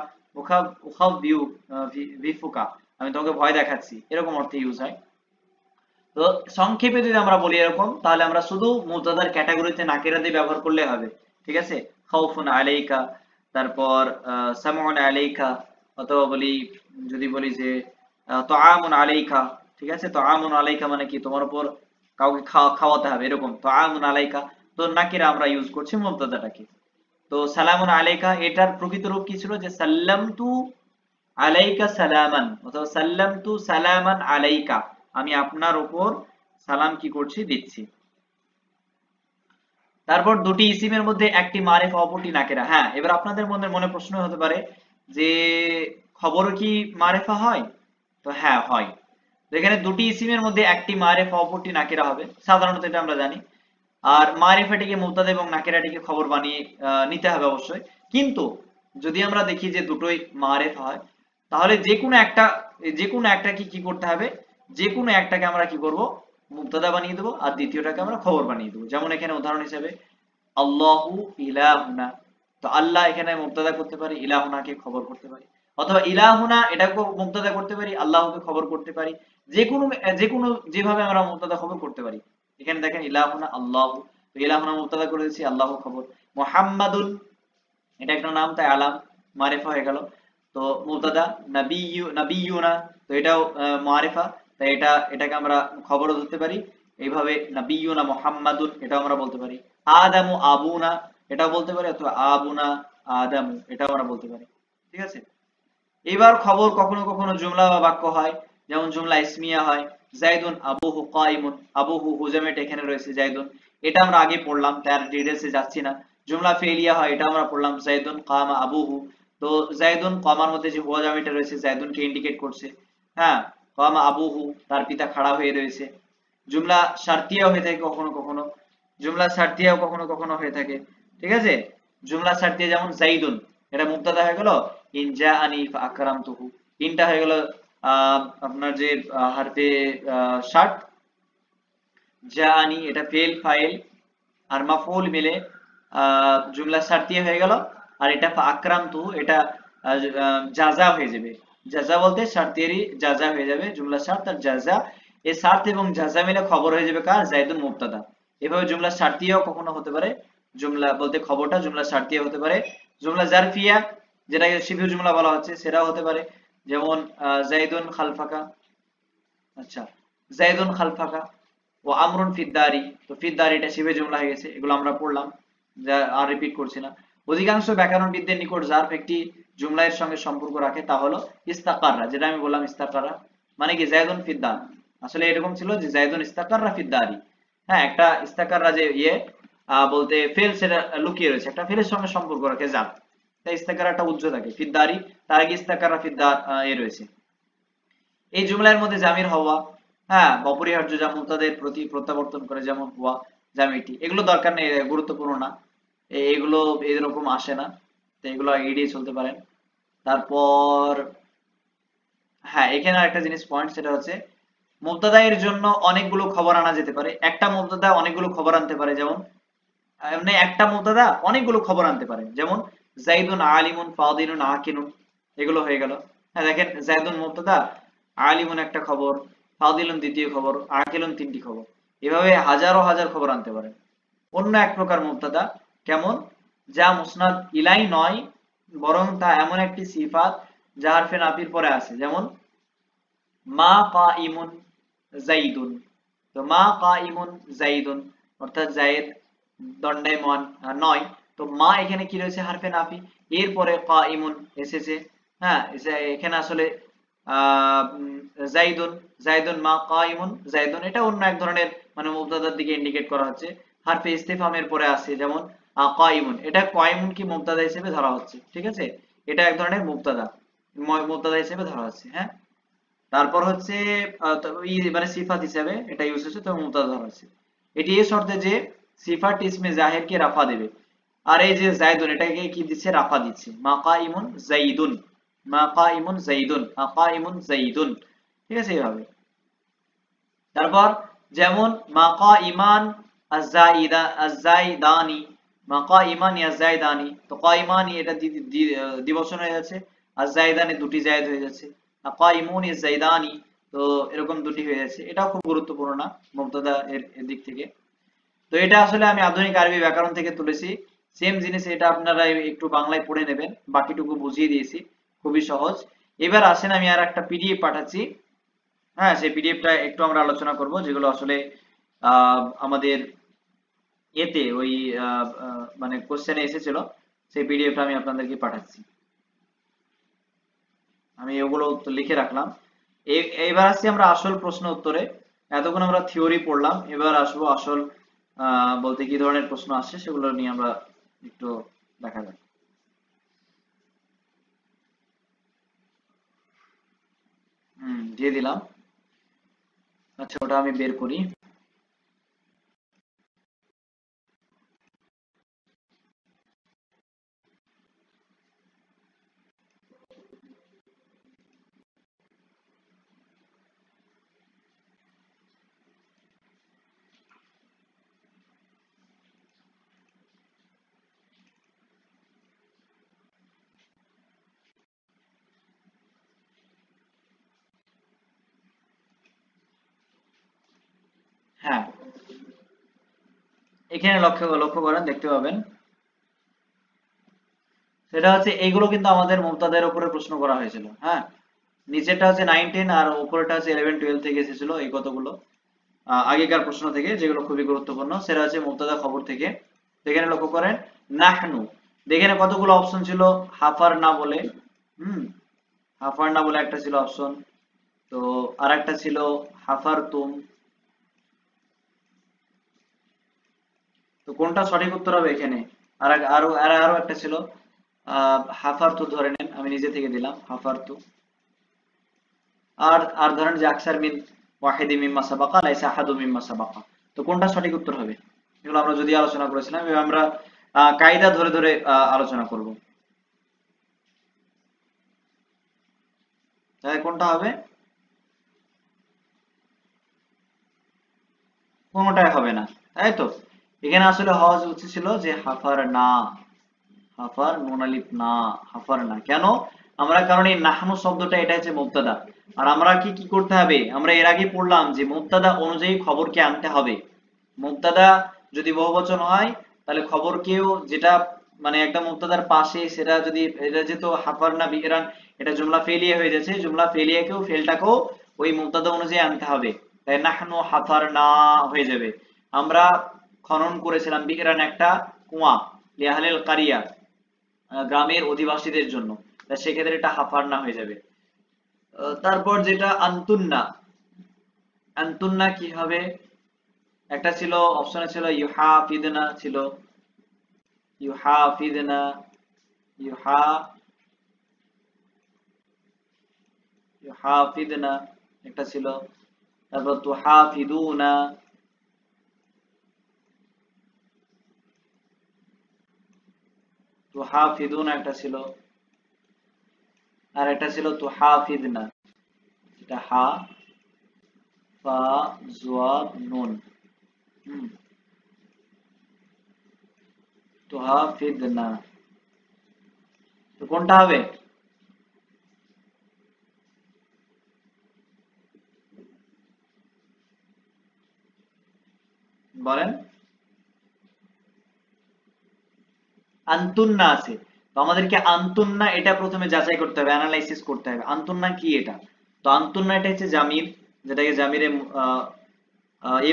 [SPEAKER 1] উখাবিউ বিফুকা, আমি তোমাকে ভয় দেখাচ্ছি, এরকম অর্থে ইউজ হয়। তো সংক্ষেপে যদি আমরা বলি এরকম, তাহলে আমরা শুধু মুবতাদার ক্যাটাগরিতে নাকিরা দিয়ে ব্যবহার করলে হবে, ঠিক আছে? খাউফুন আলাইকা, তারপর সামউন আলাইকা, অথবা বলি যদি বলি যে তুআমুন আলাইকা, ঠিক আছে? তুআমুন আলাইকা মানে কি তোমার উপর কাউকে খাওয়াতে হবে, এরকম তুআমুন আলাইকা। তো নাকিরা আমরা ইউজ করছি মুবতাদাটাকে। তো সালামুন আলাইকা এটার প্রকৃত রূপ কি ছিল, যে সাল্লামতু আলাইকা সালামান, অথবা সাল্লামতু সালামান আলাইকা, আমি আপনার উপর সালাম কি করছি, দিচ্ছি। তারপর দুটি ইসিমের মধ্যে একটি মারিফা অপরটি নাকিরা। হ্যাঁ, এবার আপনাদের মনে প্রশ্ন হতে পারে যে খবরও কি মারিফা হয়? তো হ্যাঁ হয়। তো এখানে দুটি ইসিমের মধ্যে একটি মারিফা অপরটি নাকিরা হবে, সাধারণত এটা আমরা জানি। আর মারিফাটিকে মুবতাদা এবং নাকিরাটিকে খবর বানিয়ে নিতে হবে অবশ্যই। কিন্তু যদি আমরা দেখি যে দুটোই মারিফা হয়, তাহলে যে কোনো একটাকে কি করতে হবে, যে কোনো একটাকে আমরা কি করব, মুবতাদা বানিয়ে দেবো, আর দ্বিতীয়টাকে আমরা খবর বানিয়ে দেবো। যেমন এখানে উদাহরণ হিসেবে আল্লাহু ইলাহুনা, তো আল্লাহ এখানে মুবতাদা করতে পারি, ইলাহুনাকে খবর করতে পারি, অথবা ইলাহুনা এটাকে মুবতাদা করতে পারি, আল্লাহকে খবর করতে পারি। যে কোনো যেভাবে আমরা মুবতাদা খবর করতে পারি। এখানে দেখেন ইলাহুনা আল্লাহু, তো ইলাহুনা মুবতাদা করে দিয়েছি, আল্লাহু খবর। মুহাম্মাদুন এটা একটা নাম, তাই আলাম মারিফা হয়ে গেল। তো মুবতাদা নাবিয়ুনা, তো এটাও মারিফা, তাই এটাকে আমরা খবরও ধরতে পারি এইভাবে। নাবিয়ুনা মুহাম্মাদুন এটাও আমরা বলতে পারি। আদামু আবুনা এটাও বলতে পারি, অথবা আবুনা আদামু এটাও আমরা বলতে পারি, ঠিক আছে? এবার খবর কখনো কখনো জুমলা বা বাক্য হয়, যেমন জুমলা ইসমিয়া হয়। জাইদুন আবুহু কাইমুন, আবুহু হুজামেট এখানে রয়েছে জাইদুন, এটা আমরা আগে পড়লাম, তার ডিটেইলসে যাচ্ছি না। জুমলা ফেলিয়া হয়, এটা আমরা পড়লাম জাইদুন কামা আবুহু। তো জাইদুন কমার মধ্যে যে হুয়া জামিটা রয়েছে জাইদুনকে ইন্ডিকেট করছে। হ্যাঁ, কামা আবুহু তার পিতা খাড়া হয়ে রয়েছে। জুমলা শারতিয়া হয়ে থাকে কখনো কখনো, জুমলা শারতিয়াও কখনো কখনো হয়ে থাকে, ঠিক আছে? জুমলা শারতিয়া যেমন জাইদুন, এটা মুবতাদা হয়ে গেল, ইন জাআনি ফাআকরামতুহু, ইনটা হয়ে গেল আপনার যে হারফে শার্ট, জাআনি এটা ফেল ফাইল আর মাফউল মিলে জুমলা শারতিয়া হয়ে গেল। আর এটা ফাআকরামতুহু এটা জাযা হয়ে যাবে। জাযা বলতে শারতিয়ারই জাযা হয়ে যাবে, জুমলা শার্ত আর জাযা, এই শার্ত এবং জাযা মিলে খবর হয়ে যাবে কার, জাইদুন মুবতাদা। এভাবে জুমলা শারতিয়াও কখনো হতে পারে, জুমলা বলতে খবরটা জুমলা শারতিয়া হতে পারে। জুমলা জারফিয়া যেটাকে শিবু জুমলা বলা হচ্ছে সেটাও হতে পারে, যেমন জাইদুন খালফাকা, আচ্ছা জাইদুন খালফাকা ও আমরুন ফিদ্দারি, তো ফিদ্দারি এটা শিবে জুমলা হয়ে গেছে, এগুলো আমরা পড়লাম, যা আর রিপিট করছি না। অধিকাংশ ব্যাকরণবিদদের নিকট জার্ফ একটি জুমলার সঙ্গে সম্পর্ক রাখে, তা হলো ইস্তাকাররা, যেটা আমি বললাম ইস্তাকাররা মানে কি জাইদুন ফিদ্দার, আসলে এরকম ছিল যে জাইদুন ইস্তাকাররা ফিদ্দারি। হ্যাঁ, একটা ইস্তাকাররা যে বলতে ফেল সেটা লুকিয়ে রয়েছে, একটা ফেলের সঙ্গে সম্পর্ক রাখে জার্ফ, তাই ইস্তাকারটা উজ্জ্ব থাকে। ফিদ্দারি তার আগে ইস্তাকাররা ফিদ্দার রয়েছে। এই জুমলার মধ্যে জামির হওয়া, হ্যাঁ, অপরিহার্য, যা মুবতাদের প্রতি প্রত্যাবর্তন করে, যেমন হুয়া জামিটি, এগুলো দরকার নেই, গুরুত্বপূর্ণ না, এগুলো এরকম আসে না, তো এগুলো এড়িয়ে চলতে পারেন। তারপর হ্যাঁ, এখানে একটা জিনিস পয়েন্ট, সেটা হচ্ছে মুবতাদা এর জন্য অনেকগুলো খবর আনা যেতে পারে, একটা মুবতাদা অনেকগুলো খবর আনতে পারে, যেমন এমনি একটা মুবতাদা অনেকগুলো খবর আনতে পারে, যেমন জাইদুন আলিমুন ফাদিলুন আকিনুন, এগুলো হয়ে গেল। হ্যাঁ দেখেন, জাইদুন মুবতাদা, আলিমুন একটা খবর, ফাদিলুন দ্বিতীয় খবর, আকিলুন তিনটি খবর, এভাবে হাজারো হাজার খবর আনতে পারেন। অন্য এক প্রকার মুবতাদা কেমন, যা মুসনাদ ইলাই নয়, বরং তা এমন একটি সিফাত যা হারফে নাফির পরে আছে, যেমন মা কাইমুন জাইদুন, তো মা কাইমুন জাইদুন অর্থাৎ জায়েদ দণ্ডায়মান নয়, তো মা এখানে কি রয়েছে হারফে নাফি, এরপরে কাইমুন এসেছে। হ্যাঁ, এখানে আসলে জাইদুন, জাইদুন মা কাইমুন, জাইদুন এটা অন্য এক ধরনের মানে মুবতাদার দিকে ইন্ডিকেট করা হচ্ছে। হারফে ইস্তিফহামের পরে আসছে যেমন কাইমুন, এটা কাইমুন কি মুবতাদা হিসেবে ধরা হচ্ছে, ঠিক আছে, এটা এক ধরনের মুবতাদা, মুবতাদা হিসেবে ধরা হচ্ছে। হ্যাঁ, তারপর হচ্ছে মানে সিফাত হিসেবে এটা ইউজ হচ্ছে, তো মুবতাদা ধরা হচ্ছে। এটি এই শর্তে যে সিফাত ইসমে জাহিরকে রাফা দেবে, আর এই যে জাইদুন এটাকে কি দিচ্ছে, রাফা দিচ্ছে। মাকাইমুন জাইদুন, মাকাইমুন জাইদুন, মাকাইমুন জাইদুন, ঠিক আছে এইভাবে। তারপর যেমন মাকাইমান আজ-জাইদা আজ-জাইদানি, মাকাইমান ইয়াজ-জাইদানি, তো কাইমানি এটা দ্বিবচন হয়ে যাচ্ছে, আজ-জাইদানি দুটি জায়েদ হয়ে যাচ্ছে, কাইমুন ইয়াজ-জাইদানি, তো এরকম দুটি হয়ে যাচ্ছে। এটাও খুব গুরুত্বপূর্ণ না মুবতাদা এর দিক থেকে। তো এটা আসলে আমি আধুনিক আরবি ব্যাকরণ থেকে তুলেছি, সেম জিনিস এটা আপনারা একটু বাংলায় পড়ে নেবেন, বাকিটুকু বুঝিয়ে দিয়েছি, খুবই সহজ। এবার আসেন আমি আর একটা পিডিএফ পাঠাচ্ছি, হ্যাঁ সেই পিডিএফটা একটু আমরা আলোচনা করব, যেগুলো আসলে আমাদের এতে ওই মানে কোশ্চেনে এসেছিল, সেই পিডিএফটা আমি আপনাদেরকে পাঠাচ্ছি। আমি ওগুলো লিখে রাখলাম। এবার আসছি আমরা আসল প্রশ্ন উত্তরে। এতক্ষণ আমরা থিওরি পড়লাম, এবার আসবো আসল বলতে কি ধরনের প্রশ্ন আসছে সেগুলো নিয়ে আমরা একটু দেখা যাক। দিয়ে দিলাম। আচ্ছা, ওটা আমি বের করি। হ্যাঁ, এখানে লক্ষ্য লক্ষ্য করেন, দেখতে পাবেন সেটা হচ্ছে এইগুলো কিন্তু আমাদের মুবতাদার উপরে প্রশ্ন করা হয়েছিল। হ্যাঁ, নিচেরটা হচ্ছে 9 10 আর উপরেরটা হচ্ছে 11 12 থেকে এসেছিল এই কতগুলো আগেকার প্রশ্ন থেকে, যেগুলো খুবই গুরুত্বপূর্ণ। সেটা হচ্ছে মুবতাদা খবর থেকে। এখানে লক্ষ্য করেন নাহনু, এখানে কতগুলো অপশন ছিল, হাফার না বলে, হুম, হাফার না বলে একটা ছিল অপশন, তো আর একটা ছিল হাফার তুম, তো কোনটা সঠিক উত্তর হবে এখানে। আর আরো আরো একটা ছিল হাফার তু, ধরে নেন আমি নিজে থেকে দিলাম হাফার তু। আর আর ধরেন যে আকসার মিন ওয়াহিদি মিম্মা সাবাকা লাইসা আহাদু মিম্মা সাবাকা, তো কোনটা সঠিক উত্তর হবে। এগুলো আমরা যদি আলোচনা করেছিলাম, এবার আমরা কায়দা ধরে ধরে আলোচনা করব। তাহলে কোনটা হবে, কোনটাই হবে না, তাই তো। এখানে আসলে হওয়া উচিত ছিল যে হাফার না, হাফার নুন আলিফ না, হাফার না। কেন, আমরা কারণ এই নাহনু শব্দটা এটা হচ্ছে মুবতাদা, আর আমরা কি কি করতে হবে, আমরা এর আগে পড়লাম যে মুবতাদা অনুযায়ী খবরকে আনতে হবে। মুবতাদা যদি বহুবচন হয় তাহলে খবরকেও যেটা মানে একটা মুবতাদার পাশে, সেটা যদি এটা যেহেতু হাফার না বিহরান, এটা জুমলা ফেলিয়া হয়ে যাচ্ছে, জুমলা ফেলিয়াকেও ফেলটাকেও ওই মুবতাদা অনুযায়ী আনতে হবে, তাই নাহনু হাফার না হয়ে যাবে। আমরা খনন করেছিলাম বিহরান একটা কুয়া, লিয়াহলিল কারিয়া গ্রামের অধিবাসীদের জন্য, তা সেক্ষেত্রে এটা হাফারনা হয়ে যাবে। তারপর যেটা আন্তুন্না, আন্তুন্না কি হবে, একটা ছিল অপশনে ছিল ইউহাফিদনা, ছিল ইউহাফিদনা, ইউহা ইউহাফিদনা একটা ছিল, তারপর তুহাফিদুনা, তুহাফিদুনা একটা ছিল, আর একটা ছিল তুহাফিদনা, এটা হা ফা জুয়াদ নুন, হুম, তুহাফিদনা, তো কোনটা হবে। বলেন, আন্তুন্না আছে, তো আমাদেরকে আন্তুন্না এটা প্রথমে যাচাই করতে হবে, অ্যানালাইসিস করতে হবে আন্তুন্না কি এটা। তো আন্তুন্না এটা হচ্ছে জামির, যেটাকে জামিরে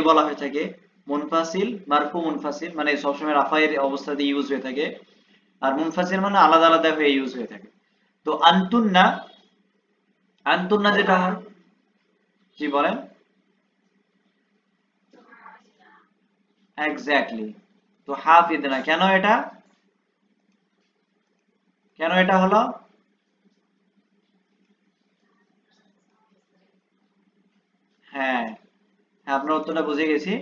[SPEAKER 1] বলা হয়ে থাকে, মুনফাসিল, মারফু মুনফাসিল মানে সবসময় রাফায়ের অবস্থাতে ইউজ হয়ে থাকে, আর মুনফাসিল মানে আলাদা আলাদা হয়ে ইউজ হয়ে থাকে। তো আনতুন্না, আনতুন্না যেটা হয়, জি বলেন। এক্স্যাক্টলি। তো হাফিদনা, কেন এটা, কেন এটা হলো? হ্যাঁ, হ্যাঁ, আপনার উত্তরটা বুঝে গেছি।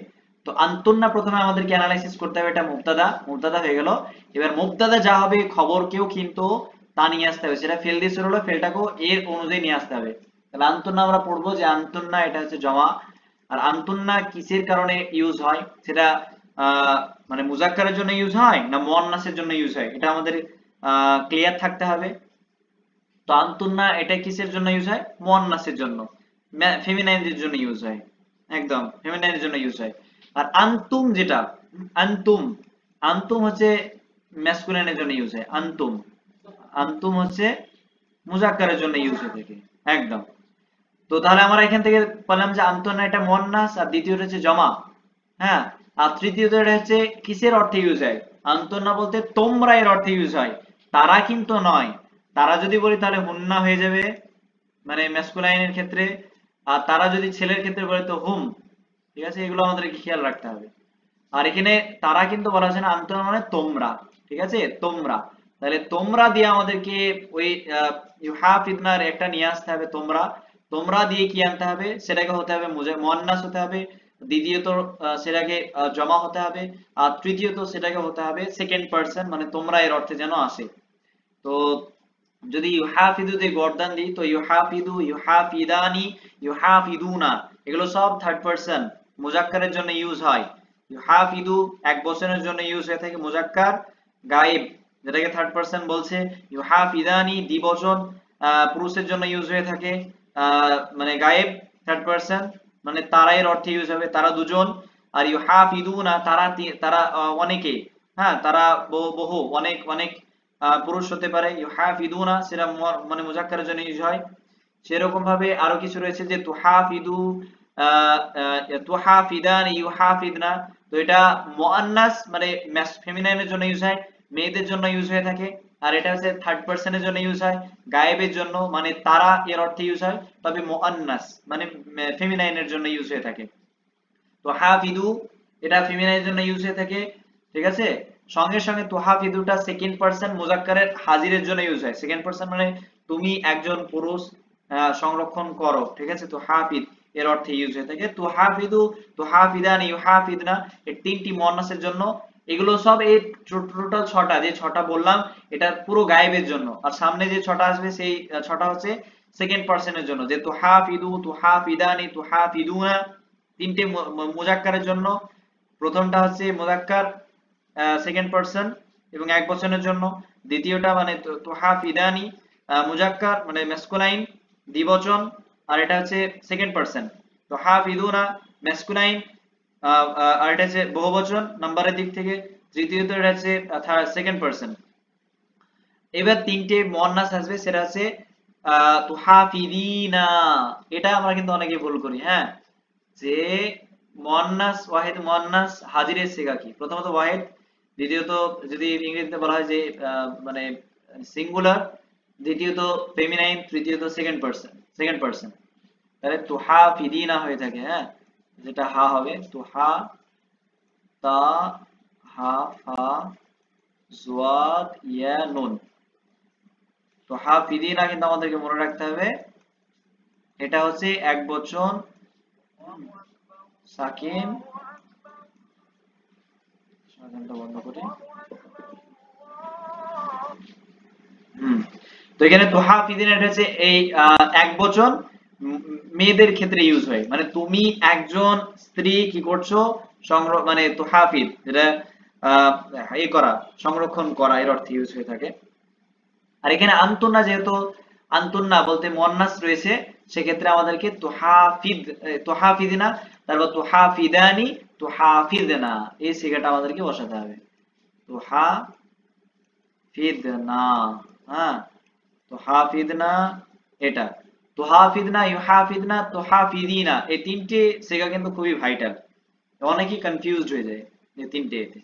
[SPEAKER 1] তো আনতুন্না প্রথমে আমাদেরকে অ্যানালাইসিস করতে হবে, এটা মুবতাদা, মুবতাদা হয়ে গেল। এবার মুবতাদা যা হবে খবরকেও কিন্তু তা নিয়ে আসতে হবে, সেটা ফেল দিয়ে শুরু হলো, ফেলটাকেও এর অনুযায়ী নিয়ে আসতে হবে। তাহলে আনতুন্না আমরা পড়বো যে আনতুন্না এটা হচ্ছে জমা। আর আনতুন্না কিসের কারণে ইউজ হয়, সেটা আহ মানে মুজাক্কারের জন্য ইউজ হয় না মুয়ান্নাসের জন্য ইউজ হয়, এটা আমাদের ক্লিয়ার থাকতে হবে। তো আনতুন্না এটা কিসের জন্য ইউজ হয়? মুয়ান্নাসের জন্য, ফেমিনাইনের জন্য ইউজ হয়, একদম ফেমিনাইনের জন্য ইউজ হয়। আর আনতুম যেটা, আনতুম, আনতুম হচ্ছে ম্যাসকুলিনের জন্য ইউজ হয়। আনতুম, আনতুম হচ্ছে মুজাক্কারের জন্য ইউজ হয়ে থাকে, একদম। তো তাহলে আমরা এখান থেকে পেলাম যে আন্তনা এটা মুয়ান্নাস, আর দ্বিতীয়টা হচ্ছে জমা। হ্যাঁ, আর তৃতীয়টা এটা হচ্ছে কিসের অর্থে ইউজ হয়? আন্তনা বলতে তোমরা এর অর্থে ইউজ হয়, তারা কিন্তু নয়। তারা যদি বলি তাহলে হুন্না হয়ে যাবে, মানে ম্যাসকুলাইনের ক্ষেত্রে। আর তারা যদি ছেলের ক্ষেত্রে বলে তো হুম। ঠিক আছে, এগুলো আমাদেরকে খেয়াল রাখতে হবে। আর এখানে তারা কিন্তু বলা হচ্ছে না, আন্তনা মানে তোমরা, ঠিক আছে, তোমরা। তাহলে তোমরা দিয়ে আমাদেরকে ওই ইউহাফিদনার একটা নিয়ে আসতে হবে, তোমরা। তোমরা দিয়ে কি আনতে হবে, সেটাকে হতে হবে মুয়ান্নাস হতে হবে। দ্বিতীয়ত সেটাকে জমা হতে হবে। আর তৃতীয়ত সেটাকে হতে হবে সেকেন্ড পার্সন, মানে তোমরা এর অর্থে যেন আসে। তো যদি ইউহাফিদু দিয়ে গর্দান দিই, তো ইউহাফিদু, ইউহাফিদানি, ইউহাফিদুনা, এগুলো সব থার্ড পার্সন মুজাক্কারের জন্য ইউজ হয়। ইউহাফিদু এক বচনের জন্য ইউজ হয়ে থাকে মুজাক্কার গায়েব, যেটাকে থার্ড পার্সন বলছে। ইউহাফিদানি দ্বিবচন পুরুষের জন্য ইউজ হয়ে থাকে, মানে গায়েব, থার্ড পার্সন, মানে তারা এর অর্থে ইউজ হবে, তারা দুজন। আর ইউহাফিদুনা তারা তারা অনেকে, হ্যাঁ তারা বহু অনেক অনেক পুরুষ হতে পারে। ইউহাফিদুনা সেটা মানে মুজাক্কারের জন্য ইউজ হয়। সেরকম ভাবে আরো কিছু রয়েছে যে তুহাফিদু, তুহাফিদান, ইউহাফিদনা। তো এটা মুআন্নাস মানে ফেমিনাইনের জন্য ইউজ হয়, মেয়েদের জন্য ইউজ হয়ে থাকে। আর এটা হচ্ছে থার্ড পার্সনের জন্য ইউজ হয়, গায়েবের জন্য, মানে তারা এর অর্থে ইউজ হয়, তবে মুআন্নাস মানে ফেমিনাইনের জন্য ইউজ হয়ে থাকে। তো হাফিদু এটা ফিমেলের জন্য ইউজ হয়ে থাকে, ঠিক আছে। সঙ্গে সঙ্গে তুহাফিদুটা সেকেন্ড পারসন মুজাক্কারের হাজিরের জন্য ইউজ হয়। সেকেন্ড পারসন মানে তুমি একজন পুরুষ সংরক্ষণ করো, ঠিক আছে। তো হাফিদ এর অর্থে ইউজ হয়ে থাকে। তুহাফিদু, তুহাফিদান, ইউহাফিদনা, এই তিনটি মুয়ান্নাসের জন্য। এগুলো সব এই টোটাল ছটা, যে ছটা বললাম এটা পুরো গায়েবের জন্য। আর সামনে যে ছটা আসবে সেই ছটা হচ্ছে সেকেন্ড পারসনের জন্য, যে তুহাফিদু, তুহাফিদানি, তুহাফিদুনা, তিনটে মুজাক্কারের জন্য। প্রথমটা হচ্ছে মুজাক্কার সেকেন্ড পারসন এবং এক বচনের জন্য। দ্বিতীয়টা মানে তুহাফিদানি মুজাক্কার মানে ম্যাসকুলাইন দ্বিবচন, আর এটা হচ্ছে সেকেন্ড পারসন। তো হাফিদুনা ম্যাসকুলাইন, আর এটা হচ্ছে বহুবচন নাম্বারের দিক থেকে। তৃতীয়ত এটা হচ্ছে সেকেন্ড পারসন। এবার তিনটে মুয়ান্নাস আসবে, সেটা হচ্ছে তুহাফিদিনা। এটা আমরা কিন্তু অনেকে ভুল করি, হ্যাঁ, যে মুয়ান্নাস ওয়াহিদ মুয়ান্নাস হাজিরের সিগা কি? প্রথমত ওয়াহিদ, দ্বিতীয়ত যদি ইংরেজিতে বলা হয় যে মানে সিঙ্গুলার, দ্বিতীয়ত ফেমিনাইন, তৃতীয়ত সেকেন্ড পারসন, সেকেন্ড পারসন। তাহলে তুহাফিদিনা হয়ে থাকে, হ্যাঁ, যেটা হা হবে তুহা, তা, হা, ফা, জুয়াদ, ইয়া, নুন। তো হাফিদিনা কিন্তু আমাদেরকে মনে রাখতে হবে, এটা হচ্ছে এক বচন সাকিন। সাজানটা বন্ধ করি। তো এখানে তুহাফিদিন এটা হচ্ছে এই এক বচন মেয়েদের ক্ষেত্রে ইউজ হয়, মানে তুমি একজন স্ত্রী কি করছো, মানে তুহাফিদ যেটা এই করা, সংরক্ষণ করা এর অর্থে ইউজ হয়ে থাকে। আর এখানে আনতুন্না, যেহেতু আনতুন্না বলতে মুয়ান্নাস রয়েছে, সেক্ষেত্রে আমাদেরকে তুহাফিদ, তুহাফিদিনা, তারপর তুহাফিদানি, তুহাফিদনা, এই সিগাটা আমাদেরকে বসাতে হবে। তুহাফিদনা, হ্যাঁ, তুহাফিদনা এটা। তুহাফিদনা, ইউহাফিদনা, তুহাফিদিনা, এই তিনটে সিগা কিন্তু খুবই ভাইটাল, অনেকেই কনফিউজড হয়ে যায় এই তিনটে এতে।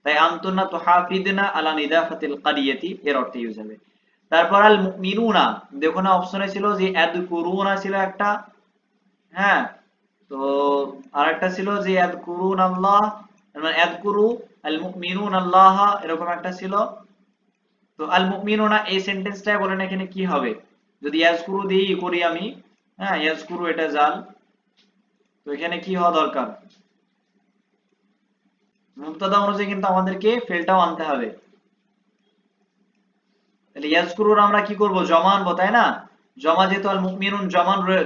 [SPEAKER 1] তাই আনতুন্না তুহাফিদনা আলা নিদাফাতিল কারিয়াতি এর অর্থে ইউজ হবে। তারপর আল মুমিনুনা, দেখো না অপশনে ছিল যে ইয়াদকুরুনা ছিল একটা, হ্যাঁ, তো আরেকটা ছিল যে ইয়াদকুরুন আল্লাহ, মানে ইয়াদকুরু আল মুমিনুন আল্লাহ, এরকম একটা ছিল। তো আল মুমিনুনা এই সেন্টেন্সটাই বলেন এখানে কি হবে, যদি ইয়াজকুরু দিয়ে করি আমি, হ্যাঁ ইয়াজকুরু এটা জাল, তো এখানে কি হওয়া দরকার, মুবতাদা অনুযায়ী কিন্তু আমাদেরকে ফেলটাও আনতে হবে। তাহলে ইয়াজকুরুর আমরা কি করব, জমা আনবো তাই না, জমা যেহেতু আল মুমিনুন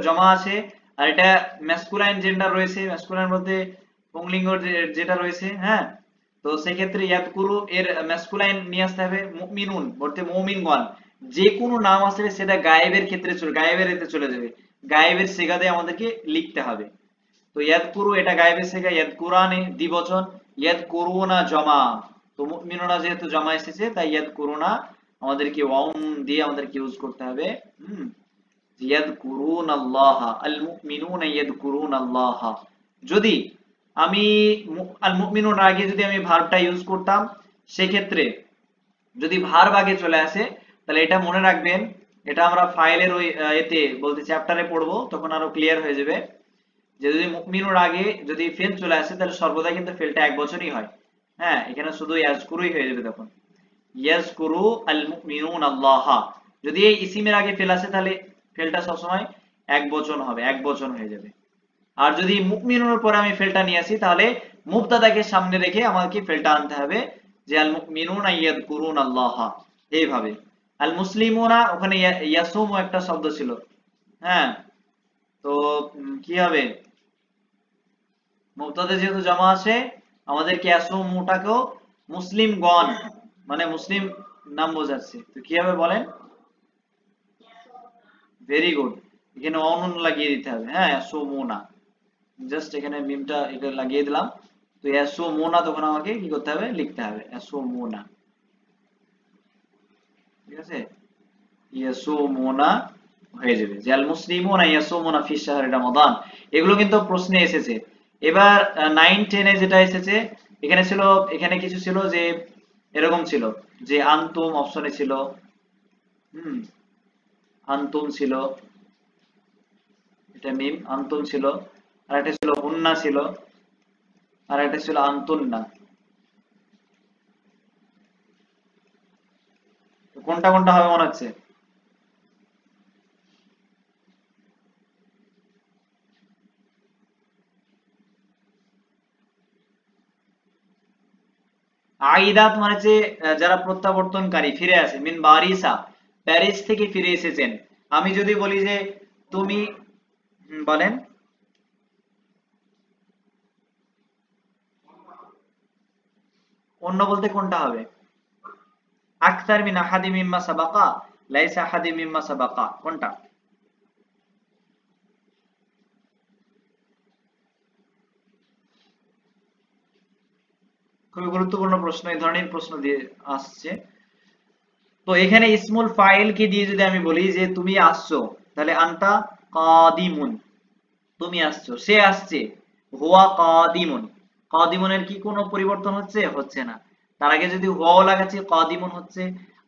[SPEAKER 1] জমা আছে, আর এটা ম্যাসকুলাইন জেন্ডার রয়েছে, ম্যাসকুলাইন মধ্যে পুংলিঙ্গ যেটা রয়েছে, হ্যাঁ, তো সেই ক্ষেত্রে ইয়াদকুরু এর ম্যাসকুলাইন নিয়ে আসতে হবে, মুমিনুন বলতে মুমিনগণ, যে কোনো নাম আসলে সেটা গায়েবের ক্ষেত্রে গায়েবের এতে চলে যাবে, গায়েবের সিগা দিয়ে আমাদেরকে লিখতে হবে। তো ইয়াদকুরু এটা গায়েবের সিগা, ইয়াদকুরানে দ্বিবচন, ইয়াদকুরুনা জমা, তো মুমিনুনা যেহেতু জমা এসেছে তাই ইয়াদকুরুনা আমাদেরকে ওয়াউন দিয়ে আমাদেরকে ইউজ করতে হবে। ইয়াদকুরুন আল্লাহ, আল মুমিনুনা ইয়াদকুরুন আল্লাহ। যদি আমি আল মুমিনুন আগে যদি আমি ভার্বটা ইউজ করতাম, সেক্ষেত্রে যদি ভার্ব আগে চলে আসে তাহলে এটা মনে রাখবেন, এটা আমরা ফাইলের ওই এতে বলতে চ্যাপ্টারে পড়বো, তখন আরো ক্লিয়ার হয়ে যাবে যে যদি মুমিনুর আগে যদি ফেল চলে আসে তাহলে সর্বদা কিন্তু ফেলটা এক বছরই হয়, হ্যাঁ, এখানে শুধু ইয়াজকুরুই হয়ে যাবে তখন, ইয়াজকুরু আল মুমিনুন আল্লাহ। যদি এই ইসিমের আগে ফেল আসে তাহলে ফেলটা সবসময় এক বচন হবে, এক বচন হয়ে যাবে। আর যদি মুমিনুনের পরে আমি ফেলটা নিয়ে আসি তাহলে মুবতাদাকে সামনে রেখে আমাকে ফেলটা আনতে হবে, যে আল মুমিনুনা ইয়াযকুরুন আল্লাহ, এইভাবে। আল মুসলিমুনা ওখানে ইয়াসুমু একটা শব্দ ছিল, হ্যাঁ, তো কি হবে, মুবতাদা যেহেতু জমা আছে আমাদেরকে ইয়াসুমুটাকেও মুসলিমগণ মানে মুসলিম নাম বোঝাচ্ছে, তো কি হবে বলেন, ভেরি গুড, এখানে অনুন লাগিয়ে দিতে হবে, হ্যাঁ ইয়াসুমুনা, জাস্ট এখানে মিমটা এটা লাগিয়ে দিলাম, তো ইয়াসুমুনা তখন আমাকে কি করতে হবে, লিখতে হবে ইয়াসুমুনা, ঠিক আছে, ইয়াসুমুনা হয়ে যাবে, যে আল মুসলিমুনা ইয়াসুমুনা ফি শাহরি রমাদান, এগুলো কিন্তু প্রশ্নে এসেছে। এবার 9 10 এ যেটা এসেছে, এখানে ছিল, এখানে কিছু ছিল যে এরকম ছিল যে আনতুম অপশনে ছিল, আনতুম ছিল, এটা মিম আনতুম ছিল, আর একটা ছিল হুন্না ছিল, আর একটা ছিল আনতুন্না, কোনটা কোনটা হবে মনে হচ্ছে, আইদাত মানে যে যারা প্রত্যাবর্তনকারী, ফিরে আসে, মিন বারিসা প্যারিস থেকে ফিরে এসেছেন। আমি যদি বলি যে তুমি, বলেন, অন্য বলতে কোনটা হবে, আকতার মিন আহাদি মিম্মা সাবাকা, লাইসা আহাদি মিম্মা সাবাকা, কোনটা, খুবই গুরুত্বপূর্ণ প্রশ্ন, এই ধরনের প্রশ্ন দিয়ে আসছে। তো এখানে ইসমুল ফাইল কে দিয়ে যদি আমি বলি যে তুমি আসছো, তাহলে আনতা কাদিমুন, তুমি আসছো, সে আসছে, হুয়া কাদিমুন, কাদিমুনের কি কোনো পরিবর্তন হচ্ছে, হচ্ছে না। তার আগে যদি হুয়াও লাগাচ্ছি কাদিমুন হচ্ছে,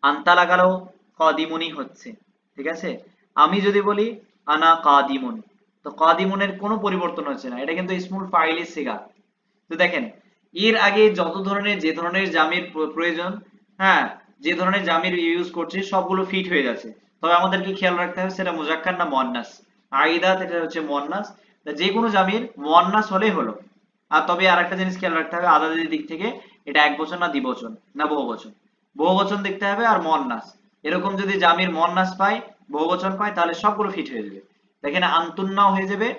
[SPEAKER 1] আনতা লাগালেও কাদিমুনই হচ্ছে, ঠিক আছে। আমি যদি বলি আনা কাদিমুন, তো কাদিমুনের কোনো পরিবর্তন হচ্ছে না, এটা কিন্তু ইসমুল ফাইলের সিগা। তো দেখেন এর আগে যত ধরনের যে ধরনের জামির প্রয়োজন, হ্যাঁ, যে ধরনের জামির ইউজ করছি সবগুলো ফিট হয়ে যাচ্ছে, তবে আমাদেরকে খেয়াল রাখতে হবে সেটা মুজাক্কার না মুয়ান্নাস। আইদাত এটা হচ্ছে মুয়ান্নাস, যে কোনো জামির মুয়ান্নাস হলেই হলো। আর তবে আরেকটা জিনিস খেয়াল রাখতে হবে আদাদের দিক থেকে, এটা এক বচন না দ্বিবচন না বহুবচন, বহুবচন দেখতে হবে আর মুয়ান্নাস, এরকম যদি জামির মুয়ান্নাস পায় বহুবচন পায় তাহলে সবগুলো ফিট হয়ে যাবে। দেখেন আনতুন্নাও হয়ে যাবে,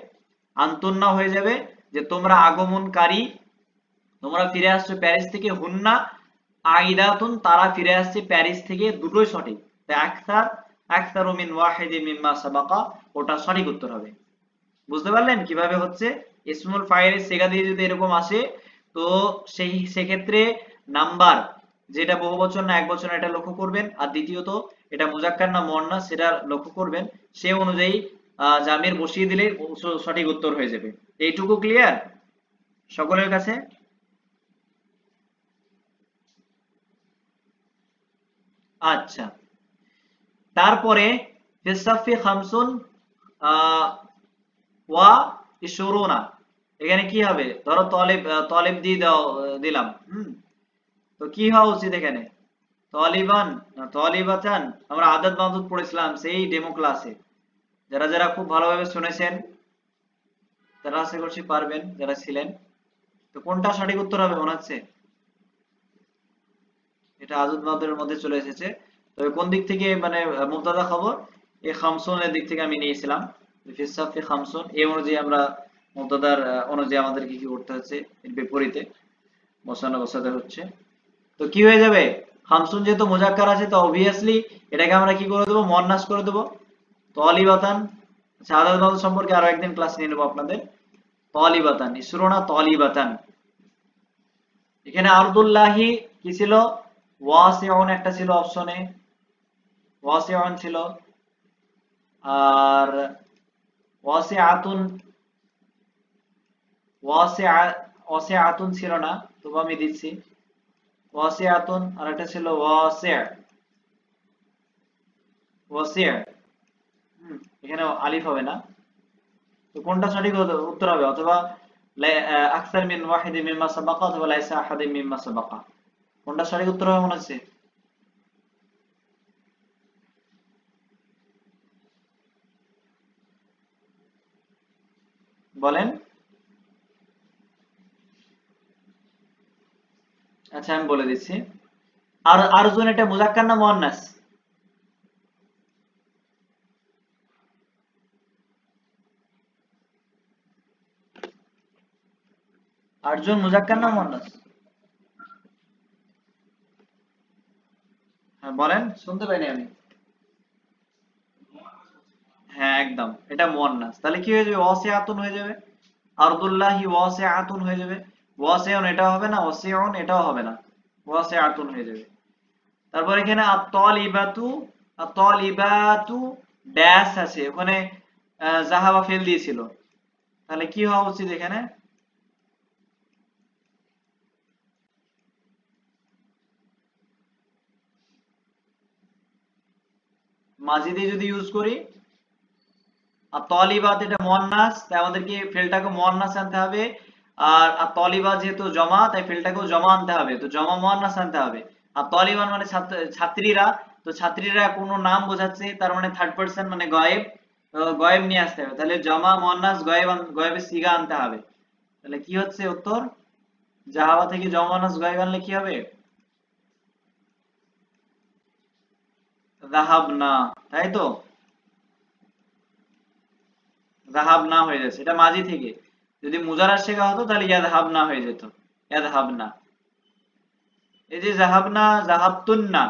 [SPEAKER 1] আনতুন্নাও হয়ে যাবে, যে তোমরা আগমনকারী, তোমরা ফিরে আসছো প্যারিস থেকে, হুন্না আইদাতুন তারা ফিরে আসছে প্যারিস থেকে, দুটোই সঠিক। তাই আকসার, আকসারু মিন ওয়াহিদিন মিম্মা সাবাকা ওটা সঠিক উত্তর হবে। বুঝতে পারলেন কিভাবে হচ্ছে, ইসমুল ফাইলের সিগা দিয়ে যদি এরকম আসে তো সেই সেক্ষেত্রে নাম্বার যেটা বহুবচন না একবচন এটা লক্ষ্য করবেন, আর দ্বিতীয়ত এটা মুজাক্কার না মুয়ান্নাস সেটা লক্ষ্য করবেন, সে অনুযায়ী জামির বসিয়ে দিলে সঠিক উত্তর হয়ে যাবে। এইটুকু ক্লিয়ার, সকলের কাছে? আচ্ছা, তারপরে ফিসাফি খামসুন ওয়া ইশরুনা, এখানে কি হবে? ধরো তলিব, তলিব দিয়ে দিলাম, তো কি হওয়া উচিত এখানে? তলিবান না তলিবাতান? আমরা আদাদ মাদুদ পড়েছিলাম সেই ডেমো ক্লাসে, যারা যারা খুব ভালোভাবে শুনেছেন তারা আশা করছি পারবেন, যারা ছিলেন। তো কোনটা সঠিক উত্তর হবে মনে হচ্ছে? এটা আদুদ মাদুদের মধ্যে চলে এসেছে। তবে কোন দিক থেকে, মানে মুবতাদা খবর এই খামসুনের দিক থেকে আমি নিয়েছিলাম। ফিসাফি খামসুন এই অনুযায়ী আমরা মুবতাদার অনুযায়ী আমাদের কি কি করতে হচ্ছে, এর বিপরীতে বসানো বসাতে হচ্ছে। তো কি হয়ে যাবে? খামসুন যেহেতু মুজাক্কার আছে তো অবভিয়াসলি এটাকে আমরা কি করে দেবো? মুয়ান্নাস করে দেবো, তলিবাতান। আচ্ছা, আদাদ মাদুদ সম্পর্কে আরো একদিন ক্লাস নিয়ে নেবো আপনাদের। তলিবাতান, ইসরুনা তলিবাতান। এখানে আরদুল্লাহি কি ছিল? ওয়াসিউন একটা ছিল অপশনে, ওয়াসিউন ছিল। আর ওয়াসিআতুন, ওয়াসিআতুন ছিল না, তবু আমি দিচ্ছি ওয়াসিআতুন। আর একটা ছিল ওয়াসিআ। এখানে আলিফ হবে না। তো কোনটা সঠিক উত্তর হবে? অথবা আকসার মিন ওয়াহিদিন মিম্মা সাবাকা, অথবা লাইসা আহাদিন মিম্মা সাবাকা, কোনটা সঠিক উত্তর হবে মনে হচ্ছে? বলেন। আচ্ছা, আমি বলে দিচ্ছি। আর আরজুন এটা মুজাক্কার না মুয়ান্নাস? আরজুন মুজাক্কার না মুয়ান্নাস? হ্যাঁ বলেন, শুনতে পাইনি আমি। হ্যাঁ একদম, এটা মুয়ান্নাস। তাহলে কি হয়ে যাবে? ওয়াসিআতুন হয়ে যাবে। আরদুল্লাহি ওয়াসিআতুন হয়ে যাবে। ওয়াসিউন এটাও হবে না, ওয়াসিউন এটাও হবে না, ওয়াসিআতুন হয়ে যাবে। তারপর এখানে আত-তালিবাতু, আত-তালিবাতু ড্যাশ আছে ওখানে, জাহাবা ফেল দিয়েছিল, তাহলে কি হওয়া উচিত এখানে? মাজি দিয়ে যদি ইউজ করি, আর তলিবাত এটা মুয়ান্নাস, তাই আমাদেরকে ফেলটাকে মুয়ান্নাস আনতে হবে। আর তলিবাত যেহেতু জমা, তাই ফেলটাকেও জমা আনতে হবে, তো জমা মুয়ান্নাস আনতে হবে। আর তলিবান মানে ছাত্রীরা, তো ছাত্রীরা কোনো নাম বোঝাচ্ছে, তার মানে থার্ড পারসন মানে গায়েব, তো গায়েব নিয়ে আসতে হবে। তাহলে জমা মুয়ান্নাস গায়েব, গায়েবের সিগা আনতে হবে। তাহলে কি হচ্ছে উত্তর? জাহাবা থেকে জমা মুয়ান্নাস গায়েব আনলে কি হবে? যাহাবনা, তাই তো? যাহাবনা হয়ে যাচ্ছে, এটা মাজি থেকে। যদি মুজারার শেখা হতো তাহলে ইয়াদহাবনা হয়ে যেত, ইয়াদহাবনা। এই যে জাহাবনা, জাহাবতুন্না,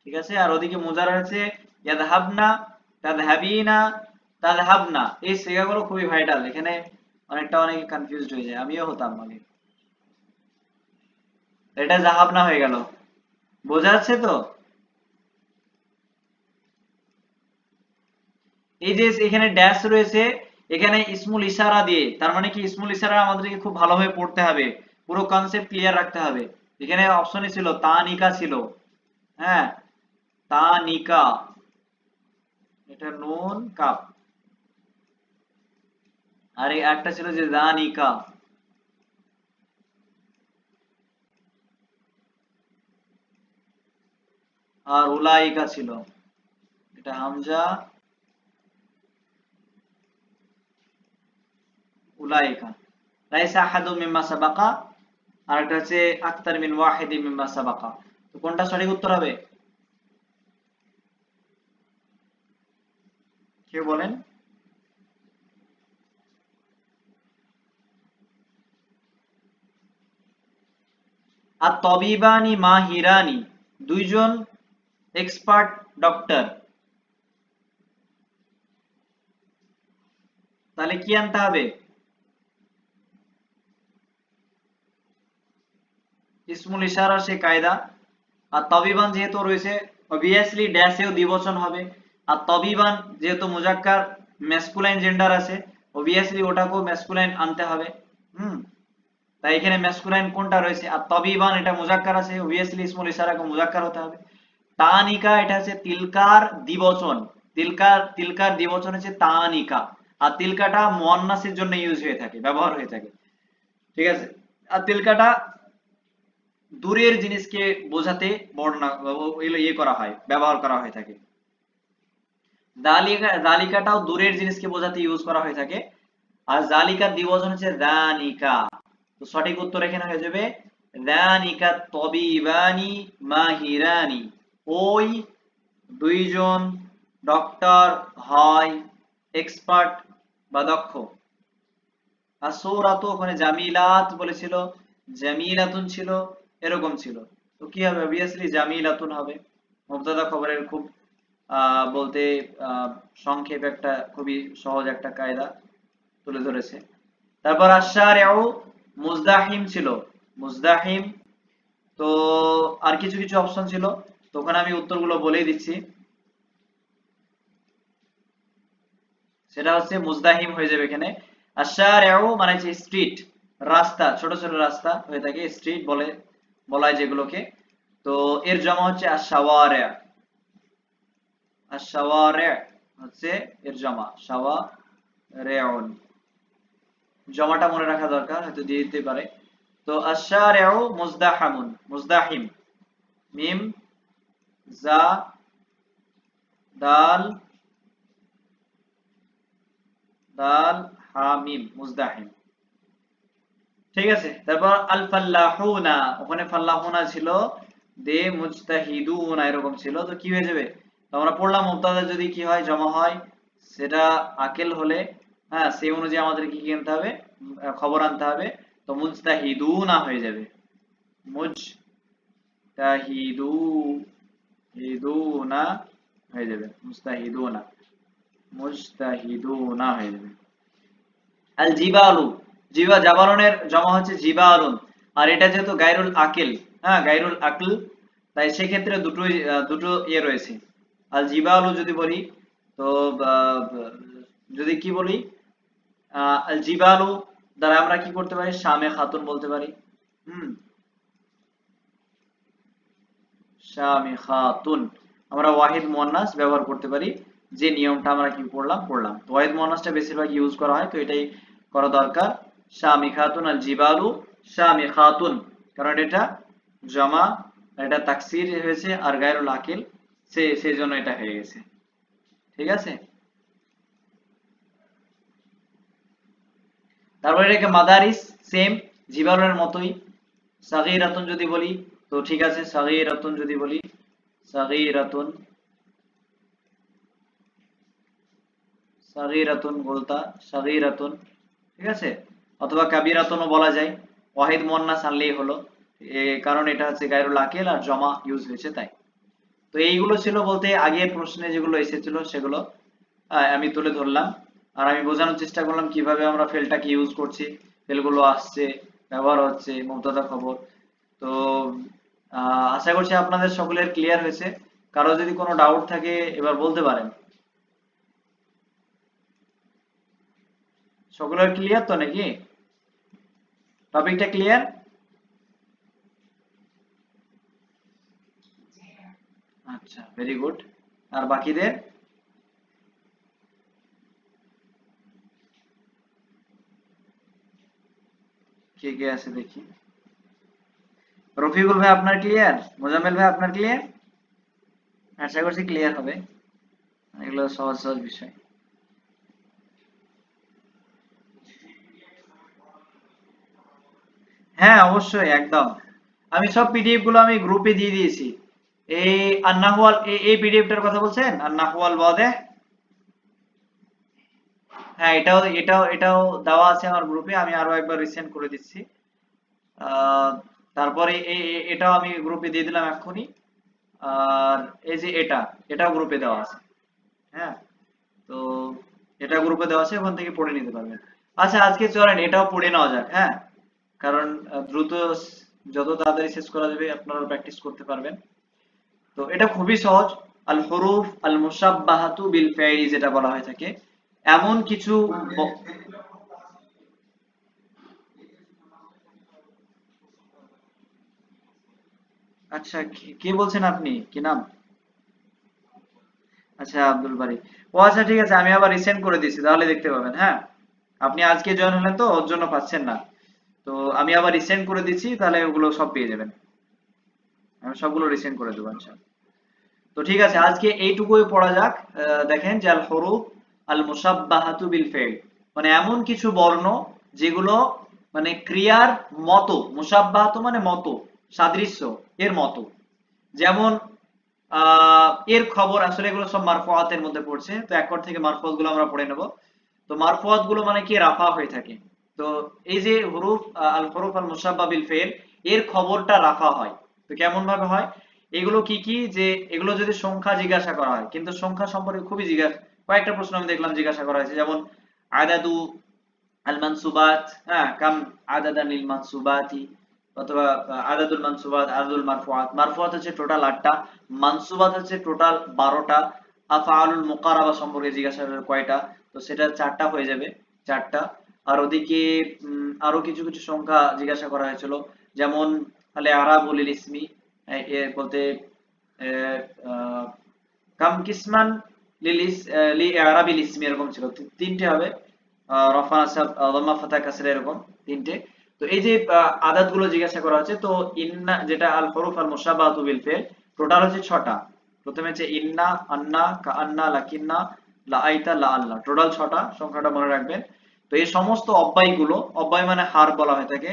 [SPEAKER 1] ঠিক আছে। আর ওদিকে মুজারা আছে ইয়াদহাবনা, তাদহাবিনা, তাদহাবনা। এই শেখাগুলো খুবই ভাইটাল, এখানে অনেকে কনফিউজড হয়ে যায়, আমিও হতাম আগে। এটা জাহাবনা হয়ে গেল, বোঝা যাচ্ছে তো? এই যে এখানে ড্যাশ রয়েছে, এখানে ইসমুল ইশারা দিয়ে, তার মানে কি ইসমুল ইশারা আমাদেরকে খুব ভালোভাবে পড়তে হবে, পুরো কনসেপ্ট ক্লিয়ার রাখতে হবে। এখানে অপশনে ছিল তানিকা ছিল, হ্যাঁ তানিকা, এটা নুন কাপ। আর এই একটা ছিল যে দানিকা, আর উলাইকা ছিল, এটা হামজা, উলাইকা। লাইসা আহাদুম মিম্মা সাবাকা, আর একটা হচ্ছে আকতার মিন ওয়াহিদিন মিম্মা সাবাকা। তো কোনটা সঠিক উত্তর হবে কেউ বলেন? আর তবিবানি মাহিরানি, দুইজন এক্সপার্ট ডক্টর, তাহলে কি আনতে হবে? ইসমুল ইশারার সে কায়দা। আর তবিবান যেহেতু রয়েছে অবভিয়াসলি ড্যাশেও দ্বিবচন হবে। আর তবিবান যেহেতু মুজাক্কার ম্যাসকুলাইন জেন্ডার আছে, অবভিয়াসলি ওটাকেও ম্যাসকুলাইন আনতে হবে। তাই এখানে ম্যাসকুলাইন কোনটা রয়েছে? আর তবিবান এটা মুজাক্কার আছে, অবভিয়াসলি ইসমুল ইশারা মুজাক্কার হতে হবে। তানিকা এটা হচ্ছে তিলকার দ্বিবচন, তিলকার দ্বিবচন হচ্ছে তানিকা, আর তিলকাটা মুয়ান্নাসের জন্য ইউজ হয়ে থাকে, ব্যবহার হয়ে থাকে, ঠিক আছে। আর তিলকাটা দূরের জিনিসকে বোঝাতে বর্ণনা ইয়ে করা হয়, ব্যবহার করা হয়ে থাকে। দালিকাটাও দূরের জিনিসকে বোঝাতে ইউজ করা হয়ে থাকে। আর জালিকার দ্বিবচন হচ্ছে দানিকা। তো সঠিক উত্তর এখানে হয়ে যাবে দানিকা তবিবানি মাহিরানি, ওই দুইজন ডক্টর হয় এক্সপার্ট বা দক্ষ। আর সৌরাত ওখানে জামিলাত বলেছিল, জামিলাতুন ছিল, এরকম ছিল। তো কি হবে? অবভিয়াসলি জামিলাতুন হবে। মুবতাদা খবরের খুব বলতে সংক্ষেপ একটা খুবই সহজ একটা কায়দা তুলে ধরেছে। তারপর আশ-শারিউ মুজদাহিম ছিল, মুজদাহিম। তো আর কিছু কিছু অপশন ছিল, তো ওখানে আমি উত্তরগুলো বলেই দিচ্ছি। সেটা হচ্ছে মুজদাহিম হয়ে যাবে এখানে। আশ-শারিউ মানে হচ্ছে স্ট্রিট, রাস্তা, ছোট ছোট রাস্তা হয়ে থাকে, স্ট্রিট বলা হয় যেগুলোকে। তো এর জমা হচ্ছে আশ-শাওয়ারি', আশ-শাওয়ারি' হচ্ছে এর জমা, শাওয়ারিউন। জমাটা মনে রাখা দরকার, হয়তো দিয়ে দিতে পারে। তো আশ-শারিউ মুজদাহামুন, মুজদাহিম, মিম জা দাল হা মিম, মুজদাহিম, ঠিক আছে। তারপর আল ফাল্লাহুনা, ওখানে ফাল্লাহুনা ছিল, দে মুজতাহিদুনা এরকম ছিল। তো কি হয়ে যাবে? তো আমরা পড়লাম মুবতাদা যদি কি হয়, জমা হয়, সেটা আকেল হলে, হ্যাঁ, সেই অনুযায়ী আমাদের কি আনতে হবে, খবর আনতে হবে। তো মুজতাহিদুনা হয়ে যাবে, মুজতাহিদুনা হয়ে যাবে, মুজতাহিদুনা, মুজতাহিদুনা হয়ে যাবে। আল জিবালু, জাবালনের জমা হচ্ছে জিবালুন। আর এটা যেহেতু গায়রুল আকিল, হ্যাঁ, গায়রুল আকল, তাই সেক্ষেত্রে দুটো ইয়ে রয়েছে। আল জিবালু যদি বলি, তো যদি কি বলি, আল জিবালু দ্বারা আমরা কি করতে পারি? শামে খাতুন বলতে পারি। শামে খাতুন আমরা ওয়াহিদ মুয়ান্নাস ব্যবহার করতে পারি, যে নিয়মটা আমরা কি পড়লাম। তো ওয়াহিদ মুয়ান্নাসটা বেশিরভাগ ইউজ করা হয়, তো এটাই করা দরকার। শামি খাতুন, আল জিবালু শামি খাতুন, কারণ এটা জমা, এটা তাকসির হয়েছে, আর গায়রুল আকিল, সেই জন্য এটা হয়ে গেছে, ঠিক আছে। তারপরে এটাকে মাদারিস, সেম জিবালুর মতোই। সাগীরাতুন যদি বলি, তো ঠিক আছে, সাগীরাতুন যদি বলি, সাগীরাতুন, সাগীরাতুন বলতা, সাগীরাতুন, ঠিক আছে। অথবা কাবীরাতুনও বলা যায়, ওয়াহিদ মুয়ান্নাস আনলেই হলো, কারণ এটা হচ্ছে গায়রুল আকিল আর জমা ইউজ হয়েছে তাই। তো এইগুলো ছিল বলতে আগের প্রশ্নে যেগুলো এসেছিল সেগুলো আমি তুলে ধরলাম, আর আমি বোঝানোর চেষ্টা করলাম কিভাবে আমরা ফেলটাকে ইউজ করছি, ফেলগুলো আসছে, ব্যবহার হচ্ছে, মুবতাদা খবর। তো আশা করছি আপনাদের সকলের ক্লিয়ার হয়েছে। কারো যদি কোনো ডাউট থাকে এবার বলতে পারেন। সকলের ক্লিয়ার তো নাকি? টপিকটা ক্লিয়ার? আচ্ছা, ভেরি গুড। আর বাকিদের? কে কে আছে দেখি। রফিকুল ভাই আপনার ক্লিয়ার? মোজাম্মেল ভাই আপনার ক্লিয়ার? আশা করছি ক্লিয়ার হবে, এগুলো সহজ সহজ বিষয়। হ্যাঁ, অবশ্যই, একদম। আমি সব পিডিএফ গুলো আমি গ্রুপে দিয়ে দিয়েছি। এই আন্নাহওয়াল, এই পিডিএফটার কথা বলছেন, আন্নাহওয়াল ওয়াদেহ? হ্যাঁ, এটাও দেওয়া আছে আমার গ্রুপে, আমি আরো একবার রিসেন্ড করে দিচ্ছি। তারপরে এটাও আমি গ্রুপে দিয়ে দিলাম এক্ষুনি। আর এই যে এটাও গ্রুপে দেওয়া আছে, হ্যাঁ। তো এটা গ্রুপে দেওয়া আছে, ওখান থেকে পড়ে নিতে পারবেন। আচ্ছা, আজকে চলেন এটাও পড়ে নেওয়া যাক, হ্যাঁ, কারণ দ্রুত, যত তাড়াতাড়ি শেষ করা যাবে আপনারা প্র্যাকটিস করতে পারবেন। তো এটা খুবই সহজ। আল হুরুফ আল মুশাব্বাহাতু বিল ফাইলি যেটা বলা হয়ে থাকে, এমন কিছু আচ্ছা, কে বলছেন আপনি, কি নাম? আচ্ছা, আব্দুল বারী। ও আচ্ছা, ঠিক আছে, আমি আবার রিসেন্ড করে দিচ্ছি, তাহলে দেখতে পাবেন। হ্যাঁ, আপনি আজকে জয়েন হলেন তো ওর জন্য পাচ্ছেন না। তো আমি আবার রিসেন্ড করে দিচ্ছি, তাহলে ওগুলো সব পেয়ে যাবেন। আমি সবগুলো রিসেন্ড করে দেবো আচ্ছা। তো ঠিক আছে, আজকে এইটুকুই পড়া যাক। দেখেন যে আল হরুফ আল মুসাব্বাহাতু বিল ফেল, মানে এমন কিছু বর্ণ যেগুলো মানে ক্রিয়ার মতো, মুসাব্বাহাতু মানে মতো, সাদৃশ্য, এর মতো। যেমন এর খবর, আসলে এগুলো সব মারফুয়াতের মধ্যে পড়ছে, তো একর থেকে মারফুয়াত গুলো আমরা পড়ে নেব। তো মারফুয়াত গুলো মানে কি, রাফা হয়ে থাকে। তো এই যে হুরুফ আল হরুফ আল মুসাব্বা বিল ফেল, এর খবরটা রাফা হয়। তো কেমন ভাবে হয়, এগুলো কি কি, যে এগুলো যদি সংখ্যা জিজ্ঞাসা করা হয়, কিন্তু সংখ্যা সম্পর্কে খুবই জিজ্ঞাসা, কয়েকটা প্রশ্ন আমি দেখলাম জিজ্ঞাসা করা হয়েছে, যেমন আদাদু আল মানসুবাত, হ্যাঁ, কাম আদাদান লিল মানসুবাতি, অথবা আদাদুল মানসুবাত, আদাদুল মারফুয়াত। মারফুয়াত হচ্ছে টোটাল 8টা, মানসুবাত হচ্ছে টোটাল 12টা। আফআলুল মুকারাবা সম্পর্কে জিজ্ঞাসা করলে কয়টা, তো সেটা 4টা হয়ে যাবে, 4টা। আর ওদিকে আরো কিছু কিছু সংখ্যা জিজ্ঞাসা করা হয়েছিল, যেমন আলে আরাবুল ইসমি, বলতে আহ, কাম কিসমান লি আরাবিল ইসমি, এরকম ছিল, তিনটে হবে। রফা নাসাব দম্মা ফাতা কাসরা, এরকম তিনটে। তো এই যে আদাত গুলো জিজ্ঞাসা করা হচ্ছে, তো ইন্না যেটা আল হরুফ আল মুশাবাহাতু বিল ফিল, টোটাল হচ্ছে 6টা। প্রথমে হচ্ছে ইন্না, আন্না, কাআন্না, লাকিন্না, লাআইতা, লাআল্লাহ, টোটাল 6টা, সংখ্যাটা মনে রাখবেন। তো এই সমস্ত অব্যয়গুলো, অব্যয় মানে হার বলা হয়ে থাকে,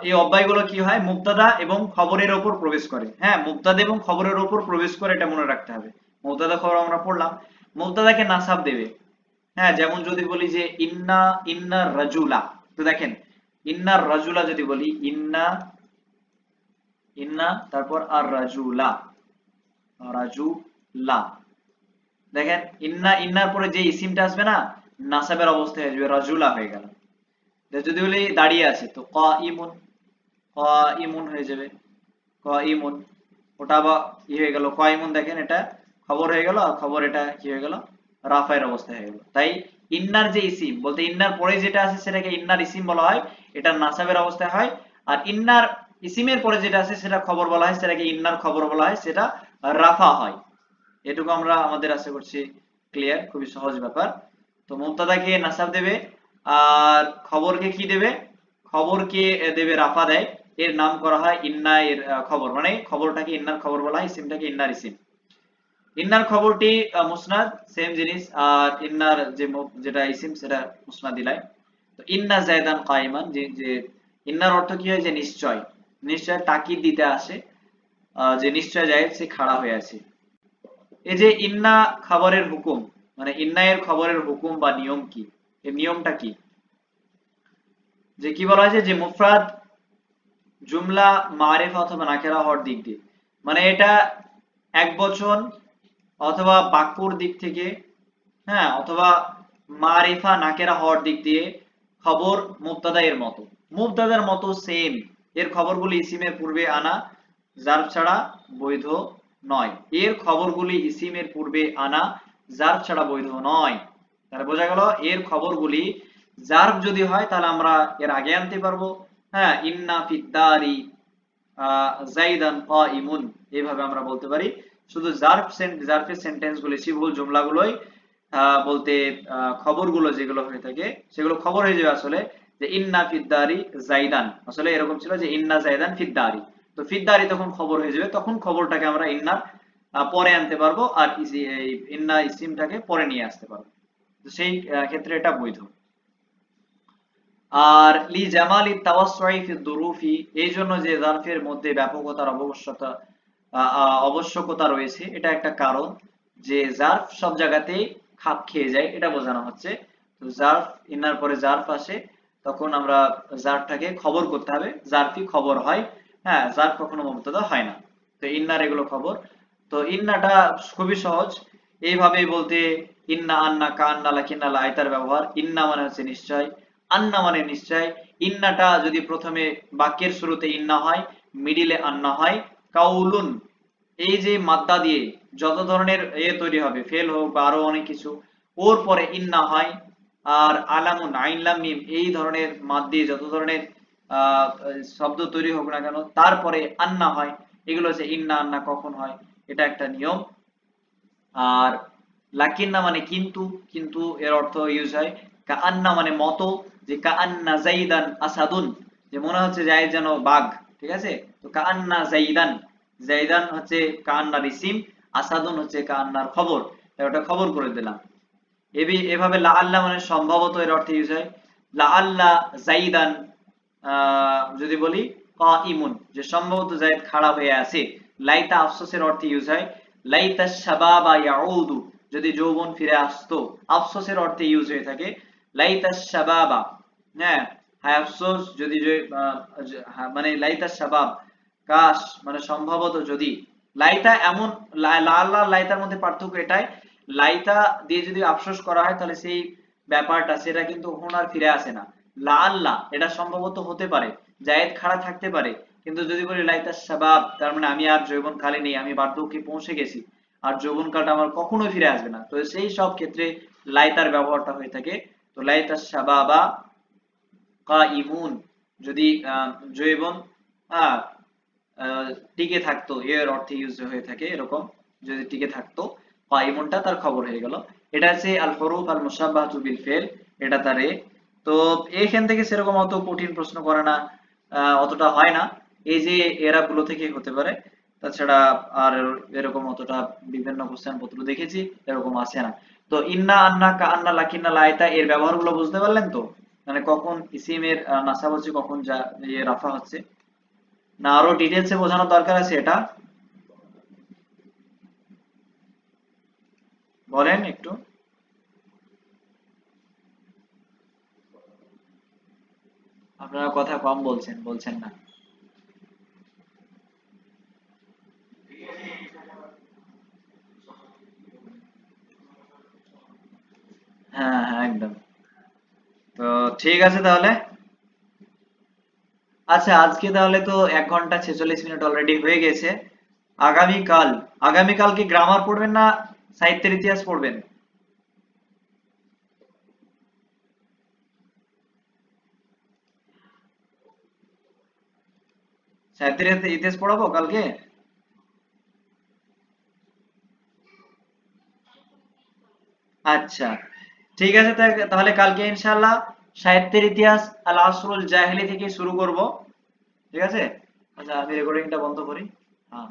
[SPEAKER 1] এই অব্যয়গুলো কি হয়, মুবতাদা এবং খবরের উপর প্রবেশ করে। হ্যাঁ, মুবতাদা এবং খবরের উপর প্রবেশ করে, এটা মনে রাখতে হবে। মুবতাদা খবর আমরা পড়লাম, মুবতাদাকে নাসাব দেবে। হ্যাঁ, যেমন যদি বলি যে ইন্না, ইন্নার রাজুলা, তো দেখেন ইন্নার রাজুলা যদি বলি, ইন্না, ইন্না, তারপর আর রাজুলা, রাজুলা, দেখেন ইন্না, ইন্নার পরে যে ইসিমটা আসবে না, নাসাবের অবস্থায় আসবে, রাজুলা হয়ে গেল। যদি বলি দাঁড়িয়ে আছে, তো কাইমুন, কাইমুন হয়ে যাবে, কাইমুন। ওটা আবার কি হয়ে গেল, কাইমুন, দেখেন এটা খবর হয়ে গেল, আর খবর এটা কি হয়ে গেল, রাফায়ের অবস্থায় হয়ে গেল। তাই ইন্নার যে ইসিম, বলতে ইন্নার পরে যেটা আছে সেটাকে ইন্নার ইসিম বলা হয়, এটা নাসাবের অবস্থায় হয়। আর ইন্নার ইসিমের পরে যেটা আছে সেটা খবর বলা হয়, সেটাকে ইন্নার খবর বলা হয়, সেটা রাফা হয়। এটুকু আমরা আমাদের আশা করছি ক্লিয়ার, খুবই সহজ ব্যাপার। তো মুবতাদাকে নাসাব দেবে, আর খবরকে কি দেবে, খবরকে দেবে রাফা দেয়, এর নাম করা হয় ইন্না, এর খবর, মানে খবরটাকে ইন্নার খবর বলা হয়, ইসিমটাকে ইন্নার ইসিম। ইন্নার খবরটি মুসনাদ, সেম জিনিস, আর ইন্নার যে যেটা ইসিম সেটা মুসনাদ দিলাই। তো ইন্না জায়দান কাইমান, যে যে ইন্নার অর্থ কি হয়, যে নিশ্চয়, নিশ্চয় তাকিদ দিতে আসে, যে নিশ্চয় জায়েদ সে খাড়া হয়ে আছে। এই যে ইন্না খবরের হুকুম, মানে ইন্না এর খবরের হুকুম বা নিয়ম কি, এর নিয়মটা কি, যে কি বলা হয়েছে, যে মুফরাদ জুমলা মারিফা অথবা নাকেরা হওয়ার দিক দিয়ে, মানে এটা এক বচন অথবা বাক্যর দিক থেকে, হ্যাঁ, অথবা মারিফা নাকেরা হওয়ার দিক দিয়ে খবর মুবতাদা এর মতো, মুবতাদার মতো সেম, এর খবরগুলি ইসিমের পূর্বে আনা জার্ফ ছাড়া বৈধ নয়, এর খবরগুলি ইসিমের পূর্বে আনা জার্ফ ছাড়া বৈধ নয়। তাহলে বোঝা গেল, এর খবরগুলি জার্ফ যদি হয় তাহলে আমরা এর আগে আনতে পারবো। হ্যাঁ, ইন্না ফিদ্দারি জাইদান কাইমুন, এইভাবে আমরা বলতে পারি। শুধু জার্ফের সেন্টেন্স গুলি, সিবহুল জুমলাগুলোই বলতে খবরগুলো যেগুলো হয়ে থাকে সেগুলো খবর হয়ে যাবে আসলে, যে ইন্না ফিদ্দারি জাইদান, আসলে এরকম ছিল যে ইন্না জাইদান ফিদ্দারি, তো ফিদ্দারি তখন খবর হয়ে যাবে, তখন খবরটাকে আমরা ইন্নার পরে আনতে পারবো, আর এই ইন্না ইসিমটাকে পরে নিয়ে আসতে পারবো। তো সেই ক্ষেত্রে এটা বৈধ। আর লি জামালি তাওয়াসসুই ফি দুরুফি, এই জন্য যে জারফের মধ্যে ব্যাপকতার আবশ্যকতা রয়েছে, এটা একটা কারণ, যে জার্ফ সব জায়গাতেই খাপ খেয়ে যায়, এটা বোঝানো হচ্ছে। তো জার্ফ, ইন্নার পরে জার্ফ আসে, তখন আমরা জার্ফটাকে খবর করতে হবে, জার্ফই খবর হয়। হ্যাঁ, জার্ফ কখনো মুবতাদা হয় না। তো ইন্নার এগুলো খবর। তো ইন্নাটা খুবই সহজ, এইভাবে বলতে ইন্না, আন্না, কান্না, লাকিন্না, লাইতার ব্যবহার। ইন্না মানে হচ্ছে নিশ্চয়, আন্না মানে নিশ্চয়। ইন্নাটা যদি প্রথমে বাক্যের শুরুতে ইন্না হয়, মিডিলে আন্না হয়। কাউলুন, এই যে মাদ্দা দিয়ে যত ধরনের তৈরি হবে, ফেল হোক বা আরো অনেক কিছু, ওর পরে ইন্না হয়। আর আলামুন, আইন লাম মিম, এই ধরনের মাদ দিয়ে যত ধরনের শব্দ তৈরি হোক না কেন তারপরে আন্না হয়, এগুলো হচ্ছে ইন্না আন্না কখন হয়, এটা একটা নিয়ম। আর লাকিন্না মানে কিন্তু, কিন্তু এর অর্থ ইউজ হয় কাআন্না মানে মতো, যে কাআন্না জাইদান আসাদুন, যে মনে হচ্ছে জাইদ যেন বাঘ, ঠিক আছে? তো কাআন্না জাইদান, জাইদান হচ্ছে কাআন্নার ইসিম, আসাদুন হচ্ছে কাআন্নার খবর, তাই ওটা খবর করে দিলাম। এভাবে লাআল্লা মানে সম্ভবত এর অর্থে ইউজ হয়। লাআল্লা জাইদান যদি বলি কাইমুন, যে সম্ভবত জায়েদ খাড়া হয়ে আছে। লাইতা আফসোসের অর্থে ইউজ হয়। লাইতা শাবাবা ইয়াউদু, যদি যৌবন ফিরে আসতো, আফসোসের অর্থে ইউজ হয়ে থাকে লাইতা শাবাবা। হ্যাঁ, হায় আফসোস যদি মানে লাইতা শাবাব, কাশ মানে সম্ভবত যদি। লাইতা এমন, লাআল্লাহ লাইতার মধ্যে পার্থক্য এটাই, লাইতা দিয়ে যদি আফসোস করা হয় তাহলে সেই ব্যাপারটা সেটা কিন্তু কখনো আর ফিরে আসে না। লাআল্লাহ এটা সম্ভবত হতে পারে, জায়েদ খাড়া থাকতে পারে, কিন্তু যদি বলি লাইতা শাবাব, তার মানে আমি আর যৌবনকালে নেই, আমি বার্ধক্যে পৌঁছে গেছি, আর যৌবনকালটা আমার কখনোই ফিরে আসবে না। তো সেই সব ক্ষেত্রে লাইতার ব্যবহারটা হয়ে থাকে। তো লাইতা শাবাবা কাইমুন, যদি যৌবন আহ, টিকে থাকতো এর অর্থে ইউজ হয়ে থাকে এরকম, যদি টিকে থাকতো, কাইমুনটা তার খবর হয়ে গেল। এটা আছে আল হুরুফ আল মুশাব্বাহাতু বিল ফিল, এটা তার এ। তো এখান থেকে সেরকম অত কঠিন প্রশ্ন করে না, অতটা হয় না, এই যে এরা গুলো থেকে হতে পারে, তাছাড়া আর এরকম অতটা বিভিন্ন কোশ্চেন পত্র দেখেছি এরকম আসে না। তো ইন্না আন্না কাআন্না লাকিন্না লাইতা এর ব্যবহারগুলো বুঝতে পারলেন তো? মানে কখন ইসিমের নাসাব হচ্ছে, কখন যা রাফা হচ্ছে, না আরো ডিটেলসে বোঝানোর দরকার আছে এটা? বলেন একটু। আপনারা কথা কম বলছেন, বলছেন না। হ্যাঁ হ্যাঁ একদম। তো ঠিক আছে তাহলে। আচ্ছা আজকে তাহলে তো 1 ঘন্টা 46 মিনিট অলরেডি হয়ে গেছে। আগামীকাল, আগামীকাল কি গ্রামার পড়বেন না সাহিত্যের ইতিহাস পড়বেন? সাহিত্যের ইতিহাস পড়াবো কালকে? আচ্ছা ঠিক আছে, তাহলে কালকে ইনশাআল্লাহ সাহিত্যের ইতিহাস আল আসরুল জাহিলি থেকে শুরু করব, ঠিক আছে? আচ্ছা আমি রেকর্ডিংটা বন্ধ করি। হ্যাঁ।